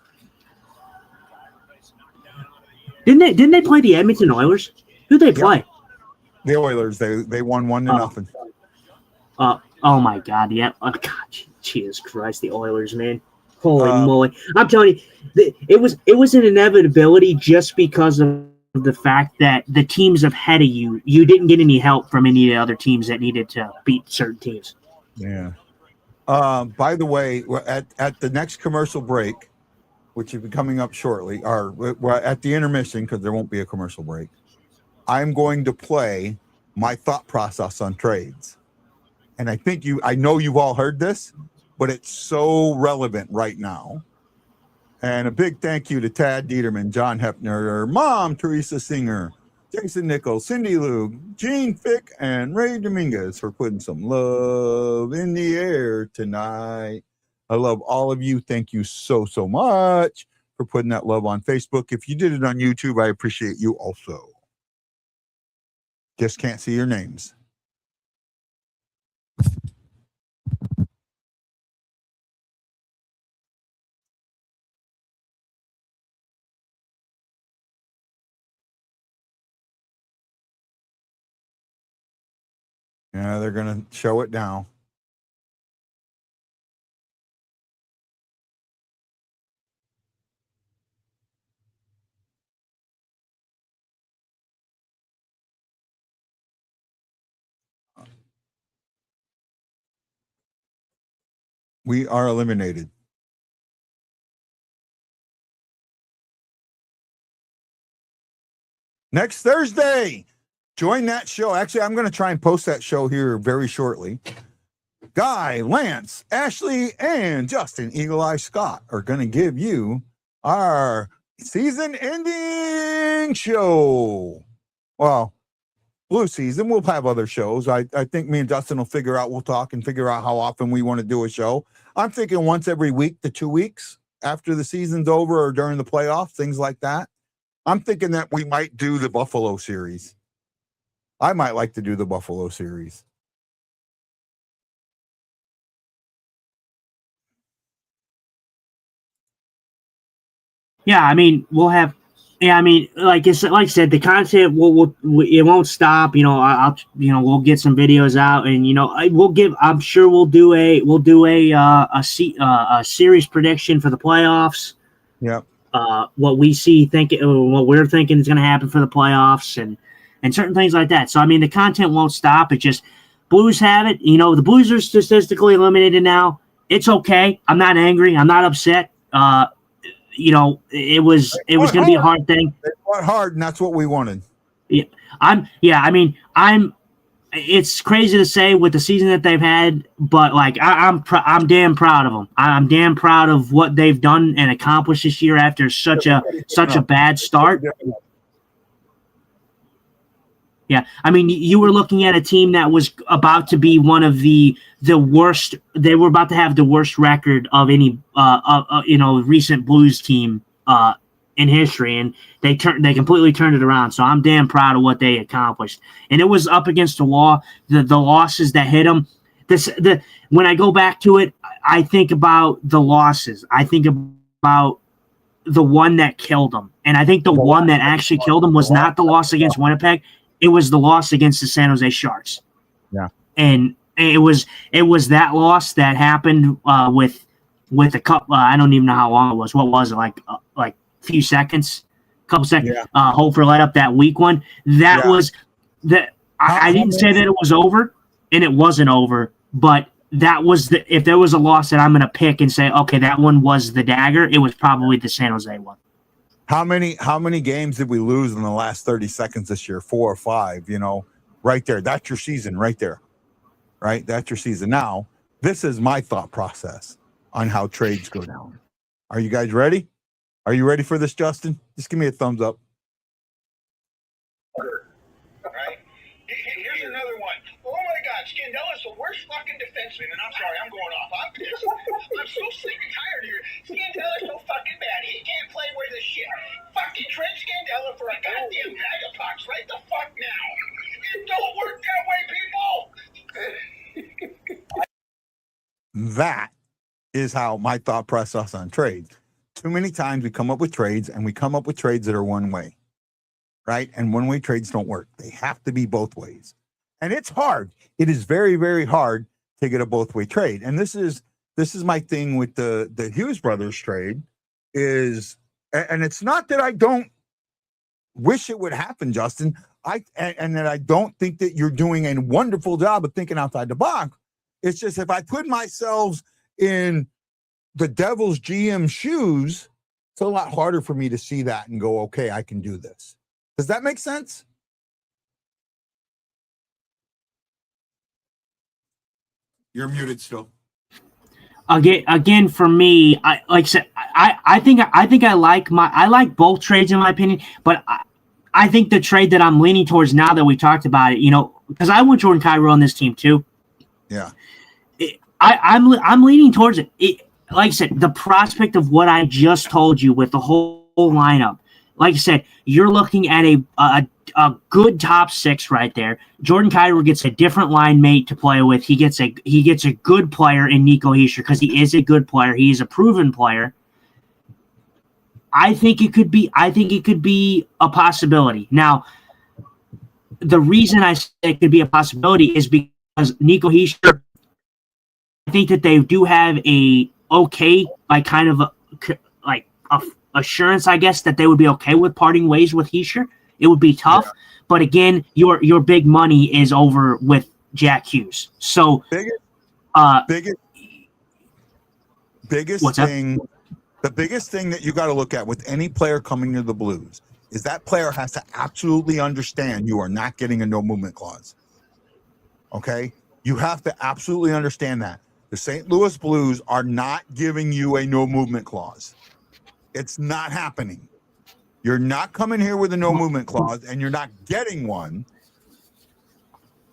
Didn't they play the Edmonton Oilers? Who'd they play? The Oilers. They won 1-0. Oh my God! Yeah. Oh God, Jesus Christ, the Oilers, man. Holy moly! I'm telling you, it was an inevitability just because of the fact that the teams ahead of you didn't get any help from any of the other teams that needed to beat certain teams. Yeah. By the way, at the next commercial break, which will be coming up shortly, or we're at the intermission because there won't be a commercial break, I'm going to play my thought process on trades. And I know you've all heard this, but it's so relevant right now. And a big thank you to Tad Dieterman, John Hepner, Mom, Teresa Singer, Jason Nichols, Cindy Lou, Gene Fick, and Ray Dominguez for putting some love in the air tonight. I love all of you. Thank you so, so much for putting that love on Facebook. If you did it on YouTube, I appreciate you also. Just can't see your names. Yeah, they're going to show it now. We are eliminated. Next Thursday, join that show. Actually, I'm going to try and post that show here very shortly. Guy, Lance, Ashley, and Justin Eagle Eye Scott are going to give you our season ending show. Well, Blue season. We'll have other shows. I think me and Justin will we'll talk and figure out how often we want to do a show. I'm thinking once every week to 2 weeks after the season's over or during the playoffs, things like that. I'm thinking that we might do the Buffalo series. I might like to do the Buffalo series. Yeah, I mean, we'll have. Yeah, I mean, like I said, the content it won't stop. You know, we'll get some videos out, and I'm sure we'll do a series prediction for the playoffs. Yeah. What we're thinking is going to happen for the playoffs, and certain things like that. So I mean, the content won't stop. It just Blues have it. You know, the Blues are statistically eliminated now. It's okay. I'm not angry. I'm not upset. It was going to be a hard thing. They fought hard, and that's what we wanted. It's crazy to say with the season that they've had, but I'm damn proud of them. I'm damn proud of what they've done and accomplished this year after such a bad start. Yeah, I mean, you were looking at a team that was about to be one of the worst. They were about to have the worst record of any recent Blues team in history, and they completely turned it around. So I'm damn proud of what they accomplished. And it was up against the wall. The losses that hit them. When I go back to it, I think about the losses. I think about the one that killed them, and I think the one that actually killed them was not the loss against Winnipeg. It was the loss against the San Jose Sharks. Yeah. And it was that loss that happened with with a couple. I don't even know how long it was. What was it, like a few seconds, couple seconds? Yeah. Hofer let up that weak one. That Yeah. was that. I didn't say that it was over, and it wasn't over, but that was if there was a loss that I'm going to pick and say, okay, that one was the dagger, it was probably the San Jose one. How many games did we lose in the last 30 seconds this year? 4 or 5, right there. That's your season right there, right? That's your season. Now, this is my thought process on how trades go down. Are you guys ready? Are you ready for this, Justin? Just give me a thumbs up. Right? Here's another one. Oh my God, Scandella's the worst fucking defenseman, and I'm sorry, I'm going off. I'm pissed. I'm so sick and tired of here. Scandella's so fucking bad. He can't play worth a shit. Fucking trade Scandella for a goddamn bag of pucks right the fuck now. It don't work that way, people. That is how my thought process on trades. Too many times we come up with trades, and we come up with trades that are one way, right? And one-way trades don't work. They have to be both ways. And it's hard. It is very, very hard to get a both-way trade. And this is my thing with the Hughes brothers trade is, and it's not that I don't wish it would happen, Justin. And that I don't think that you're doing a wonderful job of thinking outside the box. It's just if I put myself in the Devils GM shoes, it's a lot harder for me to see that and go, okay, I can do this. Does that make sense? You're muted still. Again, for me, I think I like both trades in my opinion, but I think the trade that I'm leaning towards now that we talked about it, because I want Jordan Kyrou on this team too. Yeah, I'm leaning towards it. Like I said, the prospect of what I just told you with the whole lineup. Like I said, you're looking at a good top 6 right there. Jordan Kyrou gets a different line mate to play with. He gets a good player in Nico Hischier because he is a good player. He is a proven player. I think it could be a possibility. Now, the reason I say it could be a possibility is because Nico Hischier, I think that they do have a okay, like kind of a assurance, I guess, that they would be okay with parting ways with Hischier. It would be tough, but again, your big money is over with Jack Hughes. So, biggest what's thing, the biggest thing that you got to look at with any player coming to the Blues is that player has to absolutely understand you are not getting a no movement clause. Okay, you have to absolutely understand that the St. Louis Blues are not giving you a no movement clause. It's not happening. You're not coming here with a no movement clause, and you're not getting one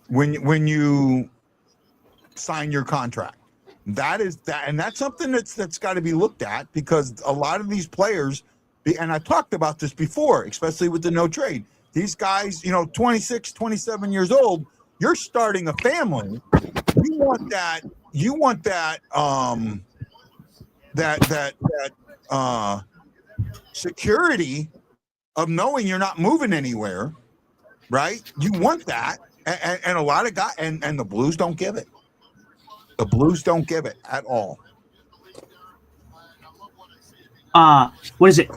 when you sign your contract. That's something that's got to be looked at because a lot of these players, and I talked about this before, especially with the no trade. These guys, 26, 27 years old, you're starting a family. You want that security of knowing you're not moving anywhere, right? You want that, and a lot of guys, and the Blues don't give it. The Blues don't give it at all. What is it?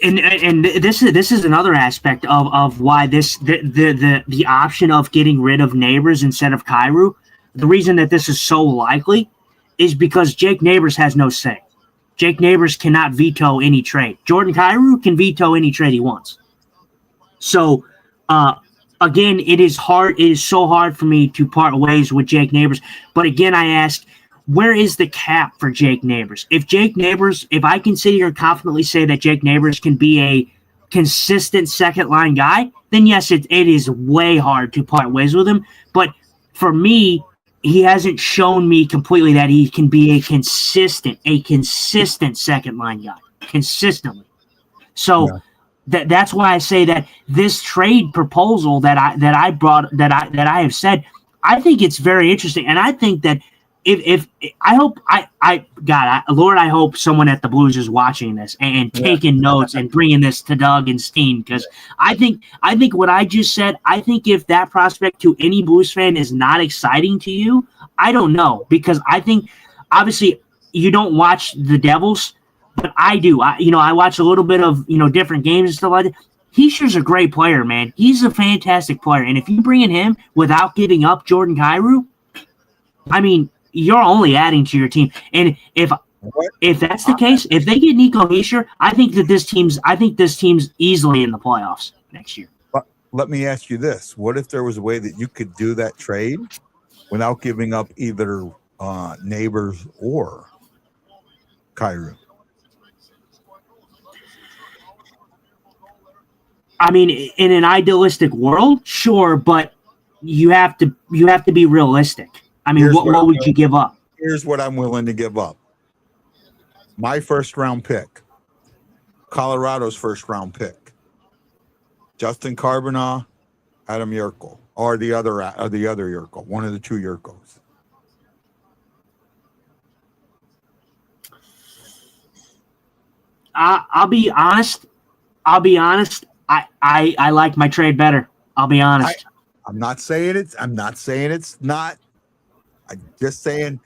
And this is another aspect of why the option of getting rid of Neighbors instead of Kyrou. The reason that this is so likely is because Jake Neighbors has no say. Jake Neighbors cannot veto any trade. Jordan Kyrou can veto any trade he wants. So, again, it is hard. It is so hard for me to part ways with Jake Neighbors. But again, I ask, where is the cap for Jake Neighbors? If I can sit here and confidently say that Jake Neighbors can be a consistent second line guy, then yes, it is way hard to part ways with him. But for me, he hasn't shown me completely that he can be a consistent second line guy consistently. So that's why I say that this trade proposal that I have said, I think it's very interesting, and I think that if I hope Lord, I hope someone at the Blues is watching this and taking notes and bringing this to Doug and Steen, because I think what I just said, I think if that prospect to any Blues fan is not exciting to you, I don't know, because I think obviously you don't watch the Devils, but I do. I watch a little bit of different games and stuff like that. Heischer's a great player, man. He's a fantastic player, and if you bring in him without giving up Jordan Kyrou, I mean, you're only adding to your team. And if that's the case, if they get Nico Hischier, I think this team's easily in the playoffs next year. But let me ask you this: what if there was a way that you could do that trade without giving up either Neighbors or Kyrou? I mean, in an idealistic world, sure, but you have to be realistic. I mean, what would you give up? Here's what I'm willing to give up. My first round pick, Colorado's first round pick, Justin Carbonneau, Adam Yerkel, or the other Yerkel, one of the two Yerkos. I'll be honest. I like my trade better. I'll be honest. I'm not saying it's not. I'm just saying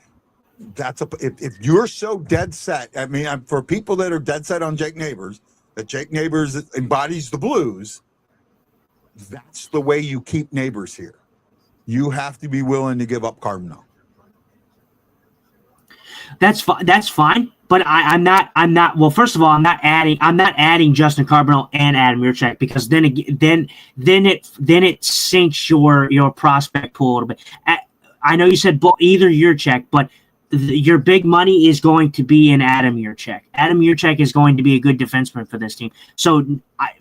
if you're so dead set. I mean, for people that are dead set on Jake Neighbors, that Jake Neighbors embodies the Blues. That's the way you keep Neighbors here. You have to be willing to give up Carbonneau. That's fine. But I'm not. Well, first of all, I'm not adding Justin Carbonneau and Adam Yurchek, because then it sinks your prospect pool a little bit. I know you said either Yurchek, but your big money is going to be in Adam Yurchek. Adam Yurchek is going to be a good defenseman for this team. So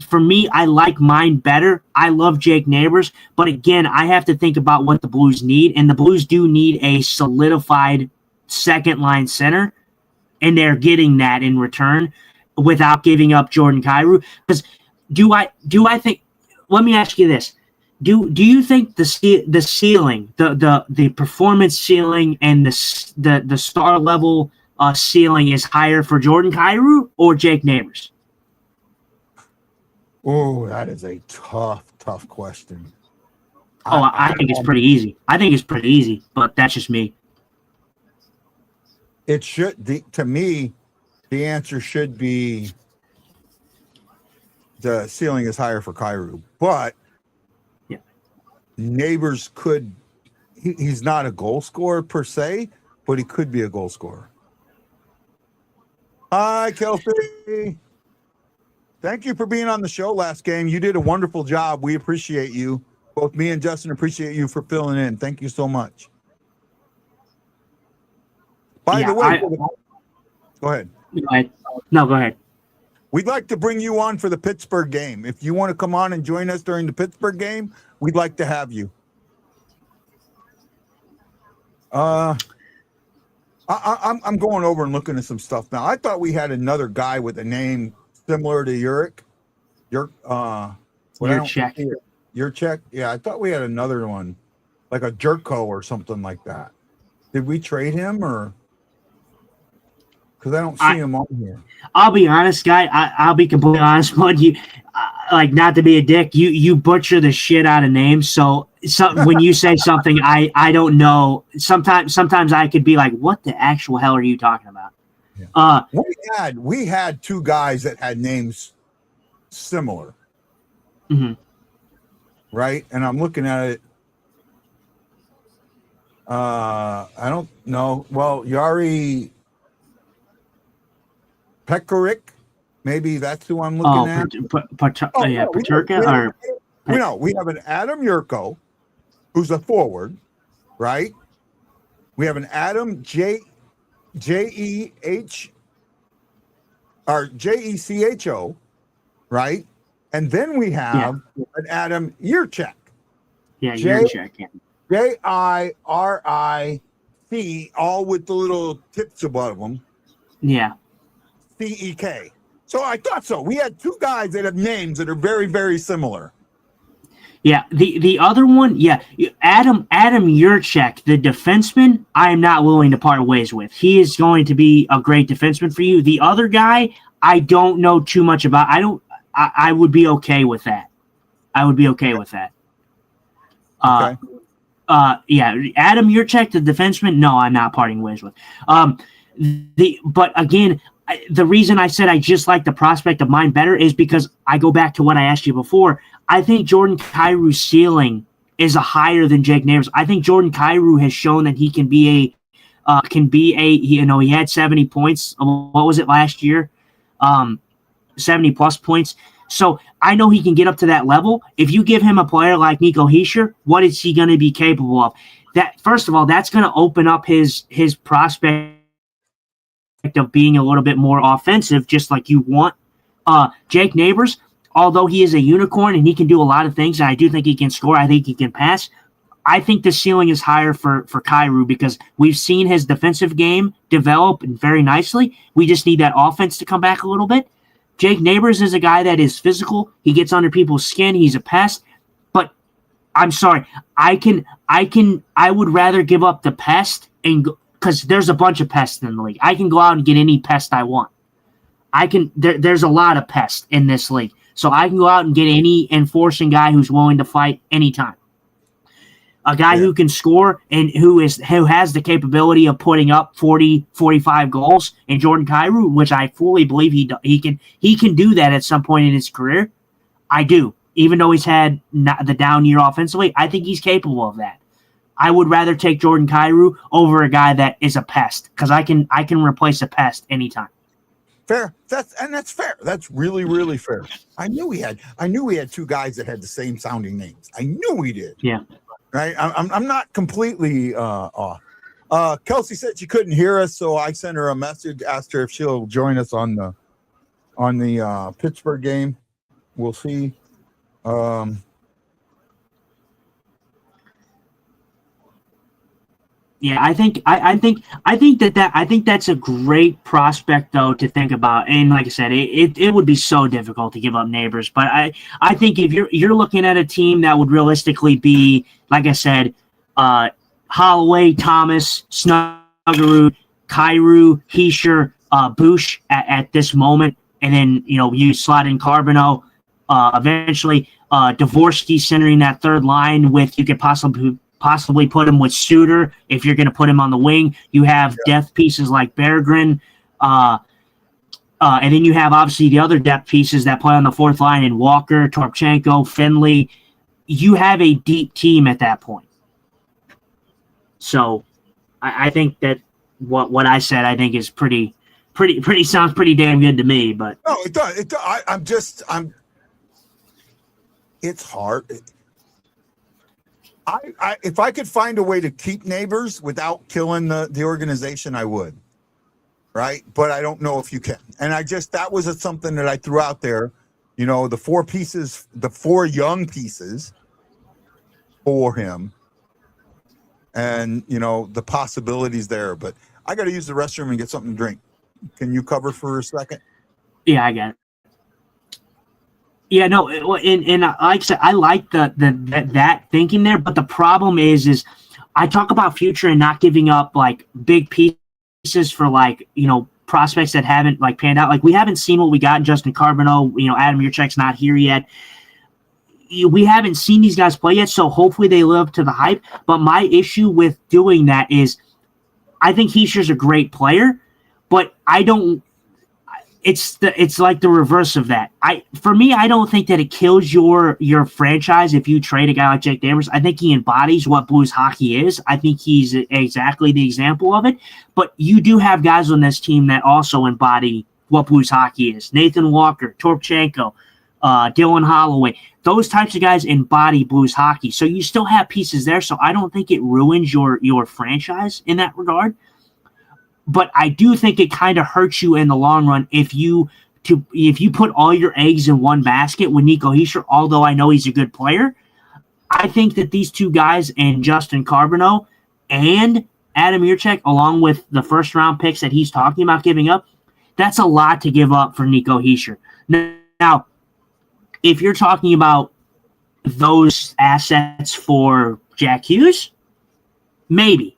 for me, I like mine better. I love Jake Neighbors, but again, I have to think about what the Blues need, and the Blues do need a solidified second line center. And they're getting that in return without giving up Jordan Kyrou. Because do I think? Let me ask you this: Do you think the ceiling, the performance ceiling, and the star level ceiling is higher for Jordan Kyrou or Jake Neighbors? Oh, that is a tough question. I think it's pretty easy. But that's just me. It should, to me, the answer should be the ceiling is higher for Kyrou, but yeah, Neighbors could. He's not a goal scorer per se, but he could be a goal scorer. Hi, Kelsey. Thank you for being on the show last game. You did a wonderful job. We appreciate you. Both me and Justin appreciate you for filling in. Thank you so much. By the way, go ahead. No, go ahead. We'd like to bring you on for the Pittsburgh game. If you want to come on and join us during the Pittsburgh game, we'd like to have you. I'm going over and looking at some stuff now. I thought we had another guy with a name similar to Yurchek. Yurchek. Yeah, I thought we had another one, like a Jerko or something like that. Did we trade him or? Because I don't see him on here. I'll be honest, guy. I'll be completely honest with you. Like, not to be a dick, you butcher the shit out of names. So when you say something, I don't know. Sometimes I could be like, what the actual hell are you talking about? Yeah. We had two guys that had names similar. Mm-hmm. Right? And I'm looking at it. I don't know. Well, Yari Pekarik, maybe that's who I'm looking at. Paterka. We have an Adam Yerko, who's a forward, right? We have an Adam Jechcho, right? And then we have an Adam Yurchek. Yeah, Yurchek. Jiric, all with the little tips above them. Yeah. CEK. So I thought so. We had two guys that have names that are very, very similar. Yeah, the other one, Adam Yurchek, the defenseman, I am not willing to part ways with. He is going to be a great defenseman for you. The other guy, I don't know too much about. I would be okay with that. Okay. Adam Yurchek, the defenseman, no, I'm not parting ways with. But again, the reason I said I just like the prospect of mine better is because I go back to what I asked you before. I think Jordan Kyrou's ceiling is higher than Jake Neighbors. I think Jordan Kyrou has shown that he can be he had 70 points. What was it last year? 70 plus points. So I know he can get up to that level. If you give him a player like Nico Hischier, what is he going to be capable of? That, first of all, that's going to open up his prospect of being a little bit more offensive, just like you want. Jake Neighbors, although he is a unicorn and he can do a lot of things, and I do think he can score, I think he can pass, I think the ceiling is higher for Kyrou because we've seen his defensive game develop very nicely. We just need that offense to come back a little bit. Jake Neighbors is a guy that is physical. He gets under people's skin. He's a pest. But I'm sorry, I would rather give up the pest and because there's a bunch of pests in the league. I can go out and get any pest I want. There's a lot of pests in this league. So I can go out and get any enforcing guy who's willing to fight anytime. A guy who can score and who has the capability of putting up 40, 45 goals in Jordan Kyrou, which I fully believe he can do that at some point in his career. I do. Even though he's had the down year offensively, I think he's capable of that. I would rather take Jordan Kyrou over a guy that is a pest because I can replace a pest anytime. Fair. That's fair. That's really, really fair. I knew we had two guys that had the same sounding names. I knew we did. Yeah. Right. I'm not completely off. Kelsey said she couldn't hear us, so I sent her a message, asked her if she'll join us on the Pittsburgh game. We'll see. Yeah, I think that's a great prospect though to think about. And like I said, it would be so difficult to give up Neighbors. But I think if you're looking at a team that would realistically be, like I said, Holloway, Thomas, Snuggerud, Kyrou, Hischier, Bush at this moment, and then you slot in Carbonneau, eventually Dvorsky centering that third line with you could possibly put him with Suter if you're going to put him on the wing. You have depth pieces like Berggren, and then you have obviously the other depth pieces that play on the fourth line in Walker, Torpchenko, Finley. You have a deep team at that point. So I think that what I said I think is pretty sounds pretty damn good to me. But no, it does. It's hard. If I could find a way to keep Neighbors without killing the organization, I would. Right. But I don't know if you can. And that was something that I threw out there, the four young pieces for him and, the possibilities there. But I got to use the restroom and get something to drink. Can you cover for a second? Yeah, I got it. Yeah, no, and like I said, I like that thinking there, but the problem is I talk about future and not giving up like big pieces for prospects that haven't panned out. Like we haven't seen what we got in Justin Carbonneau. Adam Yurchek's not here yet. We haven't seen these guys play yet, so hopefully they live up to the hype. But my issue with doing that is I think Hischier's a great player, but I don't. It's like the reverse of that. For me, I don't think that it kills your franchise if you trade a guy like Jake Neighbors. I think he embodies what Blues hockey is. I think he's exactly the example of it. But you do have guys on this team that also embody what Blues hockey is. Nathan Walker, Torpchenko, Dylan Holloway. Those types of guys embody Blues hockey. So you still have pieces there. So I don't think it ruins your franchise in that regard. But I do think it kind of hurts you in the long run if you put all your eggs in one basket with Nico Hischier, although I know he's a good player. I think that these two guys and Justin Carbonneau and Adam Yurchek, along with the first-round picks that he's talking about giving up, that's a lot to give up for Nico Hischier. Now, if you're talking about those assets for Jack Hughes, maybe.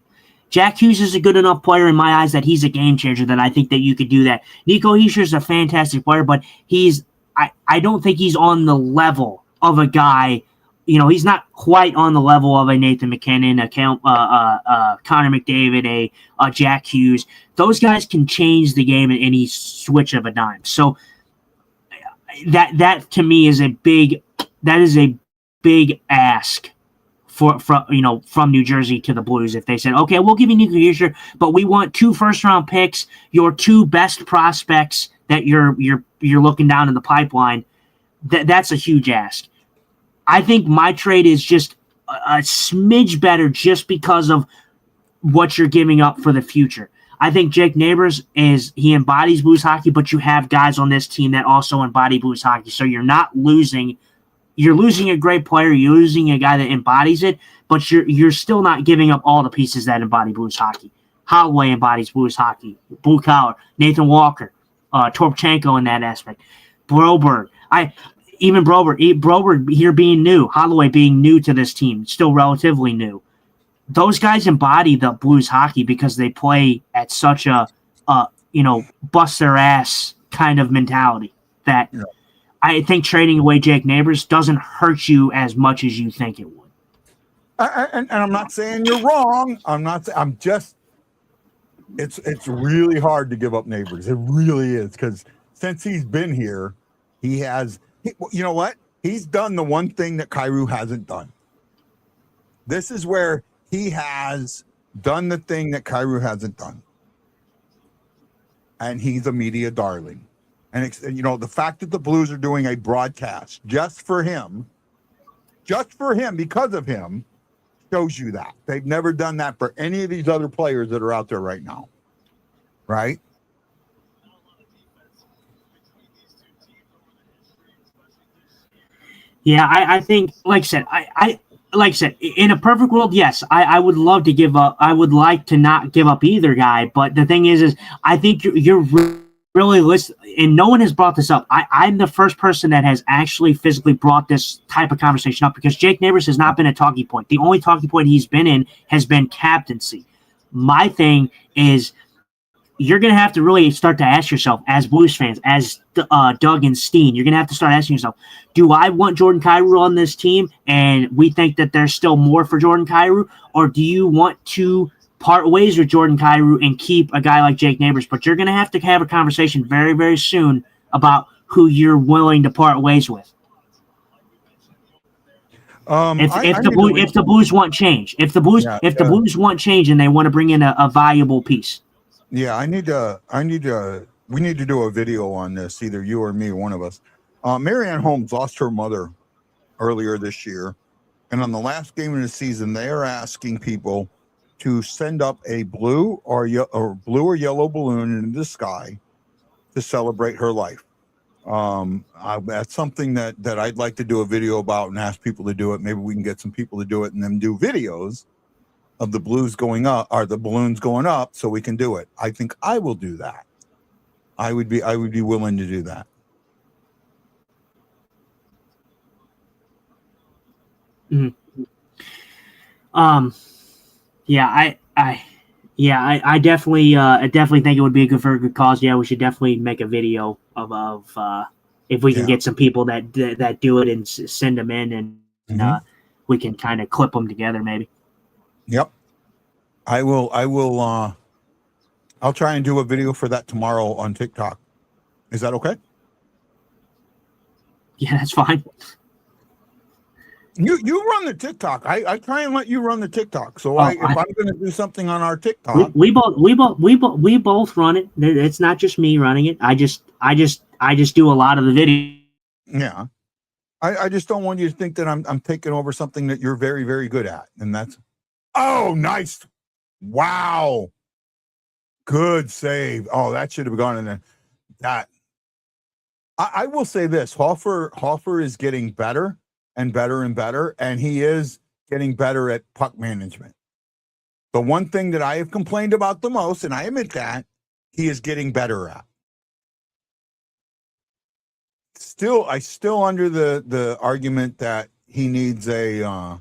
Jack Hughes is a good enough player in my eyes that he's a game changer that I think that you could do that. Nico Hischier is a fantastic player, but I don't think he's on the level of a guy, he's not quite on the level of a Nathan McKinnon, a Connor McDavid, a Jack Hughes. Those guys can change the game in any switch of a dime. So that to me is a big ask from New Jersey to the Blues. If they said, okay, we'll give you Nico Hischier, but we want 2 first-round picks, your 2 best prospects that you're looking down in the pipeline, that's a huge ask. I think my trade is just a smidge better just because of what you're giving up for the future. I think Jake Neighbors he embodies Blues hockey, but you have guys on this team that also embody Blues hockey. So you're not losing. You're losing a great player. You're losing a guy that embodies it, but you're still not giving up all the pieces that embody Blues hockey. Holloway embodies Blues hockey. Blue collar. Nathan Walker, Torpchenko in that aspect. Broberg. Even Broberg here being new, Holloway being new to this team, still relatively new. Those guys embody the Blues hockey because they play at such a bust their ass kind of mentality that I think trading away Jake Neighbors doesn't hurt you as much as you think it would. And I'm not saying you're wrong. I'm just. It's really hard to give up Neighbors. It really is, because since he's been here, he has. You know what? He's done the one thing that Kyrou hasn't done. This is where he has done the thing that Kyrou hasn't done. And he's a media darling. And, the fact that the Blues are doing a broadcast just for him, because of him, shows you that. They've never done that for any of these other players that are out there right now. Right? Yeah, I think, like I said, in a perfect world, yes, I would love to give up. I would like to not give up either guy. But the thing is I think you're really listening, and no one has brought this up. I'm the first person that has actually physically brought this type of conversation up, because Jake Neighbors has not been a talking point. The only talking point he's been in has been captaincy. My thing is, you're going to have to really start to ask yourself, as Blues fans, as Doug and Steen, you're going to have to start asking yourself, do I want Jordan Kyrou on this team, and we think that there's still more for Jordan Kyrou, or do you want to part ways with Jordan Kyrou and keep a guy like Jake Neighbors? But you're going to have a conversation very, very soon about who you're willing to part ways with. If the Blues want change, if the Blues want change and they want to bring in a valuable piece. Yeah, we need to do a video on this, either you or me, one of us. Marianne Holmes lost her mother earlier this year, and on the last game of the season, they are asking people to send up a blue or yellow balloon into the sky to celebrate her life. That's something that I'd like to do a video about and ask people to do it. Maybe we can get some people to do it and then do videos of the blues going up, or the balloons going up, so we can do it. I think I will do that. I would be willing to do that. Mm-hmm. I definitely think it would be for a good cause. Yeah, we should definitely make a video of if we can get some people that do it and send them in, and we can kind of clip them together, maybe. Yep. I will. I'll try and do a video for that tomorrow on TikTok. Is that okay? Yeah, that's fine. You run the TikTok. I try and let you run the TikTok. So if I'm going to do something on our TikTok, we both run it. It's not just me running it. I just do a lot of the video. Yeah. I just don't want you to think that I'm taking over something that you're very, very good at. And that's, oh, nice. Wow. Good save. Oh, that should have gone in there. That I will say this, Hofer is getting better and better and better, and he is getting better at puck management. The one thing that I have complained about the most, and I admit that, he is getting better at. I still under the argument that he needs a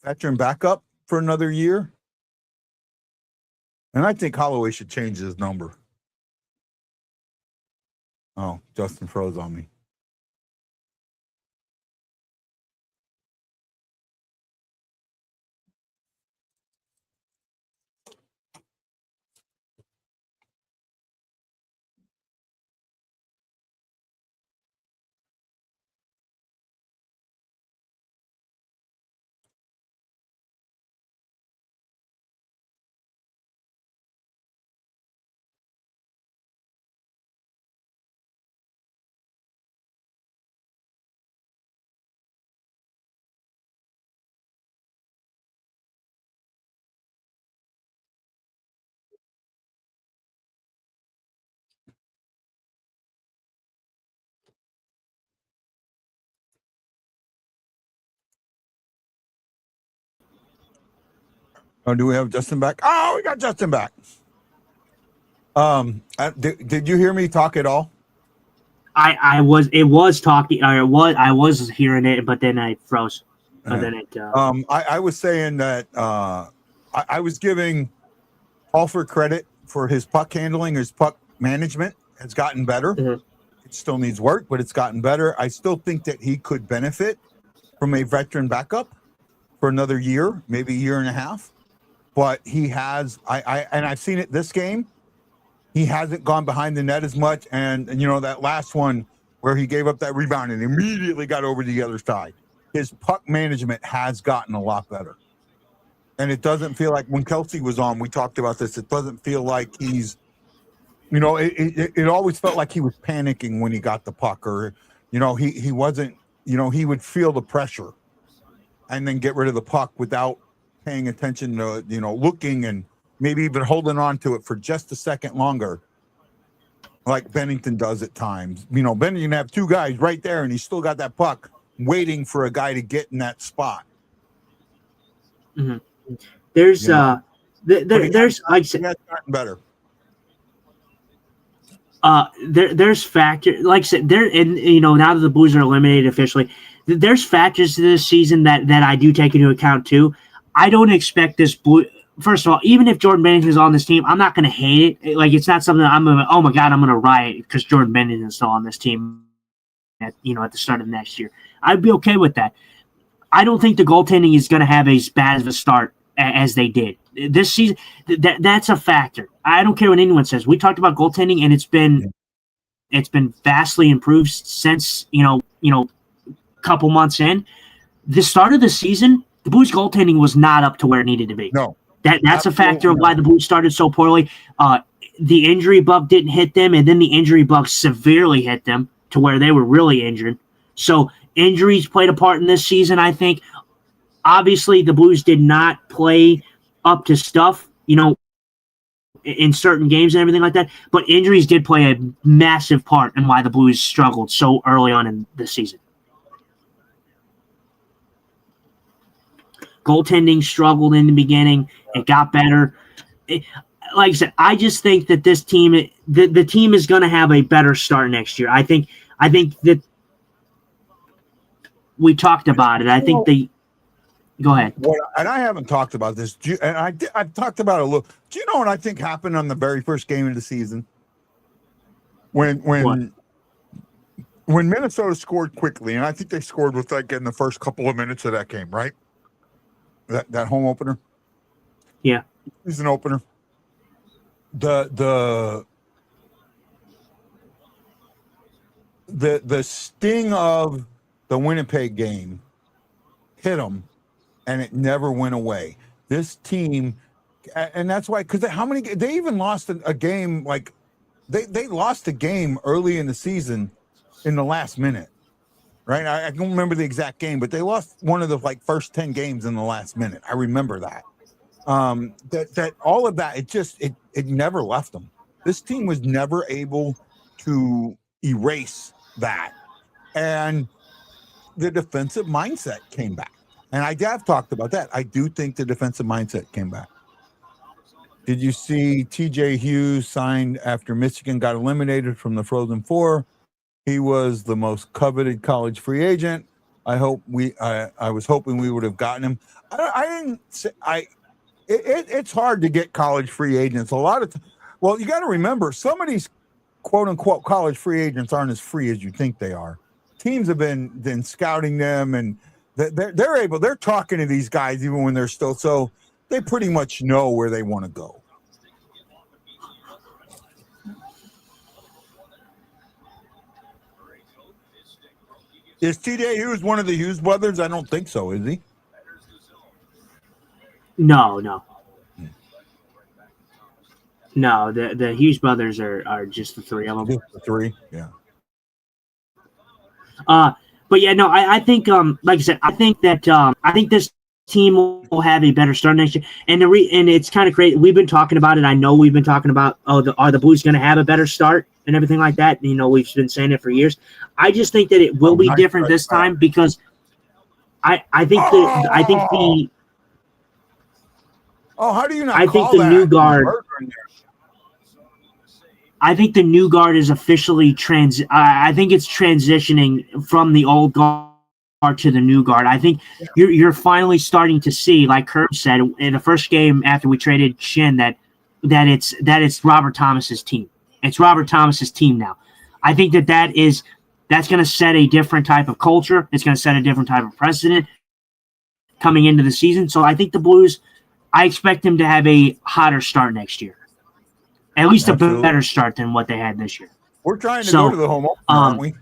veteran backup for another year. And I think Holloway should change his number. Oh, Justin froze on me. Oh, do we have Justin back? Oh, we got Justin back. Did you hear me talk at all? I was talking, or I was hearing it, but then I froze. But then it. I was saying that I was giving Alford credit for his puck handling, his puck management has gotten better. Mhm. It still needs work, but it's gotten better. I still think that he could benefit from a veteran backup for another year, maybe a year and a half. But he has, and I've seen it this game. He hasn't gone behind the net as much, and you know that last one where he gave up that rebound and immediately got over to the other side. His puck management has gotten a lot better, and it doesn't feel like when Kelsey was on, we talked about this. It doesn't feel like he's, you know, it always felt like he was panicking when he got the puck, or you know, he wasn't, you know, he would feel the pressure and then get rid of the puck without paying attention to, you know, looking and maybe even holding on to it for just a second longer, like Bennington does at times. You know, Bennington have two guys right there, and he's still got that puck waiting for a guy to get in that spot. Mm-hmm. There's there's like I said, that's gotten better. There's factors, like I said, there, and you know, now that the Blues are eliminated officially, there's factors to this season that I do take into account too. I don't expect this Blue. First of all, even if Jordan Bennington is on this team, I'm not going to hate it. Like, it's not something that I'm going to, oh my God, I'm going to riot because Jordan Bennington is still on this team at the start of next year. I'd be okay with that. I don't think the goaltending is going to have as bad of a start as they did this season. That's a factor. I don't care what anyone says. We talked about goaltending, and it's been vastly improved since, couple months in. The start of the season, the Blues goaltending was not up to where it needed to be. No. That's a factor of why the Blues started so poorly. The injury bug didn't hit them, and then the injury bug severely hit them to where they were really injured. So injuries played a part in this season, I think. Obviously, the Blues did not play up to stuff, in certain games and everything like that. But injuries did play a massive part in why the Blues struggled so early on in the season. Goaltending struggled in the beginning. It got better. Like I said, I just think that this team, the team is going to have a better start next year. I think that we talked about it. I think go ahead. And I haven't talked about this, and I've talked about it a little. Do you know what I think happened on the very first game of the season? When Minnesota scored quickly, and I think they scored with in the first couple of minutes of that game, right? That home opener, yeah, season opener. The sting of the Winnipeg game hit them, and it never went away. This team, and that's why, because they even lost a game, like they lost a game early in the season in the last minute. Right, I don't remember the exact game, but they lost one of the first 10 games in the last minute. I remember that. That all of that, it never left them. This team was never able to erase that, and the defensive mindset came back. And I have talked about that. I do think the defensive mindset came back. Did you see T.J. Hughes signed after Michigan got eliminated from the Frozen Four? He was the most coveted college free agent. I was hoping we would have gotten him. It's hard to get college free agents. You got to remember, some of these quote unquote college free agents aren't as free as you think they are. Teams have been scouting them, and they're talking to these guys even when they're still, so they pretty much know where they want to go. Is T.J. Hughes one of the Hughes brothers? I don't think so. Is he? No. No, the Hughes brothers are just the three of them. Just the three, yeah. But yeah, no, I think like I said, I think this team will have a better start next year. And and it's kind of crazy. We've been talking about it. I know we've been talking about are the Blues going to have a better start and everything like that. We've been saying it for years. I just think that it will be different this time because I think Oh, how do you not I call think the that? new guard. Burger in there. I think the new guard is officially I think it's transitioning from the old guard to the new guard. I think you're finally starting to see, like Herb said in the first game after we traded Shin, that it's Robert Thomas's team. It's Robert Thomas's team now. I think that's going to set a different type of culture. It's going to set a different type of precedent coming into the season. So I think the Blues, I expect them to have a hotter start next year. At least Absolutely. a better start than what they had this year. We're trying to go to the home opener, aren't we?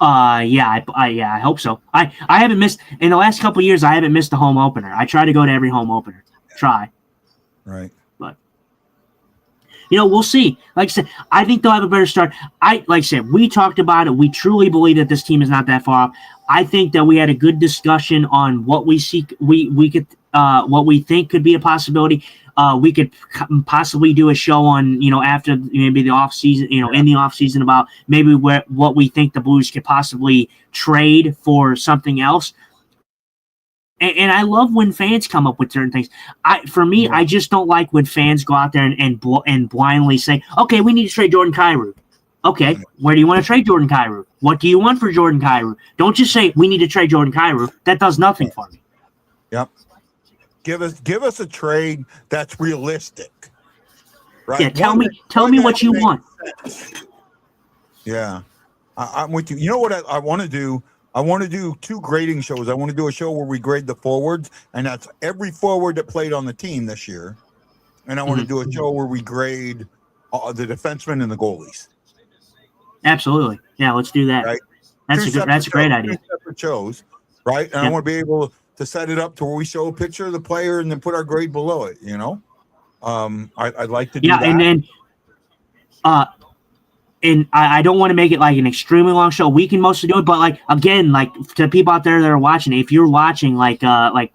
I hope so. I haven't missed in the last couple of years. I haven't missed a home opener. I try to go to every home opener. Try. Right. But we'll see. Like I said, I think they'll have a better start. Like I said, we talked about it. We truly believe that this team is not that far off. I think that we had a good discussion on what we see. We could what we think could be a possibility. We could possibly do a show on, after maybe the off season, in the off season about maybe what we think the Blues could possibly trade for something else. And I love when fans come up with certain things. I just don't like when fans go out there and blindly say, okay, we need to trade Jordan Kyrou. Okay, where do you want to trade Jordan Kyrou? What do you want for Jordan Kyrou? Don't just say we need to trade Jordan Kyrou. That does nothing for me. Yep. Give us a trade that's realistic. Right? Yeah, tell me what you want. Yeah. I'm with you. You know what I want to do? I want to do 2 grading shows. I want to do a show where we grade the forwards, and that's every forward that played on the team this year. And I want to do a show where we grade the defensemen and the goalies. Absolutely. Yeah, let's do that. Right? That's a great idea. 2 separate shows, right? And I want to be able to set it up to where we show a picture of the player and then put our grade below it, I'd like to do that. And then and I don't want to make it like an extremely long show. We can mostly do it, but again, to people out there that are watching, if you're watching like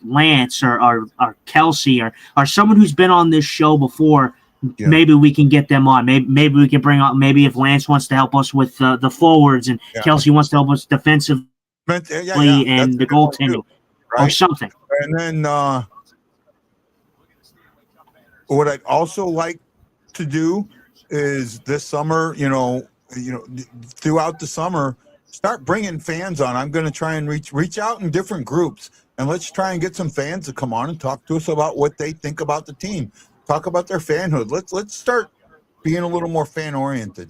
Lance or Kelsey or someone who's been on this show before, maybe we can get them on. Maybe we can bring on. Maybe if Lance wants to help us with the forwards and Kelsey wants to help us defensively and the goaltending. Right? Or something. And then what I'd also like to do is this summer, throughout the summer, start bringing fans on. I'm going to try and reach out in different groups, and let's try and get some fans to come on and talk to us about what they think about the team. Talk about their fanhood. Let's start being a little more fan oriented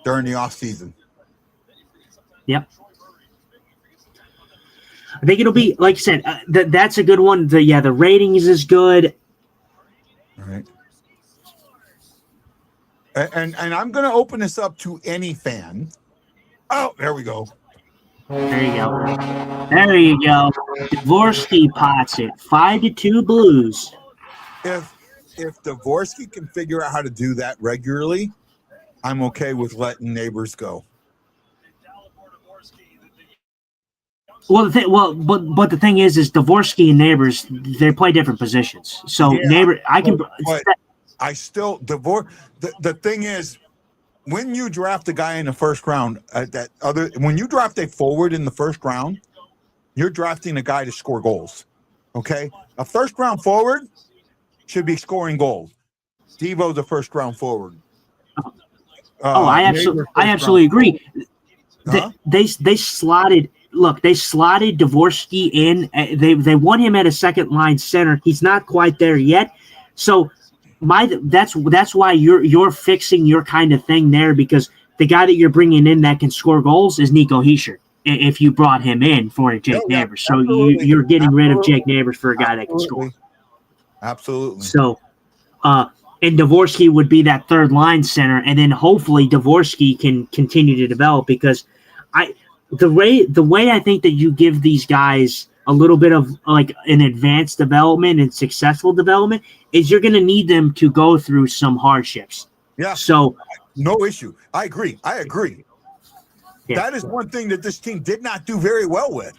during the off season. Yep. I think it'll be, like I said, that's a good one. The ratings is good. All right. And I'm going to open this up to any fan. Oh, there we go. There you go. Dvorsky pots it. 5-2 Blues. If Dvorsky can figure out how to do that regularly, I'm okay with letting Neighbors go. Well, but the thing is Dvorsky and Neighbors, they play different positions. So the thing is, when you draft a guy in the first round, when you draft a forward in the first round, you're drafting a guy to score goals. Okay, a first round forward should be scoring goals. Devo's a first round forward. I absolutely agree. They slotted. Look, they slotted Dvorsky in. They want him at a second line center. He's not quite there yet. So that's why you're fixing your kind of thing there, because the guy that you're bringing in that can score goals is Nico Hischier. If you brought him in for Jake Neighbors, so you're getting rid of Jake Neighbors for a guy that can score. Absolutely. So, and Dvorsky would be that third line center, and then hopefully Dvorsky can continue to develop, because the way I think that you give these guys a little bit of like an advanced development and successful development is you're going to need them to go through some hardships. Yeah. So no issue. I agree. Yeah. That is one thing that this team did not do very well with.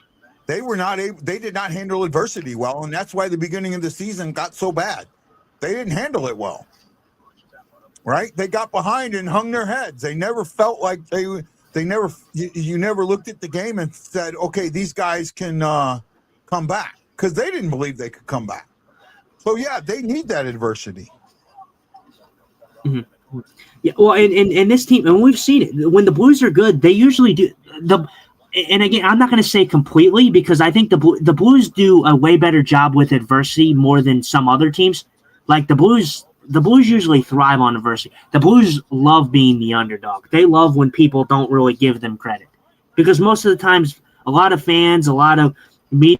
They did not handle adversity well, and that's why the beginning of the season got so bad. They didn't handle it well. Right? They got behind and hung their heads. They never felt like you never looked at the game and said, okay, these guys can come back. because they didn't believe they could come back. So yeah, they need that adversity. Mm-hmm. Yeah, well, and this team, and we've seen it. When the Blues are good, they usually do the. And again, I'm not going to say completely because I think the Blues do a way better job with adversity more than some other teams. Like the Blues usually thrive on adversity. The Blues love being the underdog. They love when people don't really give them credit because most of the times, a lot of fans, a lot of media,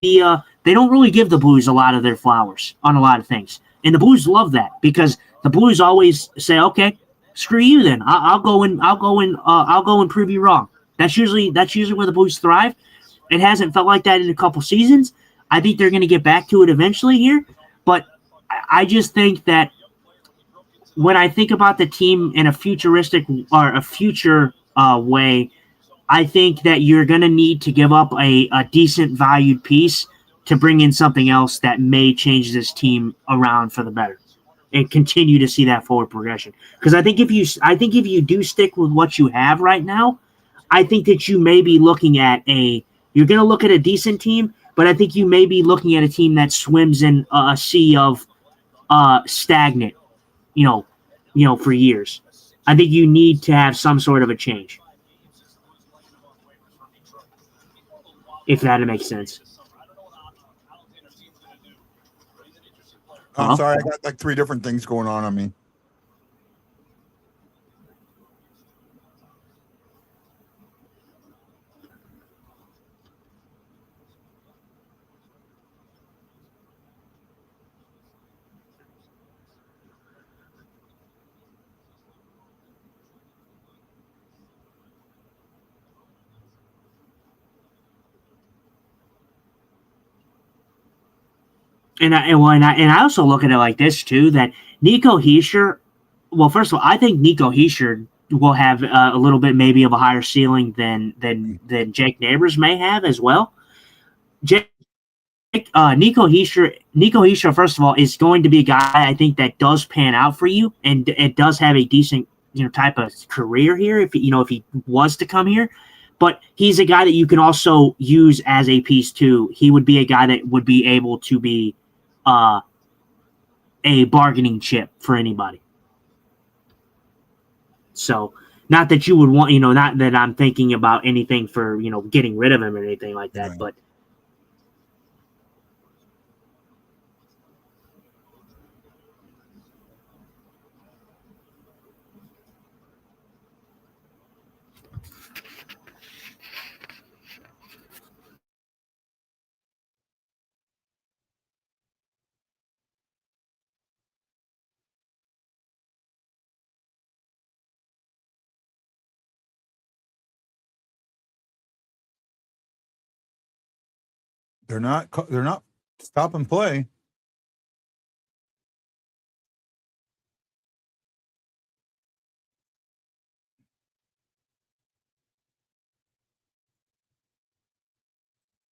they don't really give the Blues a lot of their flowers on a lot of things, and the Blues love that because the Blues always say, "Okay, screw you, then I'll go and prove you wrong." That's usually where the Blues thrive. It hasn't felt like that in a couple seasons. I think they're going to get back to it eventually here, but I just think that when I think about the team in a futuristic or a future way, I think that you're going to need to give up a decent valued piece to bring in something else that may change this team around for the better and continue to see that forward progression. Because I think if you do stick with what you have right now, I think that you may be looking at you're going to look at a decent team, but I think you may be looking at a team that swims in a sea of stagnant, for years. I think you need to have some sort of a change, if that makes sense. I'm sorry, I got like 3 different things going on me. And I also look at it like this too, that Nico Hischier. Well, first of all, I think Nico Hischier will have a little bit maybe of a higher ceiling than Jake Neighbors may have as well. Nico Hischier, first of all, is going to be a guy I think that does pan out for you, and it does have a decent type of career here if he was to come here. But he's a guy that you can also use as a piece too. He would be a guy that would be able to be a bargaining chip for anybody. So, not that you would want, not that I'm thinking about anything for, getting rid of him or anything like that, Right. but They're not stop and play.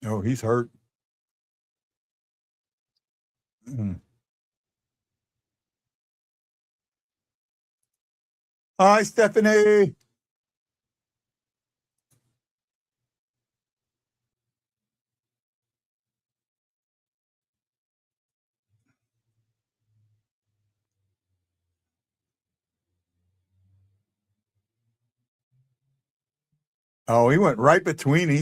Oh, he's hurt. Hi, Stephanie. Oh, he went right between. He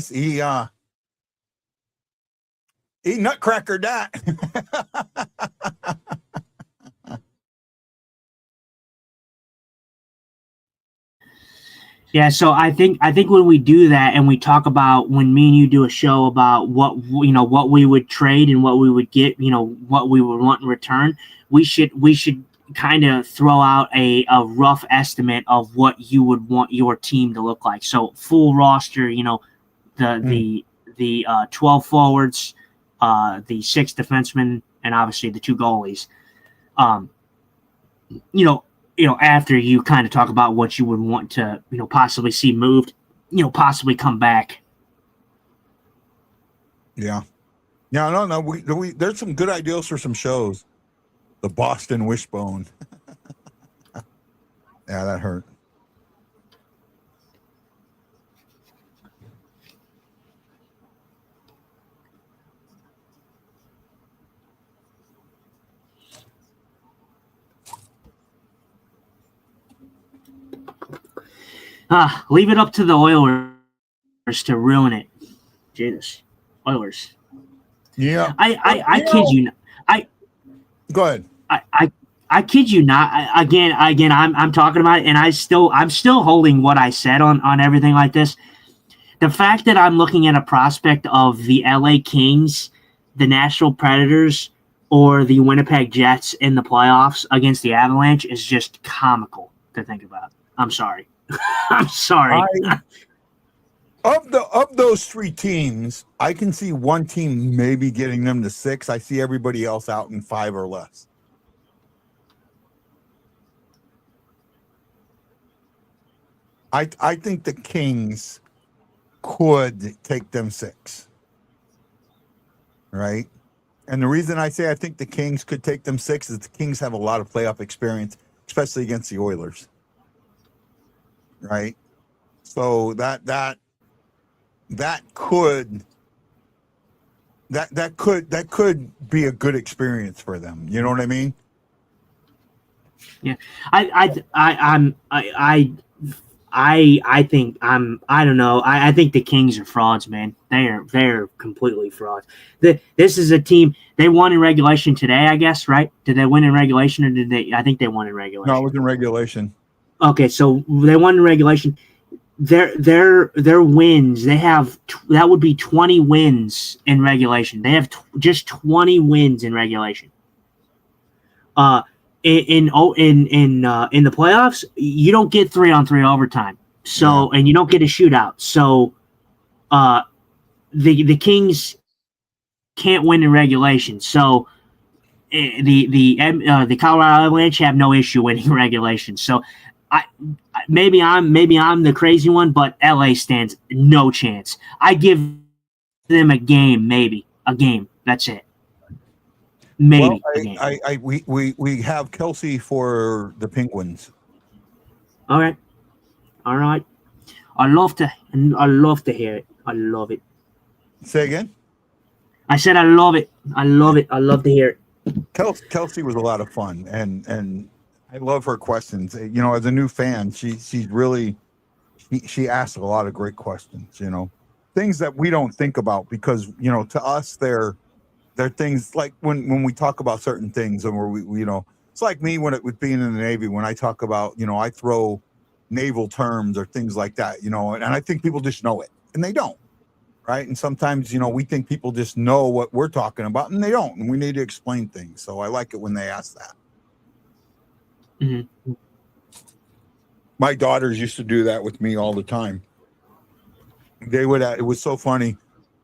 nutcrackered that. yeah, so I think when we do that and we talk about when me and you do a show about what we would trade and what we would get, what we would want in return, we should kind of throw out a rough estimate of what you would want your team to look like. So full roster, the 12 forwards, the 6 defensemen, and obviously the 2 goalies. After you kind of talk about what you would want to, possibly see moved, possibly come back. Yeah. Yeah, no. We there's some good ideas for some shows. The Boston Wishbone. Yeah, that hurt. Leave it up to the Oilers to ruin it. Jesus, Oilers. Yeah. I kid you not. Go ahead. I kid you not. Again, I'm talking about it, and I'm still holding what I said on everything like this. The fact that I'm looking at a prospect of the LA Kings, the Nashville Predators, or the Winnipeg Jets in the playoffs against the Avalanche is just comical to think about. I'm sorry. I'm sorry. Of those three teams, I can see one team maybe getting them to 6. I see everybody else out in 5 or less. I think the Kings could take them 6. Right? And the reason I say I think the Kings could take them 6 is the Kings have a lot of playoff experience, especially against the Oilers. Right? So that could be a good experience for them. You know what I mean? Yeah, I think I don't know. I think the Kings are frauds, man. They're completely frauds. This is a team. They won in regulation today, I guess, right? Did they win in regulation or did they? I think they won in regulation. No, it was in regulation. Okay, so they won in regulation. Their wins. They have that would be 20 wins in regulation. They have just 20 wins in regulation. In the playoffs, you don't get 3-on-3 overtime. So and you don't get a shootout. So the Kings can't win in regulation. So the Colorado Avalanche have no issue winning regulation. So maybe I'm the crazy one, but LA stands no chance. I give them a game, maybe a game. That's it. Maybe. Well, we have Kelsey for the Penguins. All right. I love to hear it. I love it. Say again. I said I love it. I love to hear it. Kelsey was a lot of fun, and I love her questions. You know, as a new fan, she's really she asks a lot of great questions. You know, things that we don't think about because to us they're things like when we talk about certain things and where we it's like me with being in the Navy when I talk about I throw naval terms or things like that and I think people just know it and they don't, right? And sometimes we think people just know what we're talking about and they don't, and we need to explain things. So I like it when they ask that. Mm-hmm. My daughters used to do that with me all the time. They would it was so funny.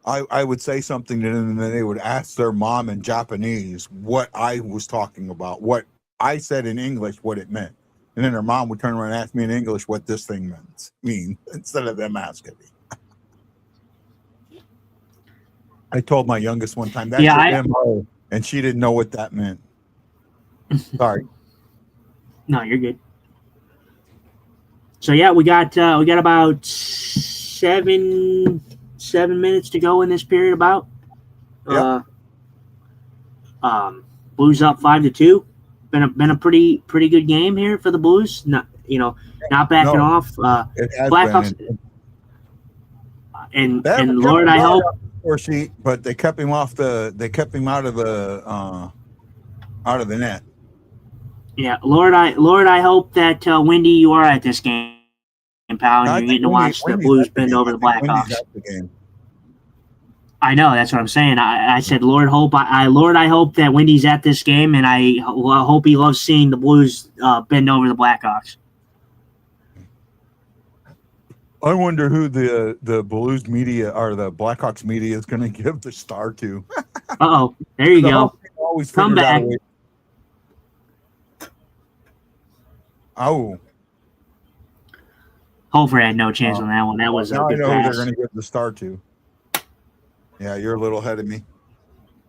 I would say something to them and then they would ask their mom in Japanese what I was talking about, what I said in English, what it meant. And then their mom would turn around and ask me in English what this thing mean instead of them asking me. I told my youngest one time, that's your MO, and she didn't know what that meant. Sorry. No, you're good. So yeah, we got about 7 minutes to go in this period. About Blues up 5-2. Been a pretty good game here for the Blues. Not backing off. Blackhawks and Lord, I hope. Sheet, but they kept him out of the net. Yeah, Lord, I hope that Wendy, you are at this game, pal, and you're getting to watch the Blues bend over the Blackhawks. I know, that's what I'm saying. I said, Lord, I hope that Wendy's at this game, and I hope he loves seeing the Blues bend over the Blackhawks. I wonder who the Blues media or the Blackhawks media is going to give the star to. Uh-oh, there you go. Come back. Oh. Hofer had no chance on that one. That was a good pass. I know who they're going to give the star to. Yeah, you're a little ahead of me.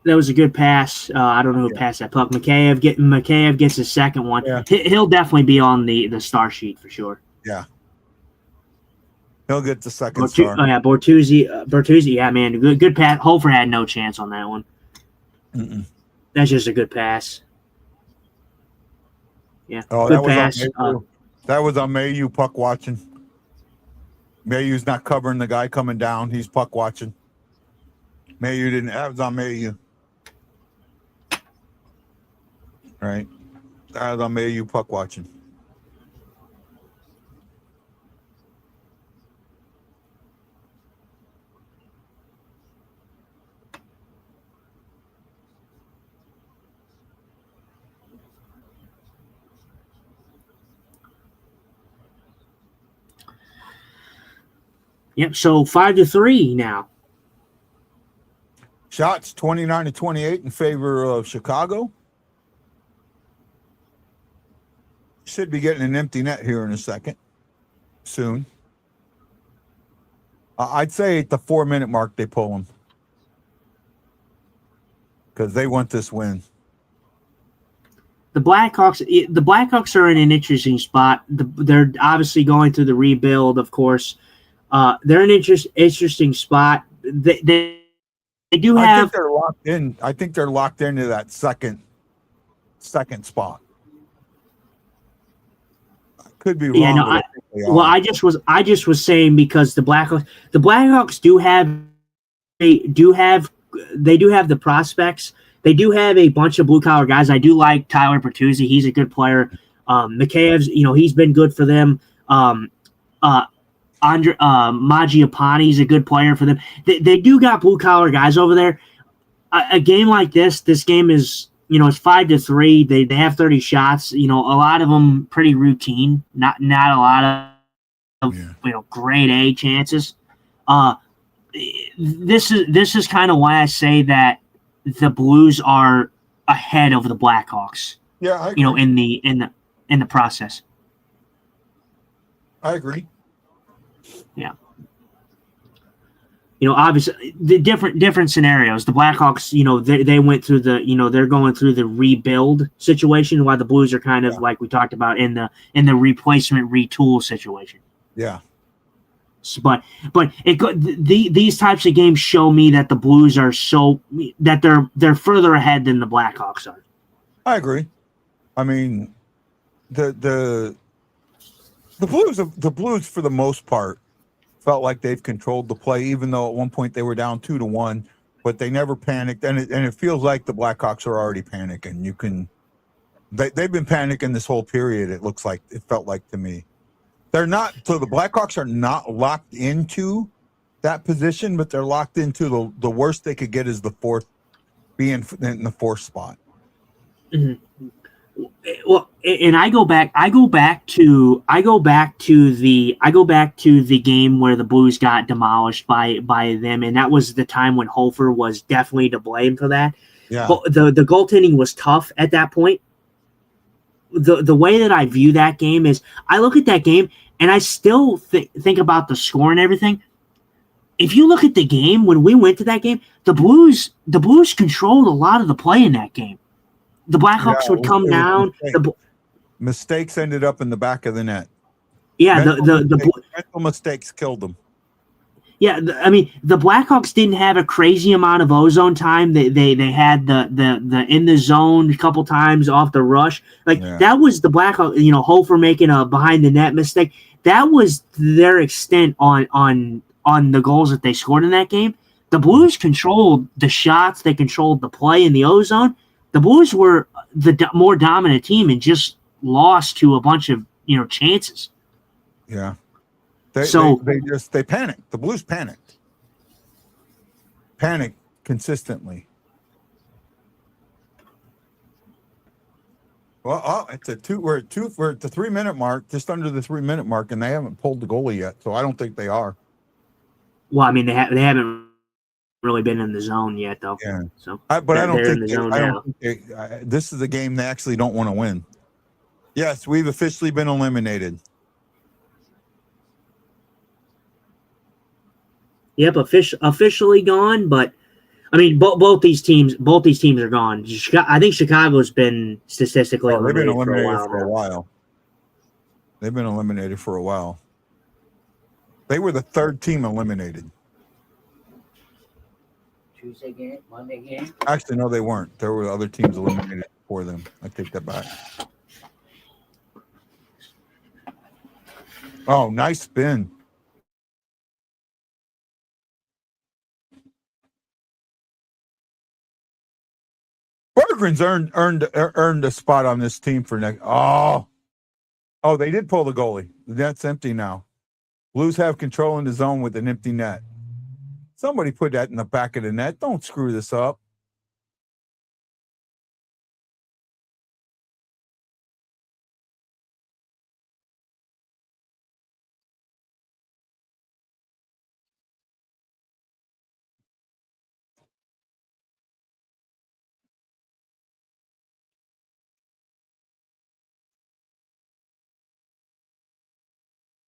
That was a good pass. I don't know who passed that puck. Mikheyev gets his second one. Yeah. He'll definitely be on the star sheet for sure. Yeah. He'll get the second star. Oh, yeah, Bertuzzi, yeah, man. Good pass. Hofer had no chance on that one. Mm-mm. That's just a good pass. Yeah. Oh, good pass. That was on Mayu puck watching. Mayhew's not covering the guy coming down. He's puck watching. Mayhew didn't. That was on Mayhew. Right. That was on Mayhew puck watching. Yep. So 5-3 now. Shots 29-28 in favor of Chicago. Should be getting an empty net here in a second. Soon. I'd say at the 4-minute mark they pull them. Because they want this win. The Blackhawks are in an interesting spot. They're obviously going through the rebuild, of course. They're in an interesting spot. They do have. I think they're locked in. I think they're locked into that second spot. Could be wrong. Yeah, no, I just was saying because the Blackhawks do have the prospects. They do have a bunch of blue collar guys. I do like Tyler Bertuzzi. He's a good player. Mikheyev's, he's been good for them. Mangiapane's a good player for them. They do got blue collar guys over there. A game like this game is, it's 5-3. They have 30 shots. A lot of them pretty routine. Not a lot of grade A chances. This is kind of why I say that the Blues are ahead of the Blackhawks. Yeah, I agree. In the process. I agree. Yeah. Obviously the different scenarios. The Blackhawks, they went through they're going through the rebuild situation, while the Blues are kind of like we talked about in the replacement retool situation. Yeah. But these types of games show me that the Blues are that they're further ahead than the Blackhawks are. I agree. I mean, the Blues for the most part felt like they've controlled the play, even though at one point they were down 2-1, but they never panicked. And it feels like the Blackhawks are already panicking. They've been panicking this whole period. It felt like to me. They're not. So the Blackhawks are not locked into that position, but they're locked into the worst they could get is the fourth, being in the fourth spot. Mm-hmm. Well, and I go back to the game where the Blues got demolished by them, and that was the time when Hofer was definitely to blame for that. Yeah. But the goaltending was tough at that point. The way that I view that game is I look at that game and I still think about the score and everything. If you look at the game, when we went to that game, the Blues controlled a lot of the play in that game. The Blackhawks would come down. Mistakes ended up in the back of the net. Yeah, mental mistakes killed them. Yeah, the Blackhawks didn't have a crazy amount of ozone time. They had the in the zone a couple times off the rush. That was the Blackhawks. Hofer making a behind the net mistake. That was their extent on the goals that they scored in that game. The Blues controlled the shots. They controlled the play in the ozone. The Blues were the more dominant team and just lost to a bunch of chances. Yeah. They panicked. The Blues panicked consistently. Well, we're at the 3-minute mark, just under the 3-minute mark, and they haven't pulled the goalie yet. So I don't think they are. Well, I mean, they haven't really been in the zone yet, though. Yeah. So, I don't think this is a game they actually don't want to win. Yes, we've officially been eliminated. Yep, officially gone. But I mean, both these teams are gone. I think Chicago's been statistically eliminated for a while. They've been eliminated for a while. They were the third team eliminated. Tuesday game, Monday game. Actually, no, they weren't. There were other teams eliminated before them. I take that back. Oh, nice spin. Berggren's earned a spot on this team for next. Oh, they did pull the goalie. The net's empty now. Blues have control in the zone with an empty net. Somebody put that in the back of the net. Don't screw this up.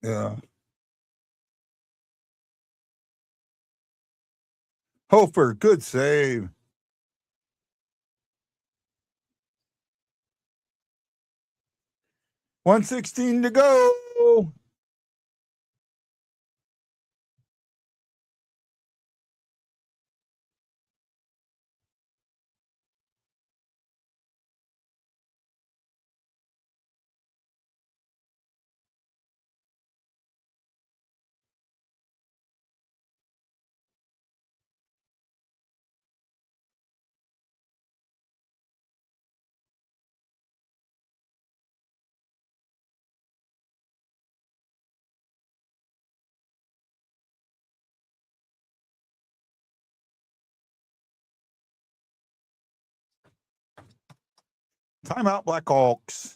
Yeah. Hofer, good save. $1:16 to go. Timeout, Blackhawks.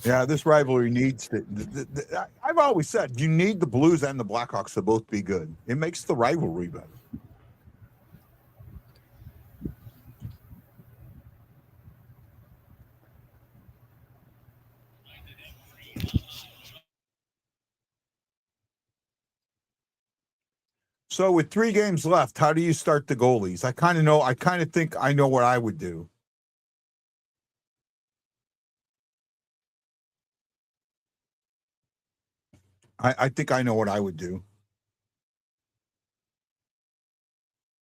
Yeah, this rivalry needs to. I've always said you need the Blues and the Blackhawks to both be good. It makes the rivalry better. So with 3 games left, how do you start the goalies? I kind of know. I kind of think I know what I would do. I think I know what I would do.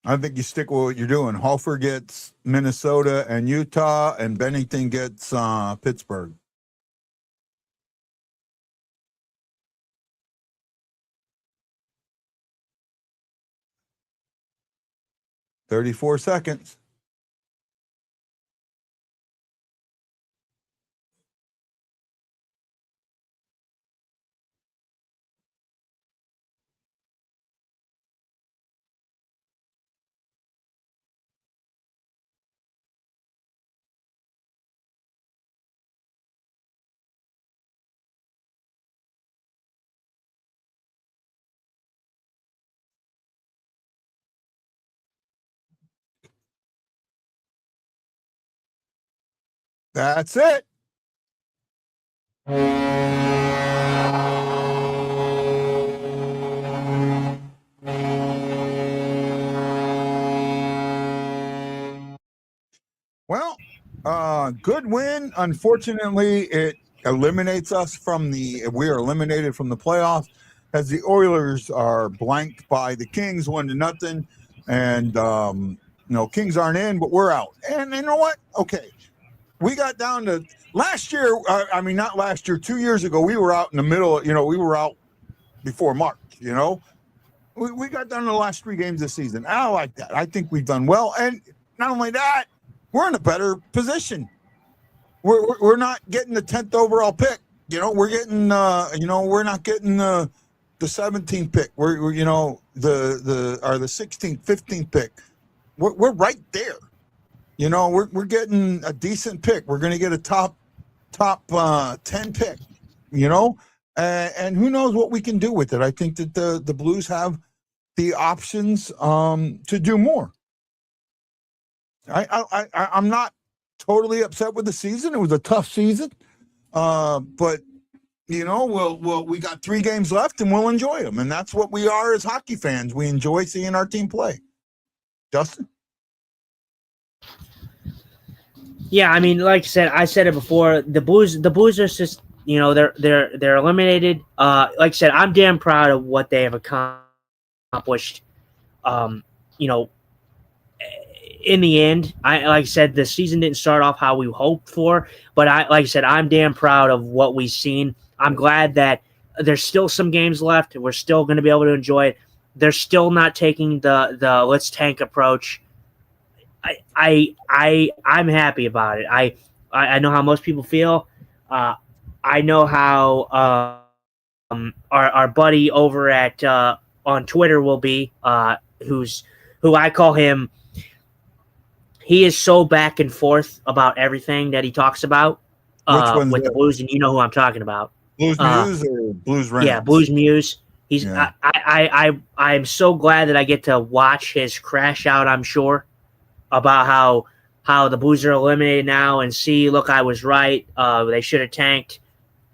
I think you stick with what you're doing. Hofer gets Minnesota and Utah, and Bennington gets Pittsburgh. $34 seconds. That's it. Well, good win. Unfortunately, it eliminates us from we are eliminated from the playoffs as the Oilers are blanked by the Kings 1-0. And, Kings aren't in, but we're out. And you know what? Okay. We got down to last year. Not last year, 2 years ago, we were out in the middle. We were out before March, we got down to the last 3 games this season. I like that. I think we've done well. And not only that, we're in a better position. We're not getting the 10th overall pick. We're getting we're not getting the 17th pick. We're the 16th, 15th pick. We're right there. We're getting a decent pick. We're going to get a top 10 pick. And who knows what we can do with it. I think that the Blues have the options to do more. I'm not totally upset with the season. It was a tough season, but we got 3 games left and we'll enjoy them, and that's what we are as hockey fans. We enjoy seeing our team play. Justin? Yeah, I mean, like I said it before. The Blues are just, they're eliminated. Like I said, I'm damn proud of what they have accomplished. Um, you know, in the end, like I said, the season didn't start off how we hoped for, but like I said, I'm damn proud of what we've seen. I'm glad that there's still some games left. We're still going to be able to enjoy it. They're still not taking the let's tank approach. I'm happy about it. I know how most people feel. I know how our buddy over at on Twitter will be who I call him. He is so back and forth about everything that he talks about Which one's with the that? Blues, and you know who I'm talking about. Blues Uh, News or Blues yeah, Rants? Blues Muse. He's Yeah. I'm so glad that I get to watch his crash out. I'm sure about how the Blues are eliminated now, and see, look, I was right. They should have tanked.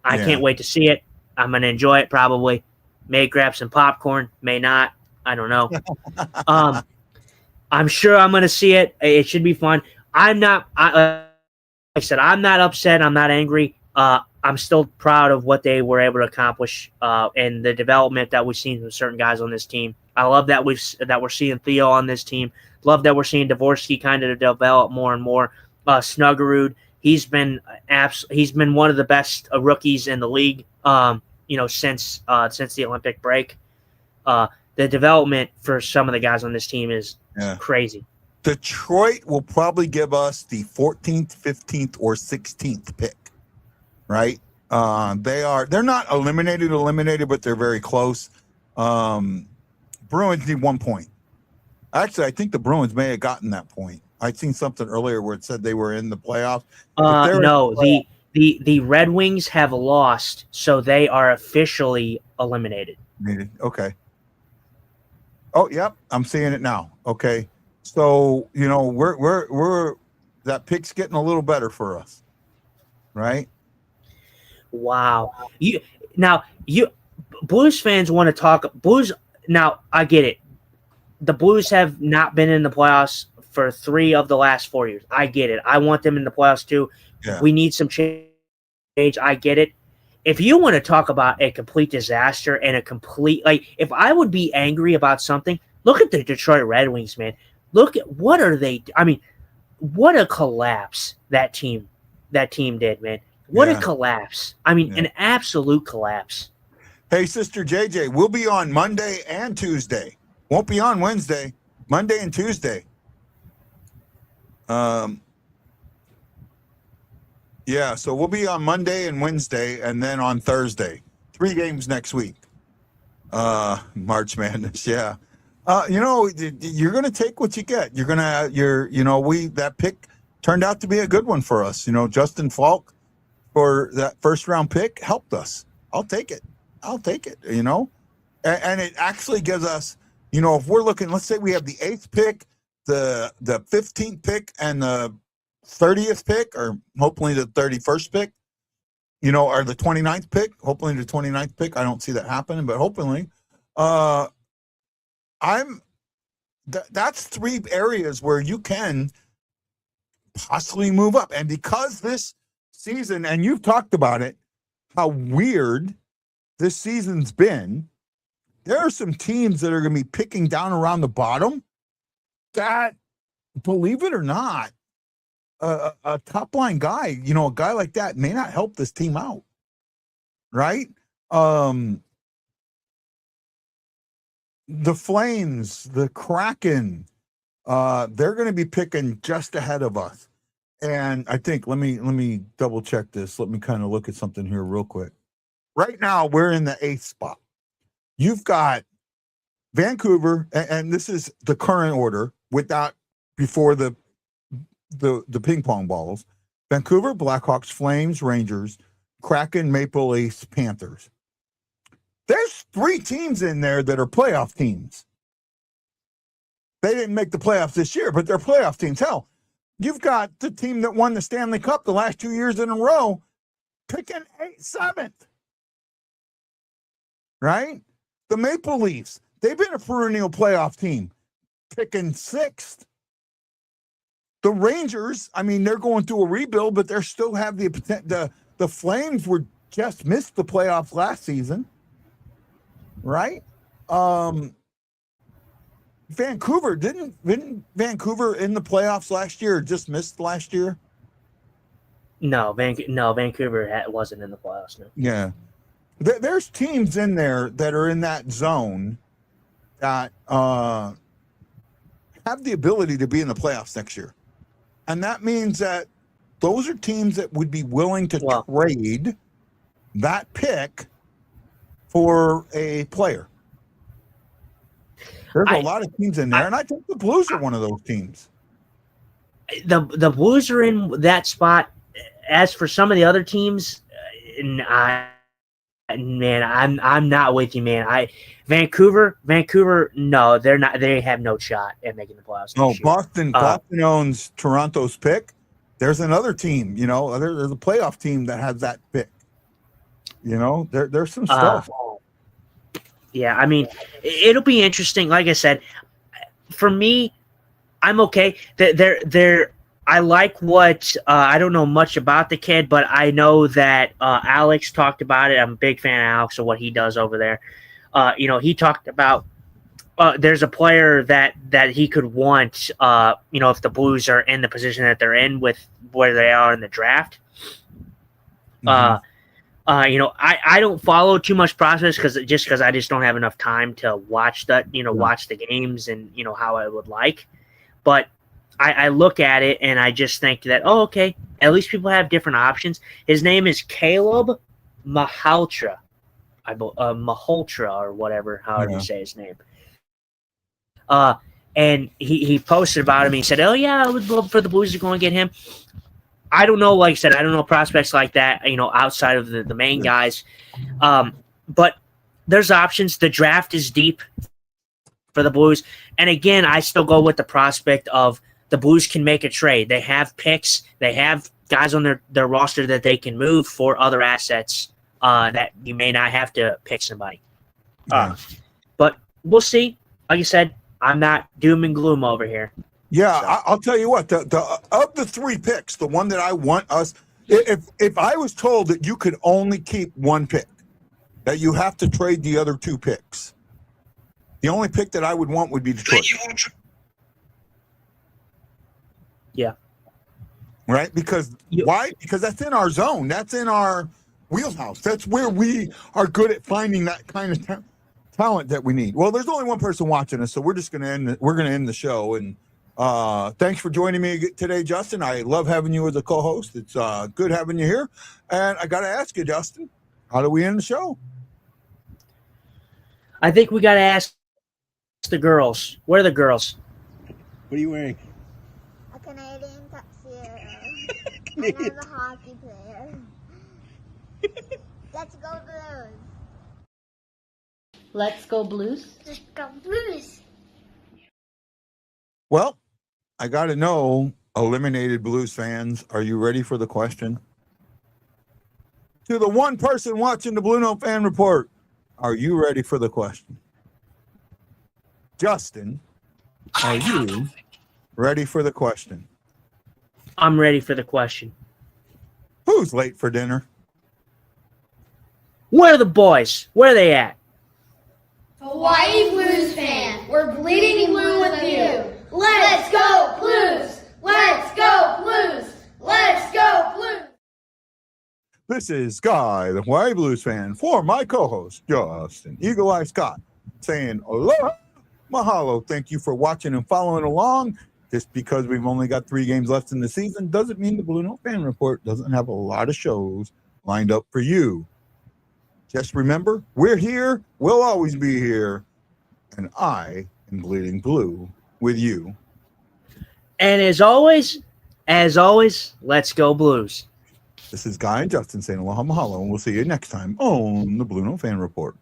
I Yeah. can't wait to see it. I'm gonna enjoy it probably. May grab some popcorn, may not. I don't know. I'm sure I'm gonna see it. It should be fun. I'm not. Like I said, I'm not upset. I'm not angry. I'm still proud of what they were able to accomplish and the development that we've seen from certain guys on this team. I love that we're seeing Theo on this team. Love that we're seeing Dvorsky kind of develop more and more. Snuggerud, he's been one of the best rookies in the league. Since the Olympic break, the development for some of the guys on this team is Yeah. crazy. Detroit will probably give us the 14th, 15th, or 16th pick, right? They're not eliminated, but they're very close. Bruins need 1 point. Actually, I think the Bruins may have gotten that point. I'd seen something earlier where it said they were in the playoffs. No, the Red Wings have lost, so they are officially eliminated. Okay. Oh, yep, I'm seeing it now. Okay, so we're that pick's getting a little better for us, right? Wow. You Blues fans want to talk Blues. Now I get it. The Blues have not been in the playoffs for 3 of the last 4 years. I get it. I want them in the playoffs too. Yeah. We need some change. I get it. If you want to talk about a complete disaster and a complete if I would be angry about something, look at the Detroit Red Wings, man. Look at what are they? I mean, what a collapse that team did, man. What a collapse. I mean, an absolute collapse. Hey, Sister JJ, we'll be on Monday and Tuesday. Won't be on Wednesday, Monday and Tuesday. Yeah, so we'll be on Monday and Wednesday, and then on Thursday. 3 games next week. March Madness, yeah. You're going to take what you get. That pick turned out to be a good one for us. Justin Falk for that first round pick helped us. I'll take it. And it actually gives us, if we're looking, let's say we have the 8th pick, the 15th pick, and the 30th pick, or hopefully the 31st pick, or the 29th pick, hopefully the 29th pick. I don't see that happening, but hopefully. That's 3 areas where you can possibly move up. And because this season, and you've talked about it, how weird this season's been, there are some teams that are going to be picking down around the bottom that, believe it or not, a top line guy, a guy like that may not help this team out. Right? The Flames, the Kraken, they're going to be picking just ahead of us. And I think, let me double check this. Let me kind of look at something here real quick. Right now, we're in the 8th spot. You've got Vancouver, and this is the current order without before the ping pong balls. Vancouver, Blackhawks, Flames, Rangers, Kraken, Maple Leafs, Panthers. There's 3 teams in there that are playoff teams. They didn't make the playoffs this year, but they're playoff teams. Hell, you've got the team that won the Stanley Cup the last 2 years in a row picking 7th. Right? The Maple Leafs, they've been a perennial playoff team, picking 6th. the Rangers, I mean, they're going through a rebuild, but they still have the Flames were just missed the playoffs last season, right? Vancouver didn't Vancouver in the playoffs last year or just missed last year? No, Vancouver wasn't in the playoffs. No. Yeah. There's teams in there that are in that zone that have the ability to be in the playoffs next year. And that means that those are teams that would be willing to trade that pick for a player. There's a lot of teams in there, and I think the Blues are one of those teams. The Blues are in that spot. As for some of the other teams, I'm not with you, man. Vancouver, no, they're not. They have no shot at making the playoffs. No, Boston owns Toronto's pick. There's another team, there's a playoff team that has that pick. There's some stuff. Yeah, I mean, it'll be interesting. Like I said, for me, I'm okay. I like what I don't know much about the kid, but I know that Alex talked about it. I'm a big fan of Alex and what he does over there. He talked about there's a player that he could want. If the Blues are in the position that they're in with where they are in the draft. Mm-hmm. I don't follow too much process because I just don't have enough time to watch that. Watch the games and how I would like, but. I look at it and I just think that, okay, at least people have different options. His name is Caleb Malhotra, Malhotra or whatever, however you say his name. And he posted about him. He said, "Oh yeah, I would love for the Blues to go and get him." I don't know. Like I said, I don't know prospects like that. Outside of the main guys, but there's options. The draft is deep for the Blues, and again, I still go with the prospect of. The Blues can make a trade. They have picks. They have guys on their roster that they can move for other assets that you may not have to pick somebody. But we'll see. Like you said, I'm not doom and gloom over here. Yeah, so. I'll tell you what. Of the 3 picks, the one that I want us, if I was told that you could only keep 1 pick, that you have to trade the other 2 picks, the only pick that I would want would be Detroit. Yeah. Right? Because why? Because that's in our zone. That's in our wheelhouse. That's where we are good at finding that kind of talent that we need. Well, there's only one person watching us, so we're just going to end the show. And thanks for joining me today, Justin. I love having you as a co-host. It's good having you here. And I got to ask you, Justin, how do we end the show? I think we got to ask the girls. Where are the girls? What are you wearing? Canadian tuxedo. And I'm a hockey player. Let's go Blues. Let's go Blues. Let's go Blues. Well, I got to know, eliminated Blues fans, are you ready for the question? To the one person watching the BlueNote Fan Report, are you ready for the question? Justin, are you ready for the question? I'm ready for the question. Who's late for dinner? Where are the boys? Where are they at? Hawaii Blues fan, we're bleeding blue with you. Let's go Blues! Let's go Blues! Let's go Blues! This is Guy, the Hawaii Blues fan, for my co-host, Justin Eagle Eye Scott, saying aloha, mahalo. Thank you for watching and following along. Just because we've only got 3 games left in the season doesn't mean the BlueNote Fan Report doesn't have a lot of shows lined up for you. Just remember, we're here, we'll always be here, and I am bleeding blue with you. And as always, let's go Blues. This is Guy and Justin saying aloha mahalo, and we'll see you next time on the BlueNote Fan Report.